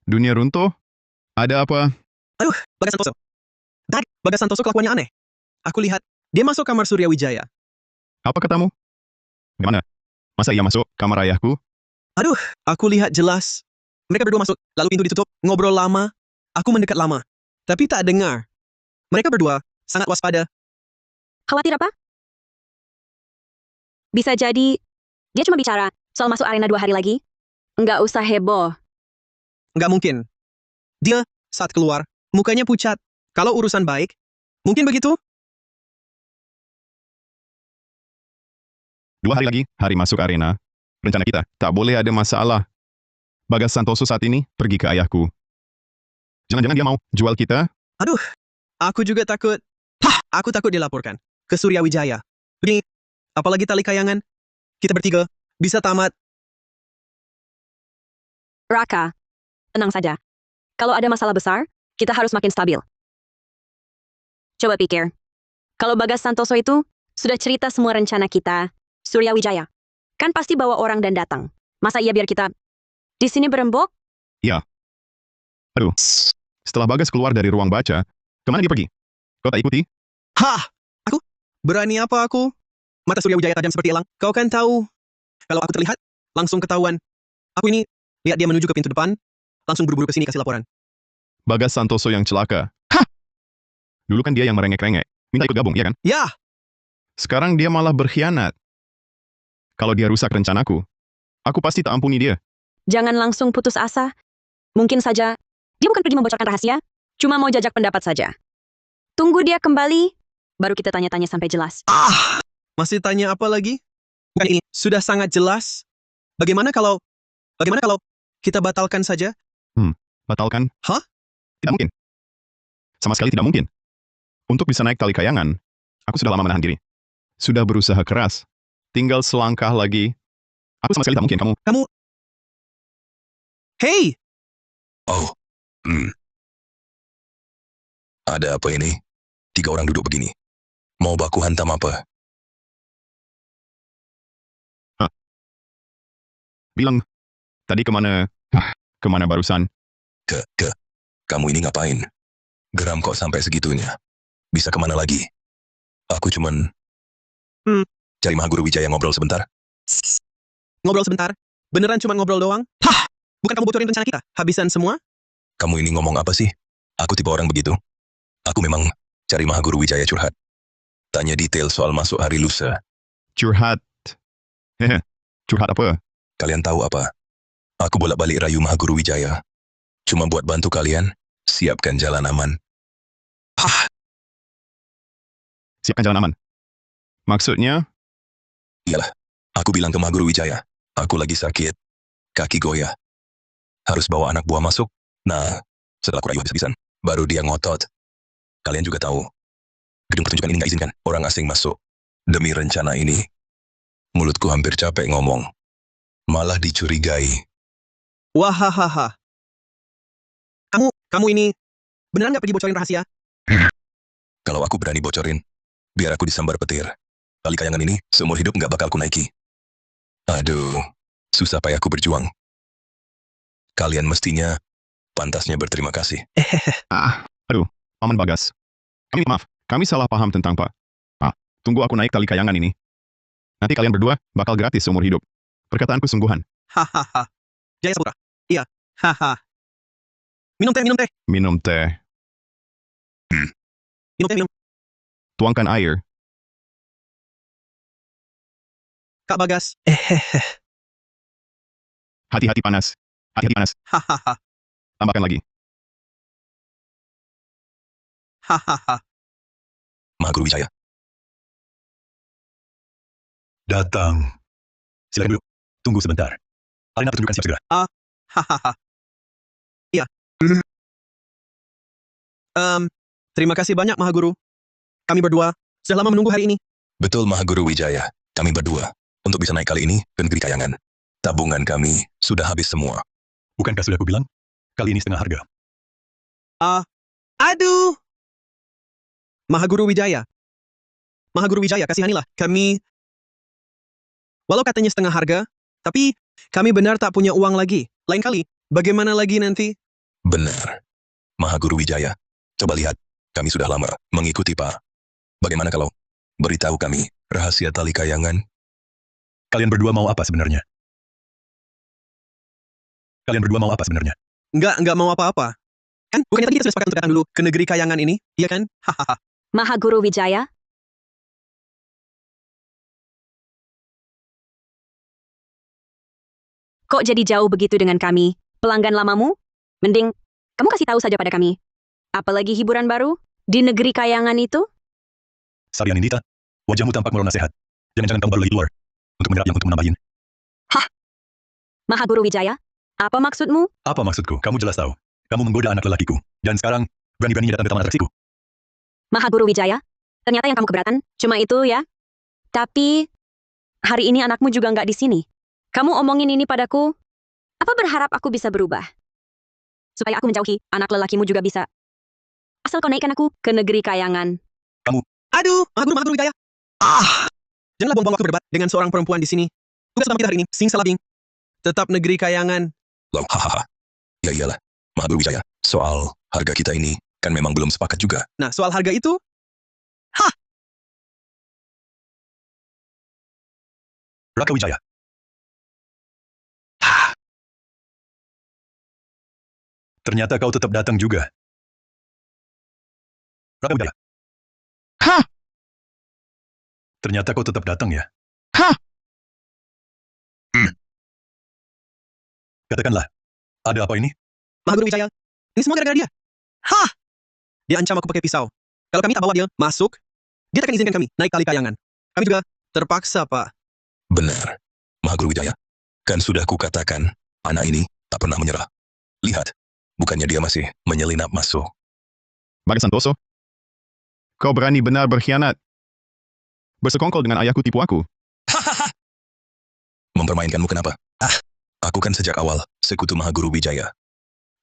Speaker 5: Dunia runtuh? Ada apa?
Speaker 2: Bagas Santoso. Bagas Santoso kelakuannya aneh. Aku lihat, dia masuk kamar Surya Wijaya.
Speaker 5: Apa katamu? Gimana? Masa ia masuk kamar ayahku?
Speaker 2: Aku lihat jelas. Mereka berdua masuk, lalu pintu ditutup, ngobrol lama. Aku mendekat lama. Tapi tak dengar. Mereka berdua sangat waspada.
Speaker 7: Khawatir apa? Bisa jadi, dia cuma bicara soal masuk arena 2 hari lagi. Nggak usah heboh.
Speaker 2: Nggak mungkin. Dia, saat keluar, mukanya pucat. Kalau urusan baik, mungkin begitu?
Speaker 5: 2 hari lagi, hari masuk arena. Rencana kita, tak boleh ada masalah. Bagas Santoso saat ini pergi ke ayahku. Jangan-jangan dia mau jual kita?
Speaker 2: Aku juga takut. Aku takut dilaporkan ke Surya Wijaya. Begini, apalagi tali kayangan. Kita bertiga bisa tamat.
Speaker 7: Raka, tenang saja. Kalau ada masalah besar, kita harus makin stabil. Coba pikir. Kalau Bagas Santoso itu sudah cerita semua rencana kita, Surya Wijaya, kan pasti bawa orang dan datang. Masa iya biar kita di sini berembuk?
Speaker 5: Setelah Bagas keluar dari ruang baca, kemana dia pergi? Kau tak ikuti?
Speaker 2: Aku? Berani apa aku? Mata Surya Wijaya tajam seperti elang. Kau kan tahu. Kalau aku terlihat, langsung ketahuan. Aku ini, lihat dia menuju ke pintu depan, langsung buru-buru ke sini kasih laporan.
Speaker 5: Bagas Santoso yang celaka. Dulu kan dia yang merengek-rengek. Minta ikut gabung, ya kan?
Speaker 2: Ya,
Speaker 5: Sekarang dia malah berkhianat. Kalau dia rusak rencanaku, aku pasti tak ampuni dia.
Speaker 7: Jangan langsung putus asa. Mungkin saja dia bukan pergi membocorkan rahasia, cuma mau jajak pendapat saja. Tunggu dia kembali, baru kita tanya-tanya sampai jelas.
Speaker 2: masih tanya apa lagi? Bukan ini, sudah sangat jelas. Bagaimana kalau kita batalkan saja?
Speaker 5: Batalkan?
Speaker 2: Hah?
Speaker 5: Tidak mungkin. Sama sekali tidak mungkin. Untuk bisa naik tali kayangan, aku sudah lama menahan diri. Sudah berusaha keras. Tinggal selangkah lagi. Aku sama sekali tak mungkin. Kamu
Speaker 2: Hei!
Speaker 6: Oh, Ada apa ini? 3 orang duduk begini. Mau baku hantam apa?
Speaker 5: bilang, tadi kemana? Kemana barusan?
Speaker 6: Kamu ini ngapain? Geram kok sampai segitunya. Bisa kemana lagi? Aku cuman cari Mahaguru Wijaya ngobrol sebentar.
Speaker 2: Ngobrol sebentar? Beneran cuma ngobrol doang? Bukan kamu bocorin rencana kita? Habisan semua?
Speaker 6: Kamu ini ngomong apa sih? Aku tipe orang begitu. Aku memang cari Mahaguru Wijaya curhat. Tanya detail soal masuk hari lusa.
Speaker 5: Curhat. Curhat apa?
Speaker 6: Kalian tahu apa? Aku bolak-balik rayu Mahaguru Wijaya. Cuma buat bantu kalian, siapkan jalan aman.
Speaker 5: Siapkan jalan aman. Maksudnya?
Speaker 6: Iyalah, aku bilang ke Mahaguru Wijaya, aku lagi sakit, kaki goyah. Harus bawa anak buah masuk. Nah, setelah aku rayu habis-habisan, baru dia ngotot. Kalian juga tahu, gedung pertunjukan ini nggak izinkan orang asing masuk. Demi rencana ini, mulutku hampir capek ngomong. Malah dicurigai.
Speaker 2: Wahahaha. Kamu ini beneran nggak pergi bocorin rahasia?
Speaker 6: Kalau aku berani bocorin, biar aku disambar petir. tali kayangan ini seumur hidup nggak bakal kunaiki. Aduh, susah payah ku berjuang. Kalian mestinya pantasnya berterima kasih.
Speaker 5: Paman Bagas. Kami salah paham tentang Pak. Tunggu aku naik tali kayangan ini. Nanti kalian berdua bakal gratis seumur hidup. Perkataanku sungguhan.
Speaker 2: Hahaha. Jaya Saputra. Iya. Haha. Minum teh, minum teh.
Speaker 5: Minum teh.
Speaker 2: Minum teh, minum.
Speaker 5: Tuangkan air.
Speaker 2: Kak Bagas.
Speaker 5: Hati-hati panas. Hati-hati panas.
Speaker 2: Hahaha.
Speaker 5: Tambahkan lagi.
Speaker 2: Hahaha.
Speaker 6: Mahaguru Wijaya.
Speaker 1: Datang. Silakan dulu. Tunggu sebentar. Arena pertunjukan siap segera.
Speaker 2: Hahaha. Iya. Terima kasih banyak, Mahaguru. Kami berdua sudah lama menunggu hari ini.
Speaker 6: Betul Mahaguru Wijaya. Kami berdua. Untuk bisa naik kali ini ke negeri kayangan. Tabungan kami sudah habis semua.
Speaker 1: Bukankah sudah aku bilang? Kali ini setengah harga.
Speaker 2: Aduh. Mahaguru Wijaya. Mahaguru Wijaya, kasihanilah. Kami... Walau katanya setengah harga, tapi kami benar tak punya uang lagi. Lain kali, bagaimana lagi nanti?
Speaker 6: Benar. Mahaguru Wijaya. Coba lihat. Kami sudah lama mengikuti Pak. Bagaimana kalau beritahu kami rahasia tali kayangan?
Speaker 1: Kalian berdua mau apa sebenarnya? Kalian berdua mau apa sebenarnya?
Speaker 2: Enggak mau apa-apa. Kan, bukannya tadi kita sudah sepakat untuk datang dulu ke negeri kayangan ini, iya kan? Hahaha.
Speaker 7: Mahaguru Wijaya, kok jadi jauh begitu dengan kami? Pelanggan lamamu? Mending, kamu kasih tahu saja pada kami. Apalagi hiburan baru? Di negeri kayangan itu?
Speaker 1: Sarian Indita, wajahmu tampak merona sehat. Jangan-jangan kamu baru lagi keluar. Untuk menyerap yang untuk menambahin.
Speaker 7: Mahaguru Wijaya, apa maksudmu?
Speaker 1: Apa maksudku? Kamu jelas tahu. Kamu menggoda anak lelakiku. Dan sekarang, berani-beraninya datang ke taman atraksiku.
Speaker 7: Mahaguru Wijaya, ternyata yang kamu keberatan cuma itu ya? Tapi, hari ini anakmu juga nggak di sini. Kamu omongin ini padaku, apa berharap aku bisa berubah? Supaya aku menjauhi anak lelakimu juga bisa. Asal kau naikkan aku ke negeri kayangan.
Speaker 2: Aduh, Mahaguru Wijaya. Janganlah buang-buang waktu berdebat dengan seorang perempuan di sini. Tugas utama kita hari ini, simsalabim. Tetap negeri kayangan.
Speaker 6: Loh, hahaha. Ya iyalah. Mahaguru Wijaya. Soal harga kita ini kan memang belum sepakat juga.
Speaker 2: Nah, soal harga itu,
Speaker 1: Raka Wijaya. Ternyata kau tetap datang juga. Raka Wijaya. Ternyata kau tetap datang ya. Katakanlah, ada apa ini?
Speaker 2: Mahaguru Wijaya, ini semua gara-gara dia. Dia ancam aku pakai pisau. Kalau kami tak bawa dia masuk, dia tak akan izinkan kami naik tali kayangan. Kami juga terpaksa, Pak.
Speaker 6: Benar. Mahaguru Wijaya. Kan sudah kukatakan, anak ini tak pernah menyerah. Lihat, bukannya dia masih menyelinap masuk.
Speaker 5: Bagas Santoso. Kau berani benar berkhianat. Bersekongkol dengan ayahku tipu aku.
Speaker 6: Mempermainkanmu kenapa? Aku kan sejak awal sekutu Mahaguru Wijaya.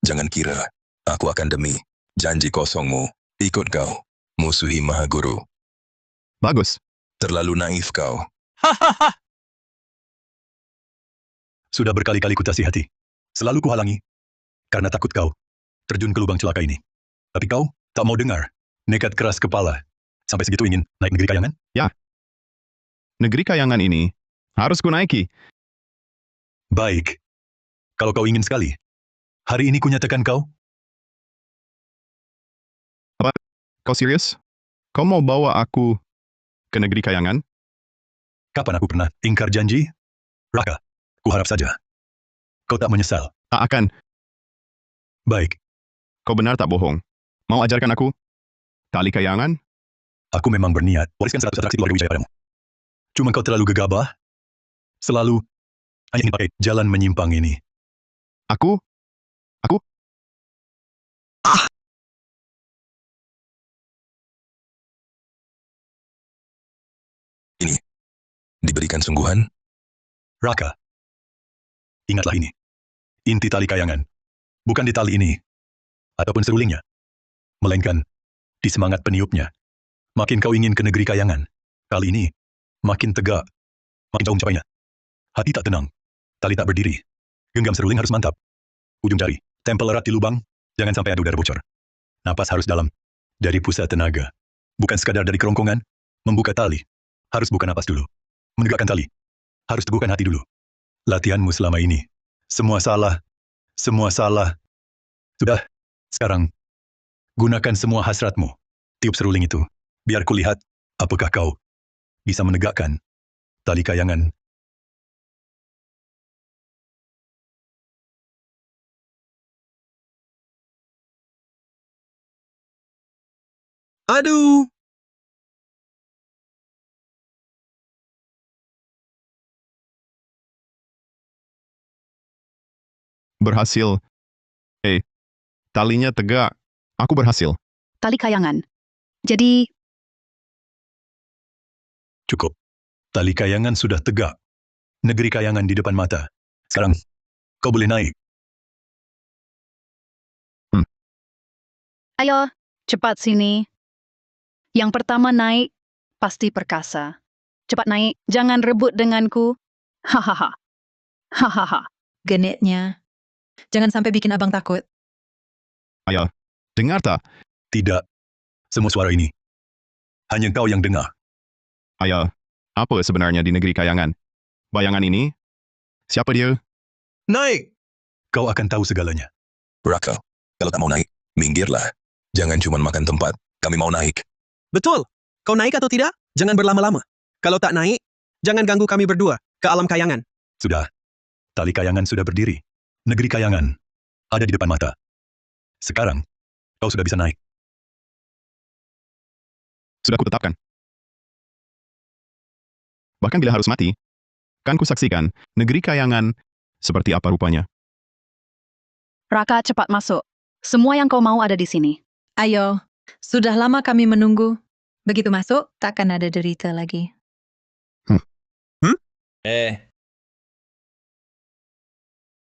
Speaker 6: Jangan kira aku akan demi janji kosongmu ikut kau musuhi Mahaguru.
Speaker 5: Bagus.
Speaker 6: Terlalu naif kau.
Speaker 1: Sudah berkali-kali kutasihati. Selalu kuhalangi. Karena takut kau terjun ke lubang celaka ini. Tapi kau tak mau dengar. Nekat keras kepala. Sampai segitu ingin naik negeri kayangan?
Speaker 5: Negeri kayangan ini harus kunaiki.
Speaker 1: Baik. Kalau kau ingin sekali, hari ini kunyatakan kau.
Speaker 5: Kau serius? Kau mau bawa aku ke negeri kayangan?
Speaker 1: Kapan aku pernah ingkar janji? Raka, kuharap saja. Kau tak menyesal.
Speaker 5: Tak akan.
Speaker 1: Baik,
Speaker 5: Kau benar tak bohong. Mau ajarkan aku tali kayangan?
Speaker 1: aku memang berniat wariskan 100 atraksi keluarga Wijaya padamu. Cuma kau terlalu gegabah. Selalu hanya ingin pakai jalan menyimpang ini.
Speaker 5: Aku?
Speaker 6: Diberikan sungguhan,
Speaker 1: Raka, ingatlah ini. Inti tali kayangan. Bukan di tali ini. Ataupun serulingnya. Melainkan di semangat peniupnya. Makin kau ingin ke negeri kayangan. Kali ini, Makin tegak, makin jauh mencapainya. Hati tak tenang, tali tak berdiri. Genggam seruling harus mantap. Ujung jari, tempel erat di lubang, jangan sampai ada udara bocor. Napas harus dalam, dari pusat tenaga. Bukan sekadar dari kerongkongan, membuka tali. Harus buka napas dulu. Menegakkan tali. Harus teguhkan hati dulu. Latihanmu selama ini. Semua salah. Semua salah. Sudah, sekarang. Gunakan semua hasratmu. Tiup seruling itu. Biar kulihat, apakah kau bisa menegakkan tali kayangan.
Speaker 2: Aduh!
Speaker 5: Berhasil. Talinya tegak. Aku berhasil.
Speaker 8: Tali kayangan. Jadi,
Speaker 1: Cukup. Tali kayangan sudah tegak. Negeri kayangan di depan mata. Sekarang, kau boleh naik.
Speaker 8: ayo, cepat sini. Yang pertama naik, pasti perkasa. Cepat naik, jangan rebut denganku. Hahaha. Hahaha.
Speaker 9: Genitnya. Jangan sampai bikin abang takut.
Speaker 5: Ayah, dengar tak?
Speaker 1: Tidak. Semua suara ini. Hanya kau yang dengar.
Speaker 5: Ayah, apa sebenarnya di negeri kayangan? Bayangan ini? Siapa dia?
Speaker 2: Naik!
Speaker 1: Kau akan tahu segalanya.
Speaker 6: Raka, kalau tak mau naik, minggirlah. Jangan cuma makan tempat, kami mau naik.
Speaker 2: Betul! Kau naik atau tidak? Jangan berlama-lama. Kalau tak naik, jangan ganggu kami berdua ke alam kayangan.
Speaker 1: Sudah. Tali kayangan sudah berdiri. Negeri kayangan ada di depan mata. Sekarang, kau sudah bisa naik.
Speaker 5: Sudah kutetapkan. Bahkan bila harus mati, kan kusaksikan negeri kayangan seperti apa rupanya.
Speaker 8: Raka, cepat masuk. Semua yang kau mau ada di sini.
Speaker 9: Ayo, sudah lama kami menunggu. Begitu masuk, takkan ada derita lagi.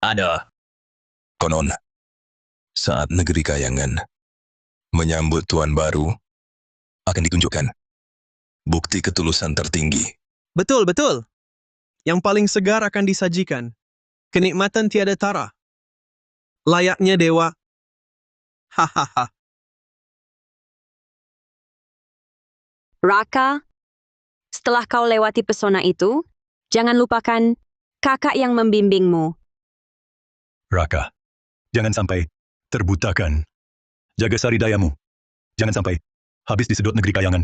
Speaker 4: Ada.
Speaker 6: Konon, saat negeri kayangan menyambut tuan baru, akan ditunjukkan bukti ketulusan tertinggi.
Speaker 2: Betul, betul. Yang paling segar akan disajikan. Kenikmatan tiada tara. Layaknya dewa. Hahaha.
Speaker 7: Raka, setelah kau lewati pesona itu, jangan lupakan kakak yang membimbingmu.
Speaker 1: Raka, jangan sampai terbutakan. Jaga sari dayamu. Jangan sampai habis disedot negeri kayangan.